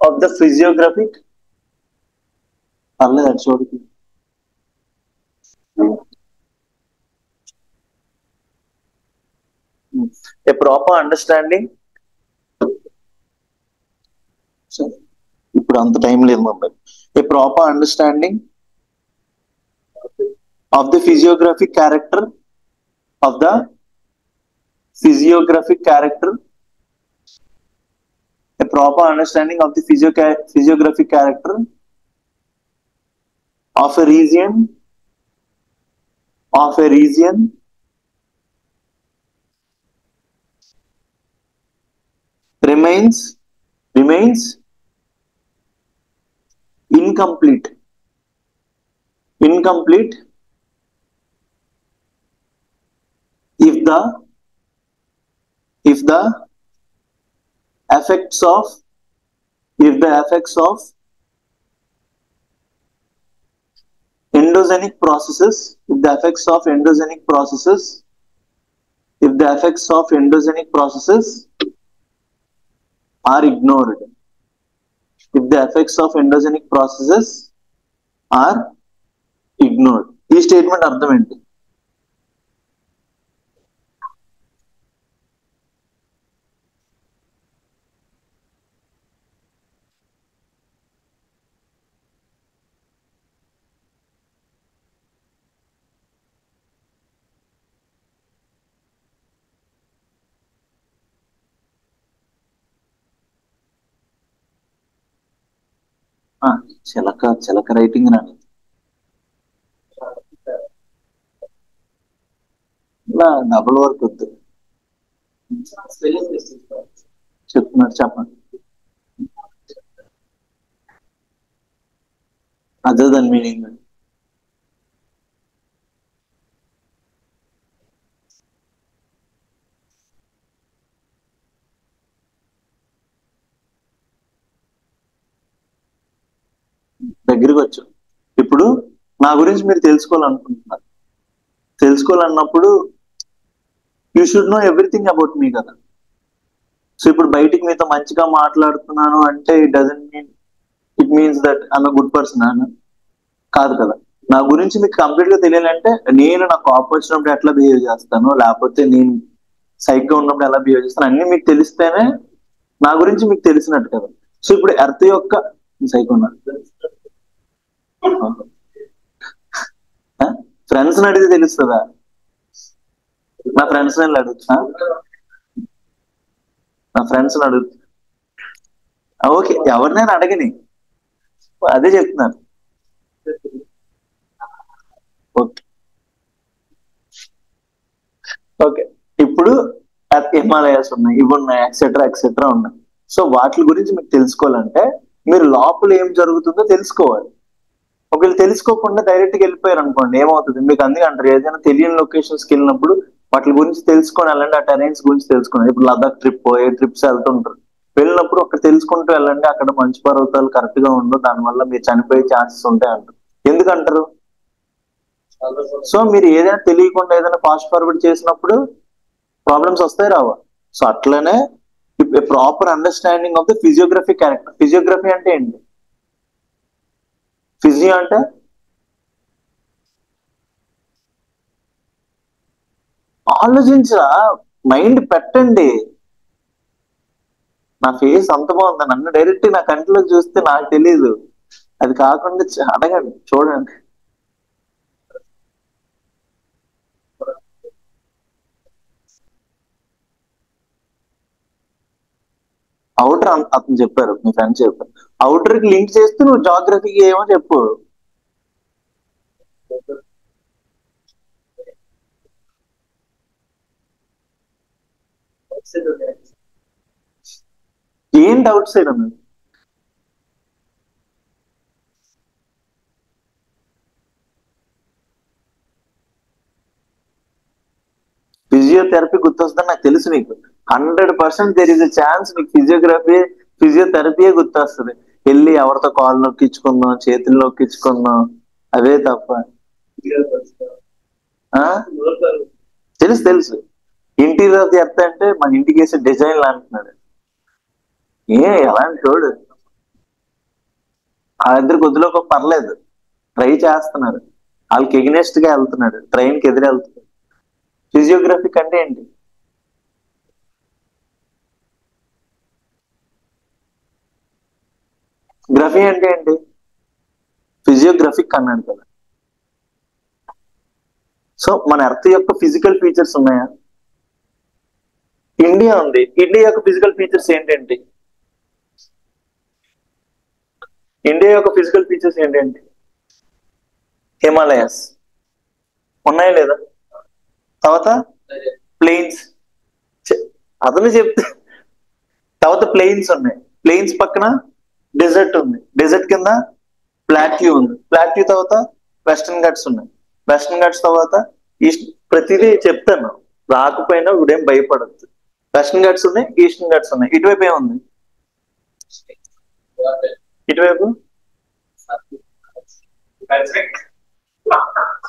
of the physiographic a proper understanding ఇప్పుడు అంత టైం లేదు మమ్మల్ని. A proper understanding of the physiographic character of the a proper understanding of the physiographic character of a region remains incomplete if the effects of endogenic processes are ignored. ఈ statement అర్థం ఏంటి? చిలక writing రాని double work వద్దు. చెప్తున్నారు చెప్పండి. అదే దాని మీనింగ్. దగ్గరికి వచ్చు. ఇప్పుడు నా గురించి మీరు తెలుసుకోవాలనుకుంటున్నారు. తెలుసుకోవాలన్నప్పుడు you should know everything about me కదా. సో ఇప్పుడు బయటికి మీతో మంచిగా మాట్లాడుతున్నాను అంటే it means that I'm a good person అని కాదు కదా. నా గురించి మీకు కంప్లీట్ గా తెలియాలంటే నేను నాకు కోపం వచ్చినప్పుడు ఎట్లా బిహేవ్ చేస్తాను, లేకపోతే నేను సైగ్గా ఉన్నప్పుడు ఎలా బిహేవ్ చేస్తాను అన్ని మీకు తెలిస్తేనే నా గురించి మీకు తెలిసినట్టు కదా. సో ఇప్పుడు ఎర్త్ యొక్క సైకో ఫ్రెండ్స్ అడిగితే తెలుస్తుందా? నా ఫ్రెండ్స్ అడుగుతా, ఓకే ఎవరినైనా అడగని, అదే చెప్తున్నాను. ఓకే ఇప్పుడు హిమాలయాస్ ఉన్నాయి, ఇవి ఉన్నాయి, ఎక్సెట్రా ఉన్నాయి. సో వాటి గురించి మీకు తెలుసుకోవాలంటే మీరు లోపల ఏం జరుగుతుందో తెలుసుకోవాలి. ఒకవేళ తెలుసుకోకుండా డైరెక్ట్ గా వెళ్ళిపోయారు అనుకోండి, ఏమవుతుంది మీకు? అందుకే అంటారు ఏదైనా తెలియని లొకేషన్స్ కి వెళ్ళినప్పుడు వాటి గురించి తెలుసుకొని వెళ్ళండి, ఆ టెరైన్స్ గురించి తెలుసుకోండి. ఇప్పుడు లదాఖ్ ట్రిప్ ఏ ట్రిప్స్ వెళ్తుంటారు, వెళ్ళినప్పుడు అక్కడ తెలుసుకుంటూ వెళ్ళండి, అక్కడ మంచు పర్వతాలు కరెక్ట్ గా ఉండవు, దానివల్ల మీరు చనిపోయే ఛాన్సెస్ ఉంటాయి అంటారు. ఎందుకంటారు? సో మీరు ఏదైనా తెలియకుండా ఏదైనా ఫాస్ట్ ఫార్వర్డ్ చేసినప్పుడు ప్రాబ్లమ్స్ వస్తాయి రావా? సో అట్లనే proper understanding of the physiography character. Physiography అంటే ఏంటి? ఫిజియో అంటే ఆలోచించరా, మైండ్ పెట్టండి. నా ఫేస్ అంత బాగుంది, నన్ను డైరెక్ట్ నా కంటిలో చూస్తే నాకు తెలియదు, అది కాకుండా అడగండి, చూడండి. అవుటర్ అతను చెప్పారు, మీ ఫ్రెండ్ చెప్పారు, అవుటర్ కి లింక్ చేస్తూ నువ్వు జాగ్రఫీకి ఏమో చెప్పు. ఏంటి అవుట్ సైడ్ ఉంది? ఫిజియోథెరపీ గుర్తొస్తుందని నాకు తెలుసు నీకు. 100% దెర్ ఇస్ ఎ ఛాన్స్ నీకు ఫిజియోథెరపీయే గుర్తొస్తుంది. వెళ్ళి ఎవరితో కాళ్ళు నొక్కించుకుందాం, చేతులు నొక్కించుకుందాం, అవే తప్ప. ఆ తెలుసు తెలుసు. ఇంటీరియర్ ఆఫ్ ది ఎర్త్ అంటే మన ఇంటికి వేసే డిజైన్లు అంటున్నాడు. ఎలాంటి చూడు, ఆ ఇద్దరు కొద్దిలో ఒక పర్లేదు, ట్రై చేస్తున్నారు, వాళ్ళకి ఎగ్నెస్ట్ గా వెళ్తున్నాడు, ట్రైన్ కి ఎదురు వెళ్తున్నాడు. ఫిజియోగ్రఫిక్ అంటే ఏంటి? గ్రఫీ అంటే ఏంటి? ఫిజియోగ్రఫిక్ అన్నాడు కదా. సో మన ఎర్త్ యొక్క ఫిజికల్ ఫీచర్స్ ఉన్నాయా? ఇండియా ఉంది, ఇండియా యొక్క ఫిజికల్ ఫీచర్స్ ఏంటంటే, ఇండియా యొక్క ఫిజికల్ ఫీచర్స్ ఏంటంటే హిమాలయాస్ ఉన్నాయా లేదా? తర్వాత ప్లెయిన్స్, అతను చెప్తే. తర్వాత ప్లెయిన్స్ ఉన్నాయి, ప్లెయిన్స్ పక్కన డెజర్ట్ ఉంది, డెజర్ట్ కింద ప్లాట్యూ ఉంది, ప్లాట్యూ తర్వాత వెస్టర్న్ ఘాట్స్ ఉన్నాయి, వెస్టర్న్ ఘాట్స్ తర్వాత ఈస్ట్. ప్రతిదీ చెప్తాను, రాకపోయినా ఇప్పుడేం భయపడద్దు. వెస్టర్న్ ఘాట్స్ ఉన్నాయి, ఈస్టర్న్ ఘాట్స్ ఉన్నాయి. ఇటువైపు ఏముంది? ఇటువైపు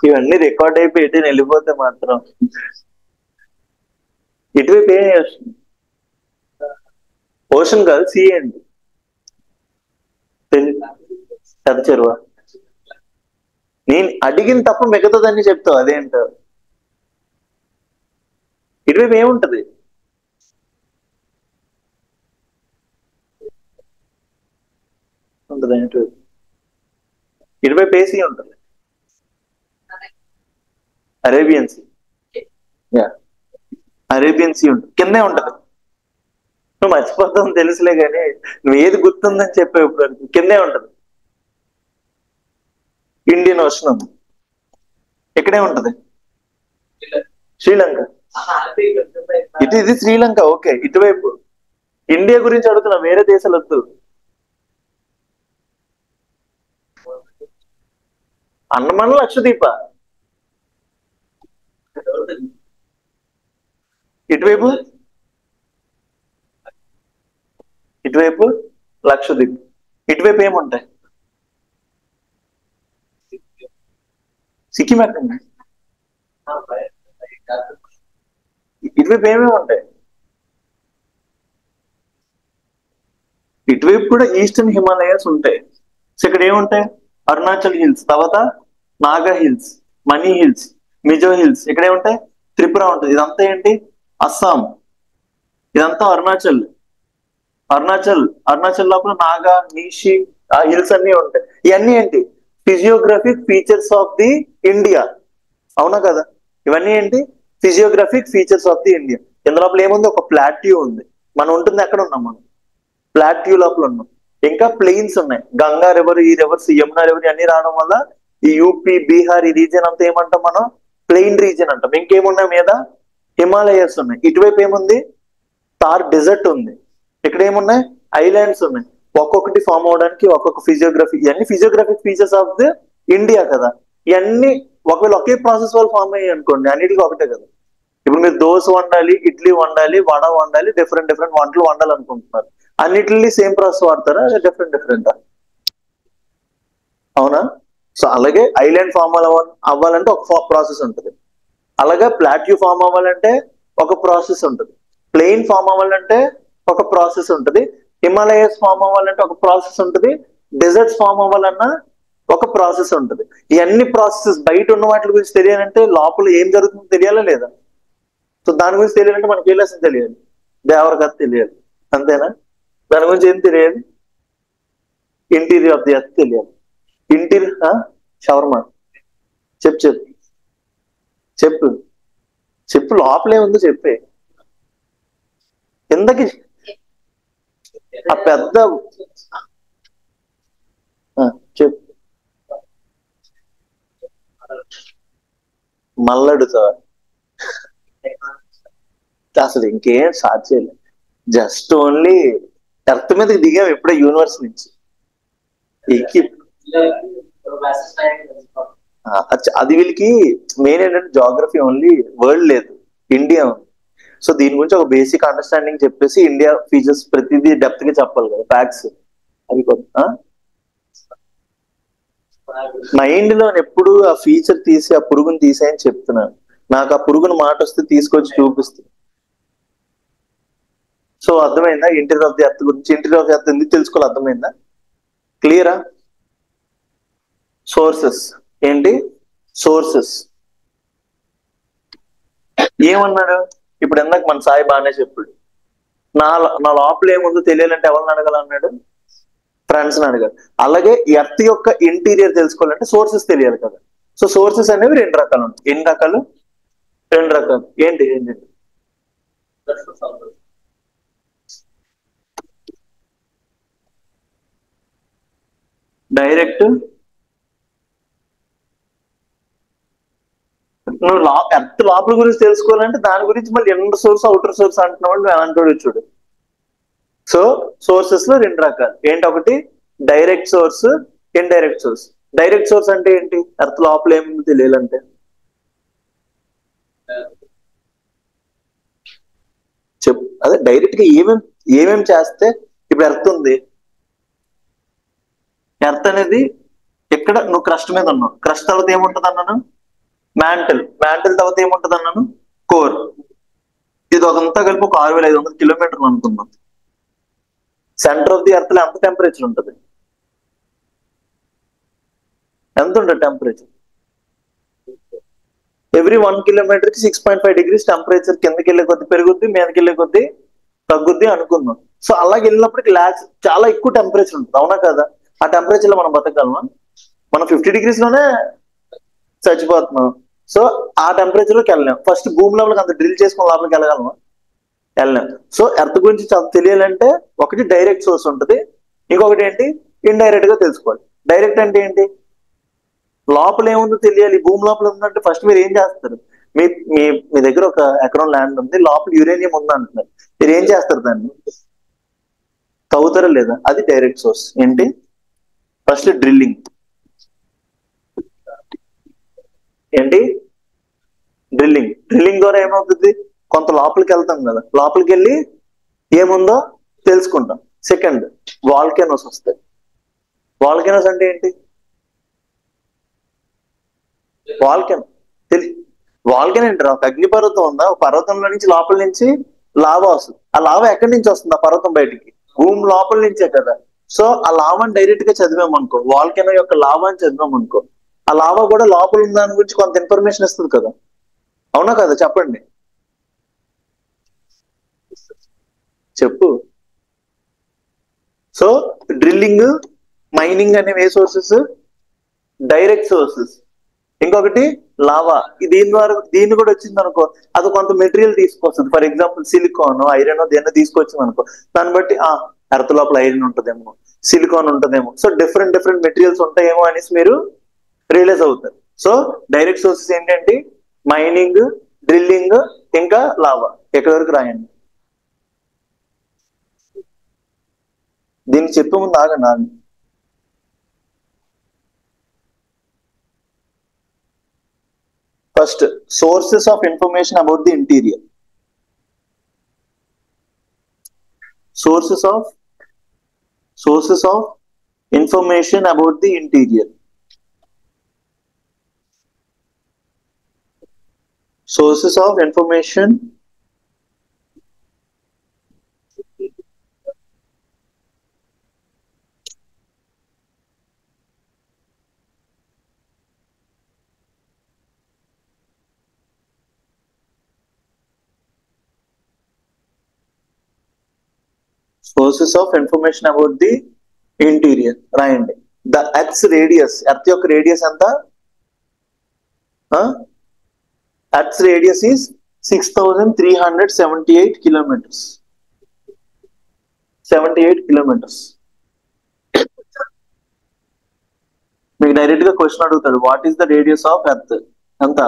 ఇవన్నీ రికార్డ్ అయిపోయి ఎటు వెళ్ళిపోతే మాత్రం. ఇటువైపు ఏం చేస్తుంది? ఓషన్ కాదు, సీ అండి. పెద్ద చెరువా? నేను అడిగిన తప్ప మిగతాదన్నీ చెప్తావు, అదేంటో. ఇటువైపు ఏముంటది? ఉంటుంది ఇటువైపు, ఇటువైపు ఏసీ ఉంటుంది, Arabian sea. Yeah, Arabian sea ఉంటుంది, కిందే ఉంటది. నువ్వు మర్చిపోతావు తెలుసులే కానీ, నువ్వు ఏది గుర్తుందని చెప్పావు ఇప్పుడు, కిందే ఉంటది. ఇండియన్ ఓషన్ ఉంది, ఇక్కడే ఉంటది శ్రీలంక. ఇది శ్రీలంక, ఓకే. ఇటువైపు ఇండియా గురించి అడుగుతున్నా, వేరే దేశాలు వద్దు. అండమాన్ లక్షద్వీప, ఇటువైపు ఇటువైపు లక్షద్వీప్. ఇటువైపు ఏముంటాయి? సిక్కిం ఎక్కడ? ఇటువైపు ఏమేమి ఉంటాయి? ఇటువైపు కూడా ఈస్టర్న్ హిమాలయాస్ ఉంటాయి. సో ఇక్కడ ఏముంటాయి? అరుణాచల్ హిల్స్, తర్వాత Naga hills, money hills, Mizo hills. ఇక్కడ ఏముంటాయి? త్రిపుర ఉంటుంది. ఇదంతా ఏంటి? అస్సాం. ఇదంతా అరుణాచల్. అరుణాచల్ లోపల నాగా, నీషి, ఆ హిల్స్ అన్ని ఉంటాయి. ఇవన్నీ ఏంటి? Physiographic features of the India, అవునా కదా? ఇవన్నీ ఏంటి? Physiographic features of the India. ఇందులోపల ఏముంది? ఒక ప్లాట్యూ ఉంది. మనం ఉంటుంది ఎక్కడ ఉన్నాం? మనం ప్లాట్యూ లోపల ఉన్నాం. ఇంకా ప్లెయిన్స్ ఉన్నాయి, గంగా రివర్, ఈ రివర్స్, యమునా రివర్ అన్ని రావడం వల్ల ఈ యూపీ, బీహార్ ఈ రీజియన్ అంతా ఏమంటాం మనం? ప్లెయిన్ రీజియన్ అంటాం. ఇంకేమున్నాయి మీద? హిమాలయస్ ఉన్నాయి. ఇటువైపు ఏముంది? థార్ డెజర్ట్ ఉంది. ఇక్కడ ఏమున్నాయి? ఐలాండ్స్ ఉన్నాయి. ఒక్కొక్కటి ఫామ్ అవడానికి ఒక్కొక్క ఫిజియోగ్రఫీ. ఇవన్నీ physiographic features of the India కదా. ఇవన్నీ ఒకవేళ ఒకే ప్రాసెస్ వల్ల ఫామ్ అయ్యాయి అనుకోండి, అన్నిటికీ ఒకటే కదా. ఇప్పుడు మీరు దోశ వండాలి, ఇడ్లీ వండాలి, వడ వండాలి, డిఫరెంట్ డిఫరెంట్ వంటలు వండాలి అనుకుంటున్నారు. అన్నిటిని సేమ్ ప్రాసెస్ వాడతారా, డిఫరెంట్ డిఫరెంటా? అవునా? సో అలాగే ఐలాండ్ ఫామ్ అవ్వాలంటే ఒక ప్రాసెస్ ఉంటుంది. అలాగే ప్లాట్యూ ఫామ్ అవ్వాలంటే ఒక ప్రాసెస్ ఉంటుంది. ప్లెయిన్ ఫామ్ అవ్వాలంటే ఒక ప్రాసెస్ ఉంటుంది. హిమాలయస్ ఫామ్ అవ్వాలంటే ఒక ప్రాసెస్ ఉంటుంది. డెజర్ట్స్ ఫామ్ అవ్వాలన్నా ఒక ప్రాసెస్ ఉంటుంది. ఈ అన్ని ప్రాసెసెస్ బయట ఉన్న వాటి గురించి తెలియాలంటే లోపల ఏం జరుగుతుందో తెలియాలా లేదా? సో దాని గురించి తెలియాలంటే మనకి ఏ లెసన్ తెలియాలి? దేవర కథ తెలియాలి. అంతేనా? దాని గురించి ఏం తెలియాలి? ఇంటీరియర్ ఆఫ్ ది ఎర్త్ తెలియాలి. ఇంటీరియర్ షవర్మా చెప్పు చెప్పు చెప్పు చెప్పు లోపలే ఉందో చెప్పే. కిందకి ఆ పెద్ద చెప్పు. మల్లడుతా అసలు ఇంకేం స్టార్ట్ చేయలేదు. జస్ట్ ఓన్లీ ఎర్త్ మీదకి దిగాం ఎప్పుడే యూనివర్స్ నుంచి ఎక్కి. అది వీళ్ళకి మెయిన్ ఏంటంటే జాగ్రఫీ ఓన్లీ, వరల్డ్ లేదు, ఇండియా ఉంది. సో దీని గురించి ఒక బేసిక్ అండర్స్టాండింగ్ చెప్పేసి ఇండియా ఫీచర్స్ ప్రతిదీ డెప్త్ గా చెప్పాలి కదా, ఫ్యాక్ట్స్ అవి కూడా. మైండ్ లో ఎప్పుడు ఆ ఫీచర్ తీసి ఆ పురుగుని తీసేయని చెప్తున్నాను. నాకు ఆ పురుగుని మాట వస్తే తీసుకొచ్చి చూపిస్తుంది. సో అర్థమైందా ఇంటీరియర్ ఆఫ్ ది ఎర్త్ గురించి? ఇంటీరియర్ ఆఫ్ ది ఎర్త్ ఎందుకు తెలుసుకోవాలి, అర్థమైందా? క్లియరా? సోర్సెస్ ఏంటి? సోర్సెస్ ఏమన్నాడు ఇప్పుడు? ఇందాక మన సాయి బాగానే చెప్పాడు. నా నా లోపల ఏముందో తెలియాలంటే ఎవరిని అడగాలన్నాడు? ఫ్రెండ్స్ ని అడగాలి. అలాగే ఎర్త్ యొక్క ఇంటీరియర్ తెలుసుకోవాలంటే సోర్సెస్ తెలియాలి కదా. సో సోర్సెస్ అనేవి రెండు రకాలు ఉంటాయి. ఎన్ని రకాలు? రెండు రకాలు. ఏంటి ఏంటి? డైరెక్ట్. నువ్వు ఎర్త్ లోపల గురించి తెలుసుకోవాలంటే దాని గురించి మళ్ళీ ఇన్నర్ సోర్స్, అవుటర్ సోర్స్ అంటున్నావు అంటాడు చూడు. సో సోర్సెస్ లో రెండు రకాలు ఏంటి? ఒకటి direct source, indirect source. Direct source అంటే ఏంటి? ఎర్త్ లోపల ఏముందో తెలియాలంటే చెప్పు. అదే డైరెక్ట్ గా ఏమేమి చేస్తే. ఇప్పుడు ఎర్త్ ఉంది. ఎర్త్ అనేది ఎక్కడ నువ్వు క్రస్ట్ మీద ఉన్నావు. క్రస్ట్ తర్వాత ఏముంటది అన్నాను? మ్యాంటిల్. మ్యాంటిల్ తర్వాత ఏముంటది అన్నాను? కోర్. ఇది ఒకంతా కలిపి ఒక 6500 కిలోమీటర్లు అనుకుందాం. సెంటర్ ఆఫ్ ది ఎర్త్ లో ఎంత టెంపరేచర్ ఉంటుంది? ఎంత ఉంటుంది టెంపరేచర్? ఎవ్రీ 1 కిలోమీటర్ కి 6.5 డిగ్రీస్ టెంపరేచర్ కిందకి వెళ్ళే కొద్ది పెరుగుద్ది, మీదకి వెళ్ళే కొద్ది తగ్గుద్ది అనుకుందాం. సో అలా వెళ్ళినప్పటికి చాలా ఎక్కువ టెంపరేచర్ ఉంటుంది. అవునా కదా? ఆ టెంపరేచర్ లో మనం బతకగలమా? మనం 50 డిగ్రీస్ లోనే చచ్చిపోతున్నాం. సో ఆ టెంపరేచర్ లోకి వెళ్ళలేం. ఫస్ట్ భూమి లోపలికి అంత డ్రిల్ చేసుకుని లోపలికి వెళ్ళగలమా? వెళ్ళలేం. సో ఎర్త్ గురించి తెలియాలంటే ఒకటి డైరెక్ట్ సోర్స్ ఉంటుంది, ఇంకొకటి ఏంటి? ఇండైరెక్ట్ గా తెలుసుకోవాలి. డైరెక్ట్ అంటే ఏంటి? లోపల ఏముందో తెలియాలి. భూమి లోపల ఉందంటే ఫస్ట్ మీరు ఏం చేస్తారు? మీ మీ మీ దగ్గర ఒక ఎకరం ల్యాండ్ ఉంది, లోపల యురేనియం ఉంది అంటున్నారు. మీరు ఏం చేస్తారు దాన్ని? తవ్వుతారా లేదా? అది డైరెక్ట్ సోర్స్. ఏంటి? First drilling. ఏంటి? డ్రిల్లింగ్ ద్వారా ఏమవుతుంది? కొంత లోపలికి వెళ్తాం కదా, లోపలికి వెళ్ళి ఏముందో తెలుసుకుంటాం. సెకండ్, వాల్కెనోస్ వస్తాయి. వాల్కెనోస్ అంటే ఏంటి? Volcano walk-in ఏంటారు? ఒక అగ్నిపర్వతం ఉందా, ఒక పర్వతంలో నుంచి లోపల నుంచి లావా వస్తుంది. ఆ లావా ఎక్కడి నుంచి వస్తుంది? ఆ పర్వతం బయటికి భూమి లోపల నుంచే కదా. సో ఆ లావాని డైరెక్ట్ గా చదివామనుకో, వాల్కెనో యొక్క లావా అని చదివామనుకో, ఆ లావా కూడా లోపల ఉన్న దాని గురించి కొంత ఇన్ఫర్మేషన్ ఇస్తుంది కదా. అవునా కదా? చెప్పండి చెప్పు. సో డ్రిల్లింగ్, మైనింగ్ అనేవి ఏ సోర్సెస్? Direct sources. ఇంకొకటి లావా. దీన్ని కూడా వచ్చింది అనుకో, అది కొంత మెటీరియల్ తీసుకొస్తుంది. ఫర్ ఎగ్జాంపుల్ సిలికాన్, ఐరన్ దేన్ని తీసుకొచ్చింది అనుకో, దాన్ని బట్టి ఎర్త్ లోపల ఐరన్ ఉంటుందేమో, సిలికాన్ ఉంటుందేమో, సో డిఫరెంట్ డిఫరెంట్ మెటీరియల్స్ ఉంటాయేమో అనేసి మీరు రియలైజ్ అవుతారు. సో డైరెక్ట్ సోర్సెస్ ఏంటంటే మైనింగ్, డ్రిల్లింగ్, ఇంకా లావా. ఎక్కడి వరకు రాయండి. దీన్ని చెప్పే ముందు ఆగండి. First, sources of information about the interior. Sources of information about the interior. Sources of information about the interior. రాయండి. The Earth's radius. Earth యొక్క radius ఎంత? Earth's radius is 6,378 kilometers. 78 kilometers. మీకు డైరెక్ట్ గా క్వశ్చన్ అడుగుతాడు, what is the radius of earth? ఎంత?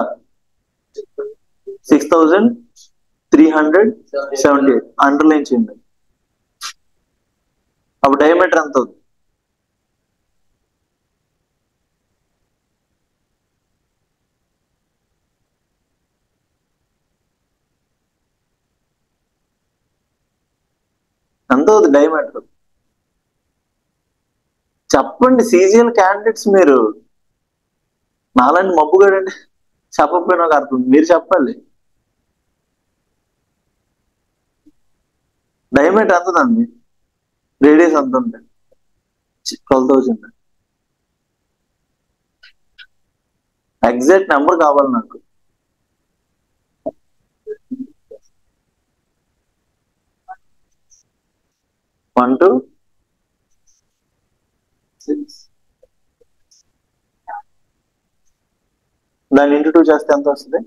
6,378. Underline చేయండి. అప్పుడు diameter ఎంత అవుతుంది? ఎంత అవుతుంది డయామీటర్? చెప్పండి. సీజీఎల్ క్యాండిడేట్స్ మీరు. నాలాంటి మబ్బుగాడండి చెప్పకపోయినా నాకు అర్థం. మీరు చెప్పాలి. డయామీటర్ ఎంత అండి? రేడియస్ ఎంత ఉంది? 12,000. ఎగ్జాక్ట్ నెంబర్ కావాలి నాకు. వన్ టు దాన్ని ఇంటూ 2 చేస్తే ఎంత వస్తుంది?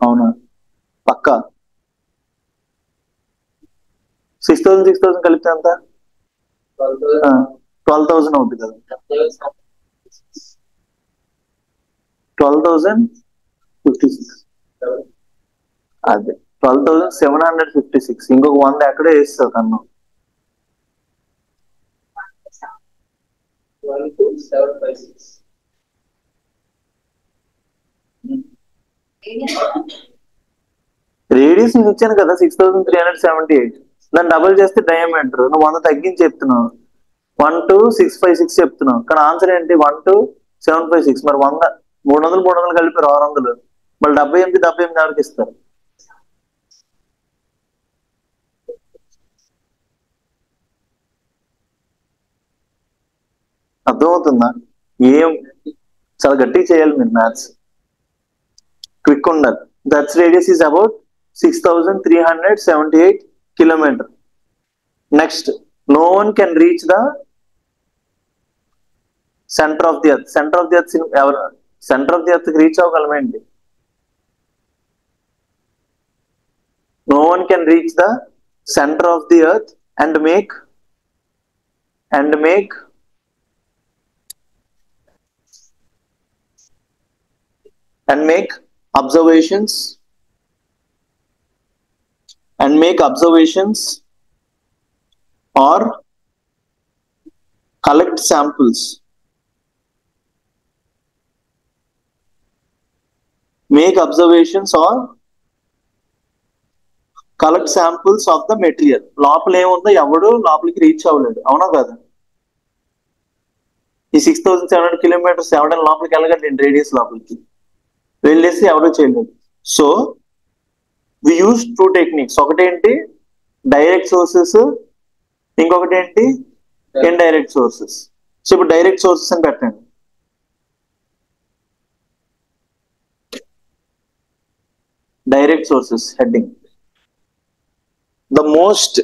అవునా? పక్కా 6,000 కలిపితే ఎంత? 12,000 అవుతుంది కదా. 12,056. అదే 12,756. ఇంకొక 100 ఎక్కడే వేస్తావు కన్ను. 12,756. రేడియస్ నేను ఇచ్చాను కదా 6,378. దాన్ని డబుల్ చేస్తే డయామీటర్. నువ్వు 100 తగ్గించి చెప్తున్నావు. 12,656 చెప్తున్నావు. కానీ ఆన్సర్ ఏంటి? 12,756. మరి 100 300 కలిపి 600. మళ్ళీ 78 ఎవరికి ఇస్తారు? అర్థమవుతుందా? ఏం చాలా గట్టిగా చేయాలి మీరు మ్యాథ్స్. క్విక్ ఉండాలి. That's radius is about 6,378 kilometer. Next, no one can reach the center of the earth. Center of the earth reach avvalamente. No one can reach the center of the earth and make observations or collect samples. Make observations or collect samples of the material. లోపల ఏముందో ఎవడు లోపలికి reach అవ్వలేడు. అవునా కదా? ఈ 6,700 kilometers ఎవడైనా లోపలికి వెళ్ళగలండి. Radius లోపలికి వెళ్ళేసి ఎవడో చేయలేదు. So we use 2 techniques. ఒకటేంటి డైరెక్ట్ సోర్సెస్, ఇంకొకటి ఏంటి ఇండైరెక్ట్ సోర్సెస్. సో ఇప్పుడు డైరెక్ట్ సోర్సెస్ అని పెట్టండి. Direct sources heading. The most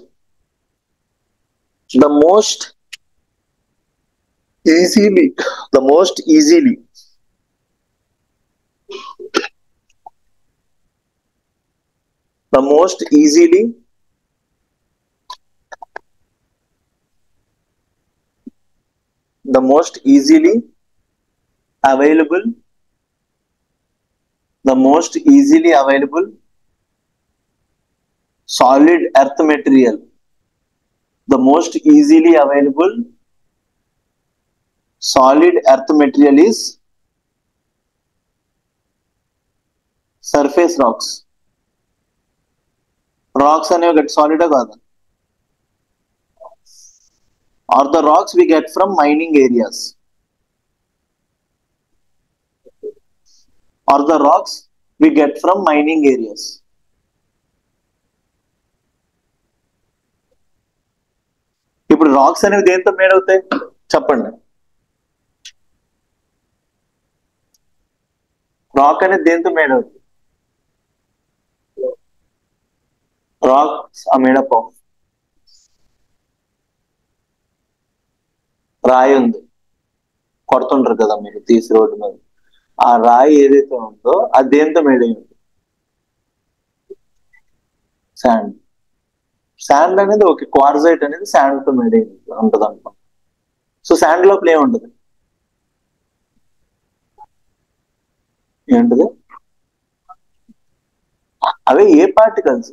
easily available solid earth material. The most easily available solid earth material is surface rocks. Rocks అనేవి గట్టి సాలిడా కాదా? Are the rocks we get from mining areas. Are the rocks we get from mining areas. ఇప్పుడు rocks అనేవి దేంతో made అవుతాయి చెప్పండి. Rock అనేది దేంతో మేడ్ అవుతుంది? రాక్స్ ఆ మేడప్ ఆఫ్ రాయి ఉంది, కొడుతుంటారు కదా మీరు తీసి రోడ్డు మీద. ఆ రాయి ఏదైతే ఉందో అది దేంతో మేడ్ అయి ఉంది? శాండ్. శాండ్ అనేది ఓకే, క్వార్జైట్ అనేది శాండ్ తో మేడ్ అయి ఉంటుంది అనుకో. సో శాండ్ లోపల ఏముంటది? ఏంటిది? అవే ఏ పార్టికల్స్?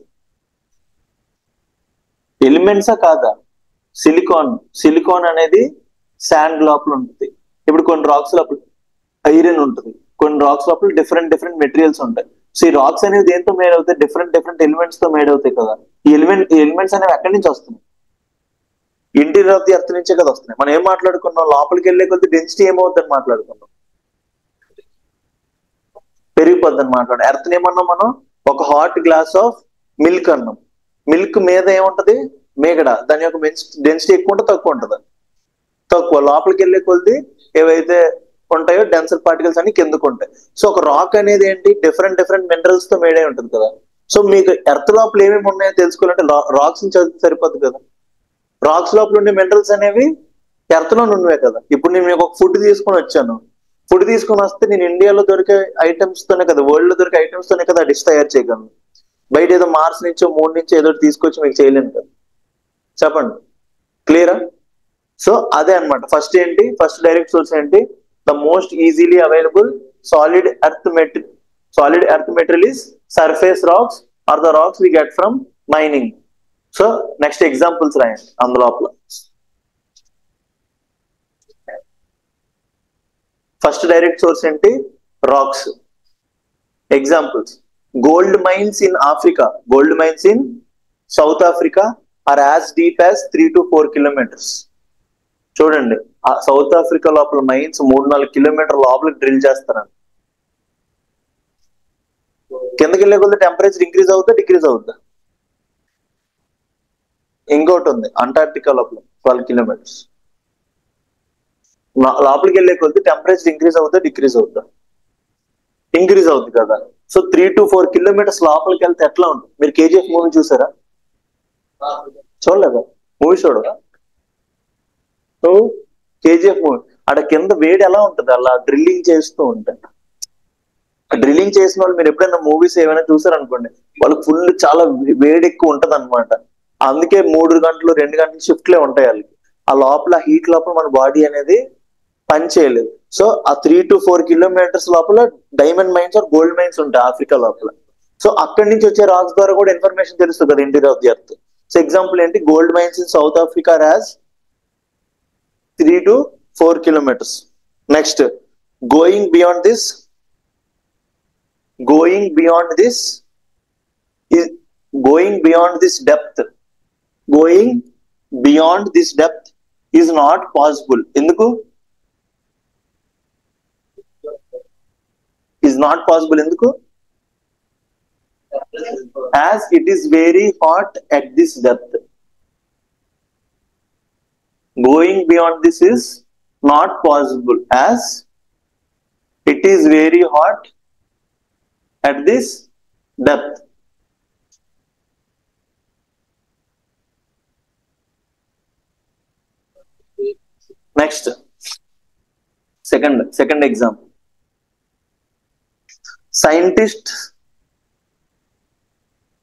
ఎలిమెంట్సా కాదా? సిలికాన్. సిలికాన్ అనేది శాండ్ లోపల ఉంటుంది. ఇప్పుడు కొన్ని రాక్స్ లోపల ఐరన్ ఉంటుంది, కొన్ని రాక్స్ లోపల డిఫరెంట్ డిఫరెంట్ మెటీరియల్స్ ఉంటాయి. సో ఈ రాక్స్ అనేవి దేంతో మేడ్ అవుతాయి? డిఫరెంట్ డిఫరెంట్ ఎలిమెంట్స్ తో మేడ్ అవుతాయి కదా. ఈ ఎలిమెంట్స్ అనేవి ఎక్కడి నుంచి వస్తున్నాయి? ఇంటీరియర్ ఆఫ్ ది ఎర్త్ నుంచే కదా వస్తున్నాయి. మనం ఏం మాట్లాడుకున్నాం? లోపలికి వెళ్ళే కొద్ది డెన్సిటీ ఏమవుతుందని మాట్లాడుకున్నాం, పెరిగిపోద్దని మాట్లాడు. ఎర్త్ ఏమన్నాం మనం? ఒక హాట్ గ్లాస్ ఆఫ్ మిల్క్ అన్నాం. మిల్క్ మీద ఏముంటది? మేగడ. దాని యొక్క డెన్సిటీ ఎక్కువ ఉంటుంది తక్కువ ఉంటుందా? తక్కువ. లోపలికి వెళ్ళే కొద్ది ఏవైతే ఉంటాయో డెన్సర్ పార్టికల్స్ అన్ని కిందకు ఉంటాయి. సో ఒక రాక్ అనేది ఏంటి? డిఫరెంట్ డిఫరెంట్ మినరల్స్ తో మేడ్ అయి ఉంటుంది కదా. సో మీకు ఎర్త్ లోపల ఏమేమి ఉన్నాయో తెలుసుకోవాలంటే రాక్స్ నుంచి చదివితే సరిపోద్ది కదా. రాక్స్ లోపల ఉండే మినరల్స్ అనేవి ఎర్త్ లో ఉన్నవే కదా. ఇప్పుడు నేను మీకు ఒక ఫుడ్ తీసుకొని వచ్చాను, ఫుడ్ తీసుకొని వస్తే నేను ఇండియాలో దొరికే ఐటమ్స్ తోనే కదా, వరల్డ్ లో దొరికే ఐటమ్స్ తోనే కదా డిష్ తయారు చేయగలను. బయట ఏదో మార్స్ నుంచో మూడు నుంచో ఏదో తీసుకొచ్చి మీకు చేయలేను కదా. చెప్పండి, క్లియరా? సో అదే అన్నమాట. ఫస్ట్ ఏంటి? ఫస్ట్ డైరెక్ట్ సోర్స్ ఏంటి? The most easily available solid earth material is surface rocks are the rocks we get from mining. So next examples రాయండి అందులోపల. ఫస్ట్ డైరెక్ట్ సోర్స్ ఏంటి? Rocks. Examples: gold mines in Africa, gold mines in South Africa are as deep as 3 to 4 kilometers. చూడండి, ఆ South Africa లోపల mines 3-4 kilometre లోపలికి drill చేస్తారండి. కిందకి వెళ్ళే కొద్ది టెంపరేచర్ ఇంక్రీజ్ అవుతా డిక్రీజ్ అవుతా? ఇంకోటి ఉంది అంటార్క్టికా లోపల 12 kilometers. లోపలికి వెళ్ళే కొద్ది టెంపరేచర్ ఇంక్రీజ్ అవుతా డిక్రీజ్ అవుతా? ఇంక్రీజ్ అవుతుంది కదా. సో 3 to 4 kilometers లోపలికి వెళ్తే ఎట్లా ఉంటుంది? మీరు కేజీఎఫ్ మూవీ చూసారా? చూడలేదా? మూవీ చూడరా? సో కేజీఎఫ్ మూవీ అక్కడ కింద వేడి ఎలా ఉంటుంది? అలా డ్రిల్లింగ్ చేస్తూ ఉంటాయి. డ్రిల్లింగ్ చేసిన వాళ్ళు మీరు ఎప్పుడైనా మూవీస్ ఏమైనా చూసారనుకోండి, వాళ్ళకి ఫుల్ చాలా వేడి ఎక్కువ ఉంటది అనమాట. అందుకే 3 గంటలు 2 గంటలు షిఫ్ట్లే ఉంటాయి వాళ్ళకి. ఆ లోపల హీట్ లోపల మన బాడీ అనేది పని చేయలేదు. సో ఆ 3 to 4 kilometers లోపల diamond mines or gold mines ఉంటాయి ఆఫ్రికా లోపల. సో అక్కడి నుంచి వచ్చే రాక్స్ ద్వారా కూడా ఇన్ఫర్మేషన్ తెలుస్తుంది కదా interior of the Earth. So example ఏంటి? Gold mines in South Africa has 3 to 4 kilometers. Next, going beyond this depth is not possible. ఎందుకు is not possible? ఎందుకు? as it is very hot at this depth. Going beyond this is not possible as it is very hot at this depth. Next, second example.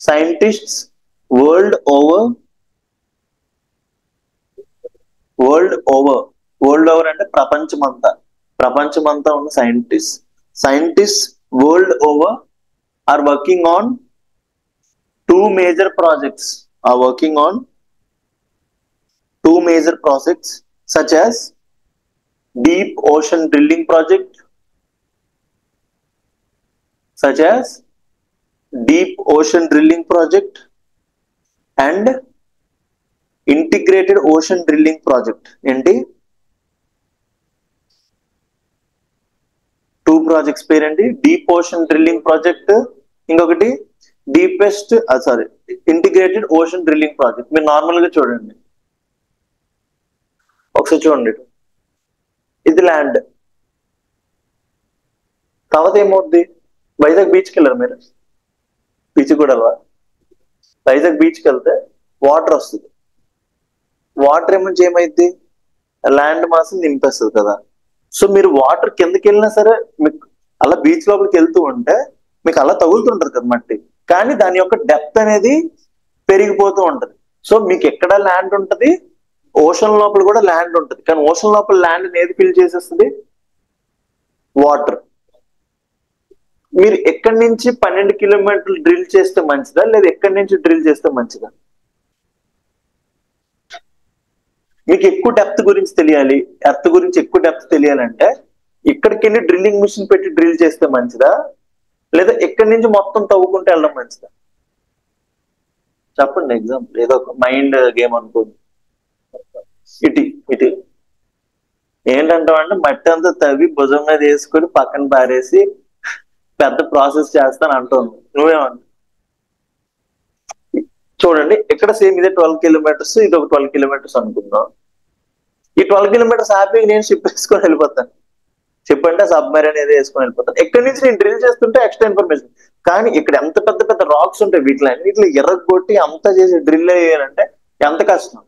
Scientists world over అంటే ప్రపంచమంతా ఉన్న scientists world over are working on two major projects such as deep ocean drilling project, such as deep ocean drilling project and integrated ocean drilling project. ఏంటి? 2 projects పేరేంటి? Deep ocean drilling project, ఇంకొకటి deepest sorry integrated ocean drilling project. మీరు normal గా చూడండి, ఒకసారి చూడండి. ఇది land, తర్వాత ఏమవుద్ది? వైజాగ్ బీచ్కి వెళ్ళారు మీరు? బీచ్ కూడా అలా వైజాగ్ బీచ్కి వెళ్తే వాటర్ వస్తుంది. వాటర్ ఏమొచ్చి ఏమైద్ది? ల్యాండ్ మాస్ నింపేస్తుంది కదా. సో మీరు వాటర్ కిందకి వెళ్ళినా సరే మీకు అలా బీచ్ లోపలికి వెళ్తూ ఉంటే మీకు అలా తగులుతుంటది కదా మట్టి, కానీ దాని యొక్క డెప్త్ అనేది పెరిగిపోతూ ఉంటది. సో మీకు ఎక్కడ ల్యాండ్ ఉంటది, ఓషన్ లోపల కూడా ల్యాండ్ ఉంటది, కానీ ఓషన్ లోపల ల్యాండ్ ఏది ఫిల్ చేసేస్తుంది? వాటర్. మీరు ఎక్కడి నుంచి 12 కిలోమీటర్లు డ్రిల్ చేస్తే మంచిదా, లేదా ఎక్కడి నుంచి డ్రిల్ చేస్తే మంచిదా? మీకు ఎక్కువ డెప్త్ గురించి తెలియాలి, ఎర్త్ గురించి ఎక్కువ డెప్త్ తెలియాలంటే ఇక్కడికి వెళ్ళి డ్రిల్లింగ్ మిషన్ పెట్టి డ్రిల్ చేస్తే మంచిదా, లేదా ఎక్కడి నుంచి మొత్తం తవ్వుకుంటూ వెళ్ళడం మంచిదా? చెప్పండి. ఎగ్జాంపుల్ ఏదో ఒక మైండ్ గేమ్ అనుకోండి. ఇటీ ఇటీ ఏంటంటావంటే మట్టి అంతా తవ్వి భుజం మీద వేసుకొని పక్కన పారేసి పెద్ద ప్రాసెస్ చేస్తాను అంటాను. నువ్వేమన్నా చూడండి, ఇక్కడ సేమ్ ఇదే 12 కిలోమీటర్స్, ఇది ఒక 12 కిలోమీటర్స్ అనుకుందాం. ఈ 12 కిలోమీటర్స్ హ్యాపీగా నేను షిప్ వేసుకొని వెళ్ళిపోతాను. షిప్ అంటే సబ్మెరైన్ ఏదో వేసుకొని వెళ్ళిపోతాను. ఎక్కడి నుంచి నేను డ్రిల్ చేస్తుంటే ఎక్స్ట్రా ఇన్ఫర్మేషన్. కానీ ఇక్కడ ఎంత పెద్ద పెద్ద రాక్స్ ఉంటాయి, వీటిలో అన్నింటిలో ఎర్రగొట్టి అంతా చేసి డ్రిల్ అయ్యారంటే ఎంత కష్టం.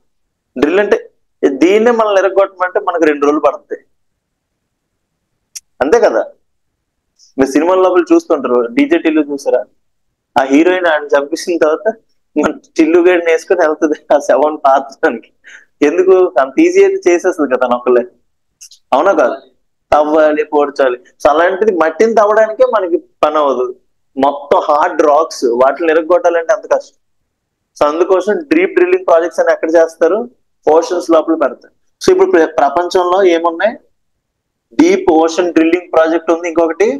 డ్రిల్ అంటే దీన్నే మనల్ని ఎర్రగొట్టమంటే మనకు 2 రోజులు పడుతుంది, అంతే కదా. మీరు సినిమాల లోపల చూస్తుంటారు, డీజే టిల్లు చూసారా? ఆ హీరోయిన్ ఆయన చంపేసిన తర్వాత మన టిల్లు గడిని వేసుకొని వెళ్తుంది ఆ శవం పాత్రడానికి. ఎందుకు? అంత ఈజీ అయితే చేసేస్తుంది కదా నొక్కలే, అవునా కాదు? తవ్వాలి, పోడ్చాలి. సో అలాంటిది మట్టిని తవ్వడానికే మనకి పని అవ్వదు. మొత్తం హార్డ్ రాక్స్, వాటిని ఎరగొట్టాలంటే అంత కష్టం. సో అందుకోసం డీప్ డ్రిల్లింగ్ ప్రాజెక్ట్స్ అని ఎక్కడ చేస్తారు? ఓషన్స్ లోపల పెడతారు. సో ఇప్పుడు ప్రపంచంలో ఏమున్నాయి? డీప్ ఓషన్ డ్రిల్లింగ్ ప్రాజెక్ట్ ఉంది, ఇంకొకటి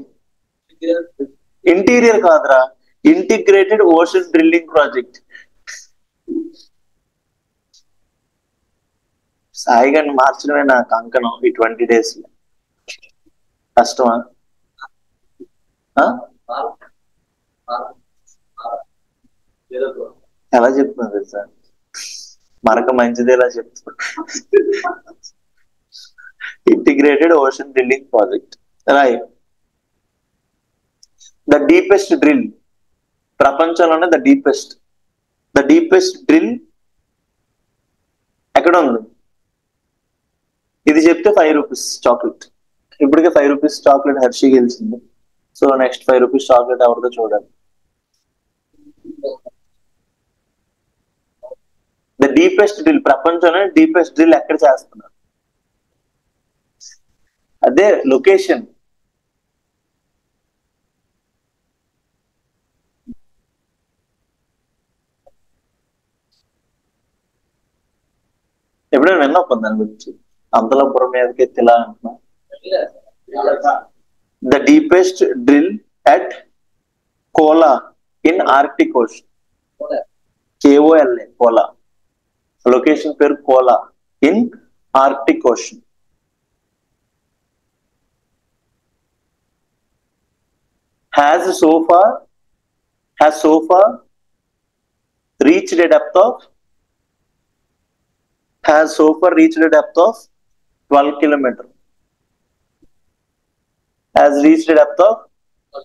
ఇంటీరియర్ కాదురా, ఇంటిగ్రేటెడ్ ఓషన్ డ్రిల్లింగ్ ప్రాజెక్ట్. సాయిగాన్ని మార్చడమే నా కంకణం ఈ 20 days లో. కష్టమా? ఎలా చెప్తున్నారు సార్? మరక మంచిది ఎలా చెప్తున్నారు? Integrated ocean drilling project, right. The deepest drill, ప్రపంచంలోనే ద డీపెస్ట్ డ్రిల్ ఎక్కడ ఉంది? ఇది చెప్తే 5 రూపీస్ చాక్లెట్. ఇప్పటికే 5 రూపీస్ చాక్లెట్ హర్షి గెలిచింది. సో నెక్స్ట్ 5 రూపీస్ చాక్లెట్ ఎవరిదో చూడాలి. ద డీపెస్ట్ డ్రిల్, ప్రపంచంలోనే డీపెస్ట్ డ్రిల్ ఎక్కడ చేస్తున్నారు? అదే లొకేషన్. ఎప్పుడైనా విన్నప్పుడు దాని గురించి? అంతలపురం మీదకి ఎత్తిలా అంటున్నా. The deepest drill at Kola in Arctic Ocean. KOLA, Kola. Location పేరు Kola in Arctic Ocean. has so far reached a depth of 12 kilometers. Has reached a depth of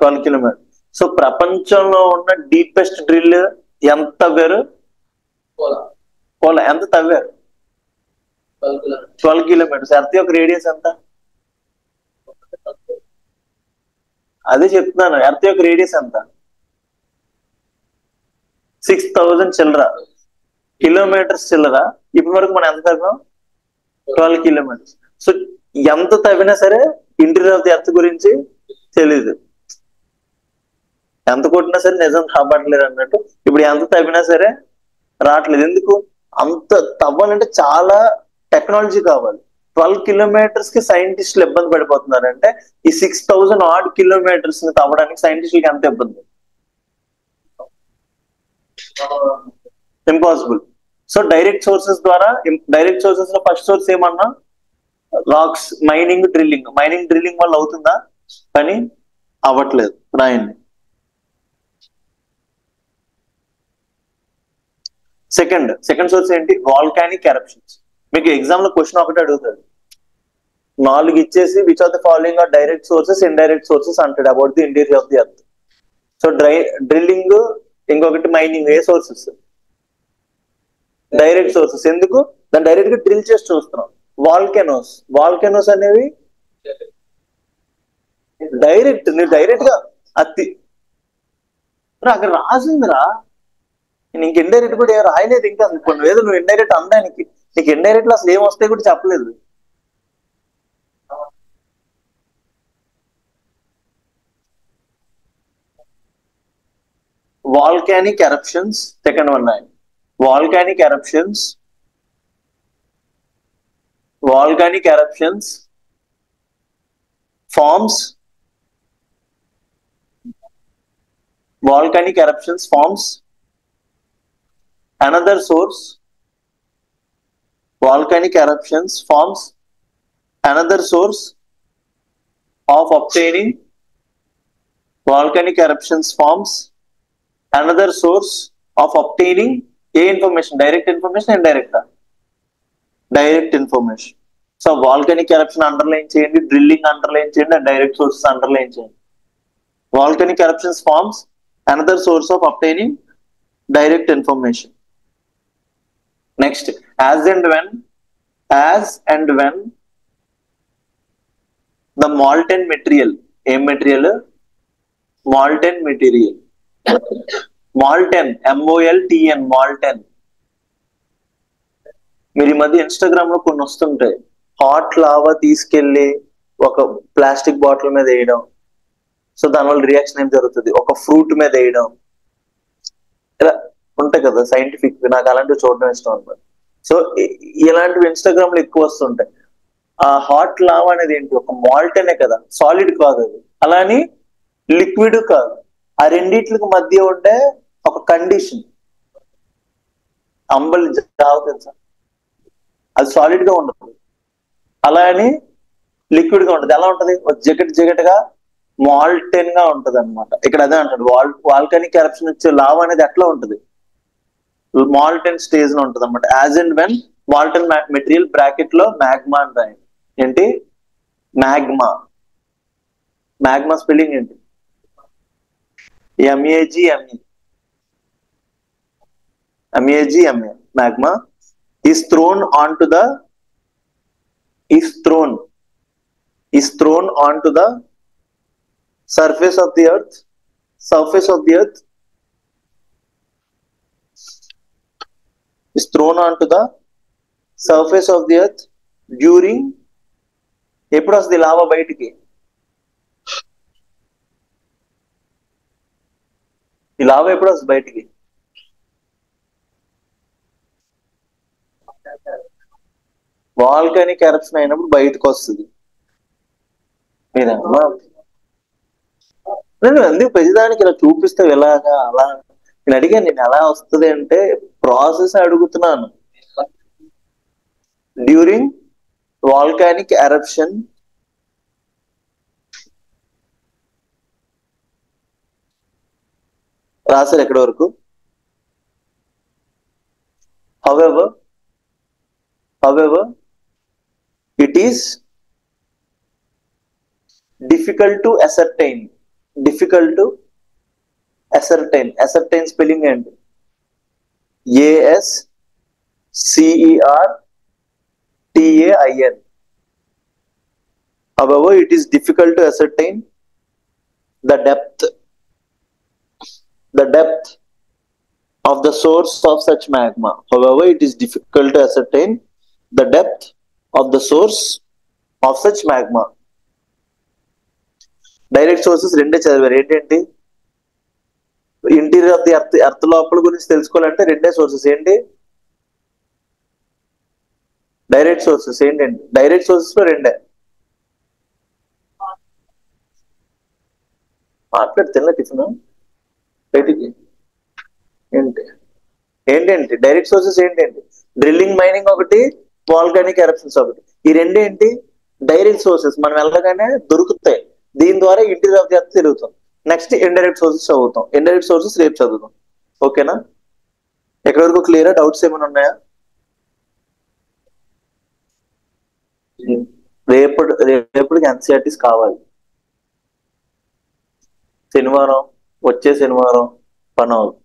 12 kilometers. So ప్రపంచంలో ఉన్న డీపెస్ట్ డ్రిల్ ఎంత తవ్వారు? కోలా ఎంత తవ్వారు? 12 kilometers. Earth యొక్క radius ఎంత? అదే చెప్తున్నాను, earth యొక్క రేడియస్ ఎంత? 6000 చిల్లర కిలోమీటర్స్ చిల్లర. ఇప్పటి వరకు మనం ఎంత తవ్వాం? 12 kilometers. సో ఎంత తవ్వినా సరే ఇంటీరియర్ ఆఫ్ ది ఎర్త్ గురించి తెలీదు. ఎంత కొట్టినా సరే నిజం రాబట్టలేదు అన్నట్టు ఇప్పుడు ఎంత తవ్వినా సరే రావట్లేదు. ఎందుకు? అంత తవ్వాలంటే చాలా టెక్నాలజీ కావాలి. 12 kilometers కి సైంటిస్టులు ఇబ్బంది పడిపోతున్నారంటే ఈ 6000 odd kilometers ని తవ్వడానికి సైంటిస్టులకి ఎంత ఇబ్బంది? Impossible. So direct sources direct, డైరెక్ట్ సోర్సెస్ లో ఫస్ట్ సోర్స్ ఏమన్నా రాక్స్, మైనింగ్ డ్రిల్లింగ్ వల్ల అవుతుందా పని? అవ్వట్లేదు. రాయండి. సెకండ్ సోర్స్ ఏంటి? Volcanic eruptions. మీకు ఎగ్జామ్ లో క్వశ్చన్ ఒకటి అడుగుతాడు, 4 ఇచ్చేసి which of the following are direct sources, indirect sources అంటాడు about the interior of the Earth. So drilling, ఇంకొకటి మైనింగ్, ఏ సోర్సెస్? Direct sources. ఎందుకు? దాన్ని డైరెక్ట్ గా డ్రిల్ చేసి చూస్తున్నాం. వాల్కెనోస్ అనేవి డైరెక్ట్, మీరు డైరెక్ట్ గా అత్తి అక్కడ రాసిందిరా. నీకు ఇండైరెక్ట్ కూడా రాయలేదు ఇంకా. కొన్ని వేలు నువ్వు ఇండైరెక్ట్ అనడానికి, నీకు ఇండైరెక్ట్ లో అసలు ఏం వస్తాయి కూడా చెప్పలేదు. Volcanic eruptions, second one. Volcanic eruptions forms another source. Volcanic eruptions forms another source of obtaining. Volcanic eruptions forms another source of obtaining a information, direct information, indirect? Direct information. So volcanic eruption underline చేయండి, drilling underline చేయండి, and direct sources underline చేయండి. Volcanic eruptions forms another source of obtaining direct information. Next, as and when the molten material, molten, MOLTN, molten. మీరు ఈ మధ్య Instagram లో కొన్ని వస్తుంటాయి, hot lava తీసుకెళ్లి ఒక ప్లాస్టిక్ బాటిల్ మీద వేయడం. సో దానివల్ల రియాక్షన్ ఏం జరుగుతుంది? ఒక ఫ్రూట్ మీద వేయడం. ఇలా ఉంటాయి కదా సైంటిఫిక్. నాకు అలాంటివి చూడడం ఇష్టం అనమాట. సో ఇలాంటివి ఇన్స్టాగ్రామ్ లో ఎక్కువ వస్తుంటాయి. ఆ హాట్ లావా అనేది ఏంటి? ఒక మాల్టనే కదా, సాలిడ్ కాదు అది, అలాని లిక్విడ్ కాదు. ఆ రెండిట్లకి మధ్య ఉండే ఒక కండిషన్. అంబలి జావ తెలుసా? అది సాలిడ్ గా ఉండదు, అలా అని లిక్విడ్ గా ఉంటది. ఎలా ఉంటది? జిగట్ గా మాల్టెన్ గా ఉంటది అనమాట. ఇక్కడ అదే అంటాడు, వాల్కానిక్ ఎరప్షన్ వచ్చే లావా అనేది ఎట్లా ఉంటది? మాల్టెన్ స్టేజ్ లో ఉంటది అనమాట. As and when molten material bracket లో మ్యాగ్మా అని రాయండి. ఏంటి? మ్యాగ్మా స్పెల్లింగ్ ఏంటి? MAGMA. Magma is thrown onto the surface of the earth. Is thrown onto the surface of the earth during. ఎప్పుడు వస్తుంది లావా బయటికి? ఈ లావా ఎప్పుడు వస్తుంది బయటికి? వాల్కానిక్ ఎరప్షన్ అయినప్పుడు బయటకు వస్తుంది. మీరేమన్నా నేను ఎందుకు ప్రతిదానికి ఇలా చూపిస్తే ఇలాగా అలా నేను అడిగాను. నేను ఎలా వస్తుంది అంటే ప్రాసెస్ అడుగుతున్నాను. డ్యూరింగ్ వాల్కానిక్ ఎరప్షన్ రాశారు ఎక్కడి వరకు? However, it is difficult to ascertain. Ascertain spelling ఏంటి? ASCERTAIN. However, it is difficult to ascertain the depth of the source of such magma. However, it is difficult to ascertain the depth of the source of such magma. Direct sources రెండే చదివారు. ఏంటంటే interior of the earth లోపల గురించి తెలుసుకోవాలంటే రెండే sources. ఏంటి? Direct sources. ఏంటండి direct సోర్సెస్ లో రెండే. మాట్లాడి తిన్న టిఫిన్ బయటికి ఏంటి? ఏంటంటే డైరెక్ట్ సోర్సెస్ ఏంటంటే డ్రిల్లింగ్, మైనింగ్ ఒకటి, వాల్కానిక్ ఎరప్షన్స్ ఒకటి. ఈ రెండేంటి డైరెక్ట్ సోర్సెస్, మనం వెళ్ళగానే దొరుకుతాయి. దీని ద్వారా ఇంటీరియర్ ఆఫ్ ది ఎర్త్ తిరుగుతాం. నెక్స్ట్ ఇండైరెక్ట్ సోర్సెస్ చదువుతాం. ఇండైరెక్ట్ సోర్సెస్ రేపు చదువుతాం. ఓకేనా? ఎక్కడి వరకు క్లియరా? డౌట్స్ ఏమైనా ఉన్నాయా? రేపటికి ఎన్సీఆర్టీస్ కావాలి. శనివారం, వచ్చే శనివారం పని అవుతుంది.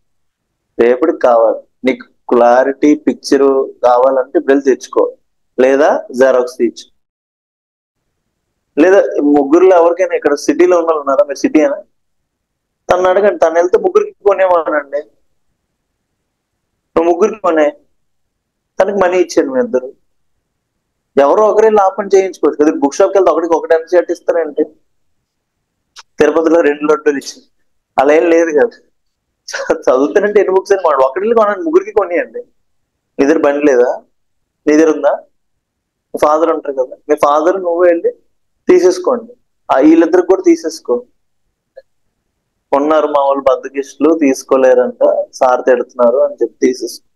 రేపటికి కావాలి. నీకు క్లారిటీ పిక్చర్ కావాలంటే బిల్ తెచ్చుకో, లేదా జెరాక్స్ తీచ్చు. లేదా ముగ్గురులో ఎవరికైనా ఇక్కడ సిటీలో ఉన్న వాళ్ళు ఉన్నారా? మీరు సిటీ అయినా తను అడగండి, తను వెళ్తే ముగ్గురికి కొనేవానండి. ముగ్గురికి కొనే, తనకి మనీ ఇచ్చాను. మీ ఇద్దరు ఎవరో ఒకరే లాభం చేయించుకోవచ్చు కదా. బుక్ షాప్కి వెళ్తే ఒకటికి ఒకటి ఎన్సీఆర్టీ ఇస్తారంటే, తిరుపతిలో 2 లడ్డూలు ఇచ్చింది. అలా ఏం లేదు కదా. చదువుతానంటే ఎన్ని బుక్స్ అని మాట, ఒకటి కొనండి, ముగ్గురికి కొనియండి. నీ దగ్గర బండి లేదా? నీ దగ్గర ఉందా? మీ ఫాదర్ ఉంటారు కదా, మీ ఫాదర్ నువ్వు వెళ్ళి తీసేసుకోండి. వీళ్ళిద్దరికి కూడా తీసేసుకో. ఉన్నారు మా వాళ్ళు బద్దకిస్టులు, తీసుకోలేరంట, సార్ తిడుతున్నారు అని చెప్పి తీసేసుకో.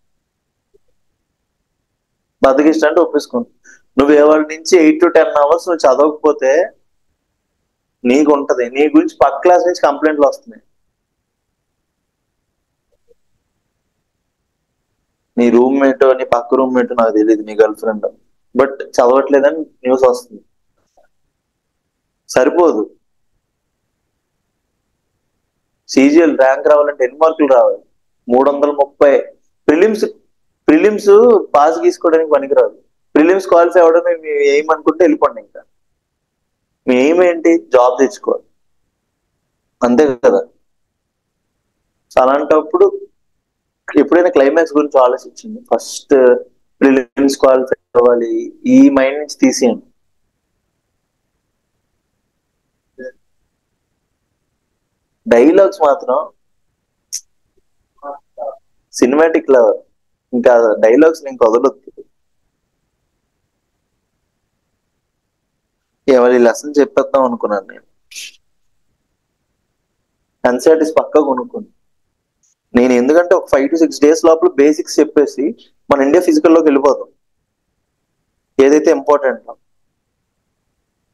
బద్దకిష్ట అంటే ఒప్పేసుకోండి. నువ్వు ఎవరి నుంచి 8 to 10 hours నువ్వు చదవకపోతే నీకు ఉంటది, నీ గురించి పక్క క్లాస్ నుంచి కంప్లైంట్లు వస్తున్నాయి. నీ రూమ్మేట్, నీ పక్క రూమ్మేట్ నాకు తెలియదు, నీ గర్ల్ ఫ్రెండ్, బట్ చదవట్లేదని న్యూస్ వస్తుంది. సరిపోదు. సీజీఎల్ ర్యాంక్ రావాలంటే ఎన్ని మార్కులు రావాలి? 330. ప్రిలిమ్స్ పాస్ గీసుకోవడానికి పనికిరాదు. ప్రిలిమ్స్ క్వాలిఫై అవ్వడమే మీ ఎయిమ్ అనుకుంటే వెళ్ళిపోండి. ఇంకా మీ ఎయిమ్ ఏంటి? జాబ్ తెచ్చుకోవాలి, అంతే కదా. అలాంటప్పుడు ఎప్పుడైనా క్లైమాక్స్ గురించి ఆలోచించండి. ఫస్ట్ ప్రిలిమ్స్ క్వాలిఫై అవ్వాలి, ఈ మైండ్ నుంచి తీసేయండి. డైలాగ్స్ మాత్రం సినిమాటిక్ లెవెల్, ఇంకా డైలాగ్స్ నేను వదలొద్దు. ఎవరి లెసన్ చెప్పేద్దాం అనుకున్నాను నేను. ఎన్సీఆర్టీస్ పక్కా కొనుక్కుంది నేను. ఎందుకంటే ఒక 5 to 6 days లోపల బేసిక్స్ చెప్పేసి మన ఇండియా ఫిజికల్లోకి వెళ్ళిపోతాం. ఏదైతే ఇంపార్టెంట్,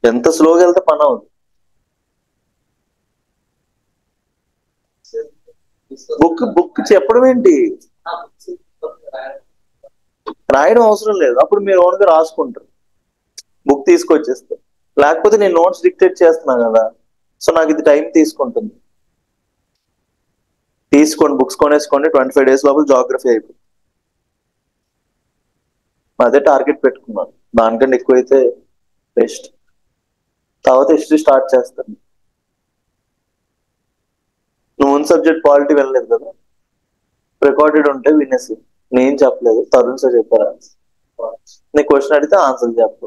ఎంత స్లోగా వెళ్తే పని అవుతుంది. బుక్ చెప్పడం ఏంటి, రాయడం అవసరం లేదు. అప్పుడు మీరు ఓన్ గా రాసుకుంటారు, బుక్ తీసుకొచ్చేస్తే. లేకపోతే నేను నోట్స్ డిక్టేట్ చేస్తున్నా కదా, సో నాకు ఇది టైం తీసుకుంటుంది. తీసుకోండి, బుక్స్ కొనేసుకోండి, 25 days లోపల జాగ్రఫీ అయిపోయింది. అదే టార్గెట్ పెట్టుకున్నాను, దానికంటే ఎక్కువైతే బెస్ట్. తర్వాత హిస్టరీ స్టార్ట్ చేస్తాను. నువ్వు ఓన్ సబ్జెక్ట్ పాలిటీ వెళ్ళలేదు కదా, రికార్డెడ్ ఉంటే వినేసి. నేను చెప్పలేదు, తరుణ్ సార్ చెప్పారు. నీ క్వశ్చన్ అడిగితే ఆన్సర్ చెప్పు.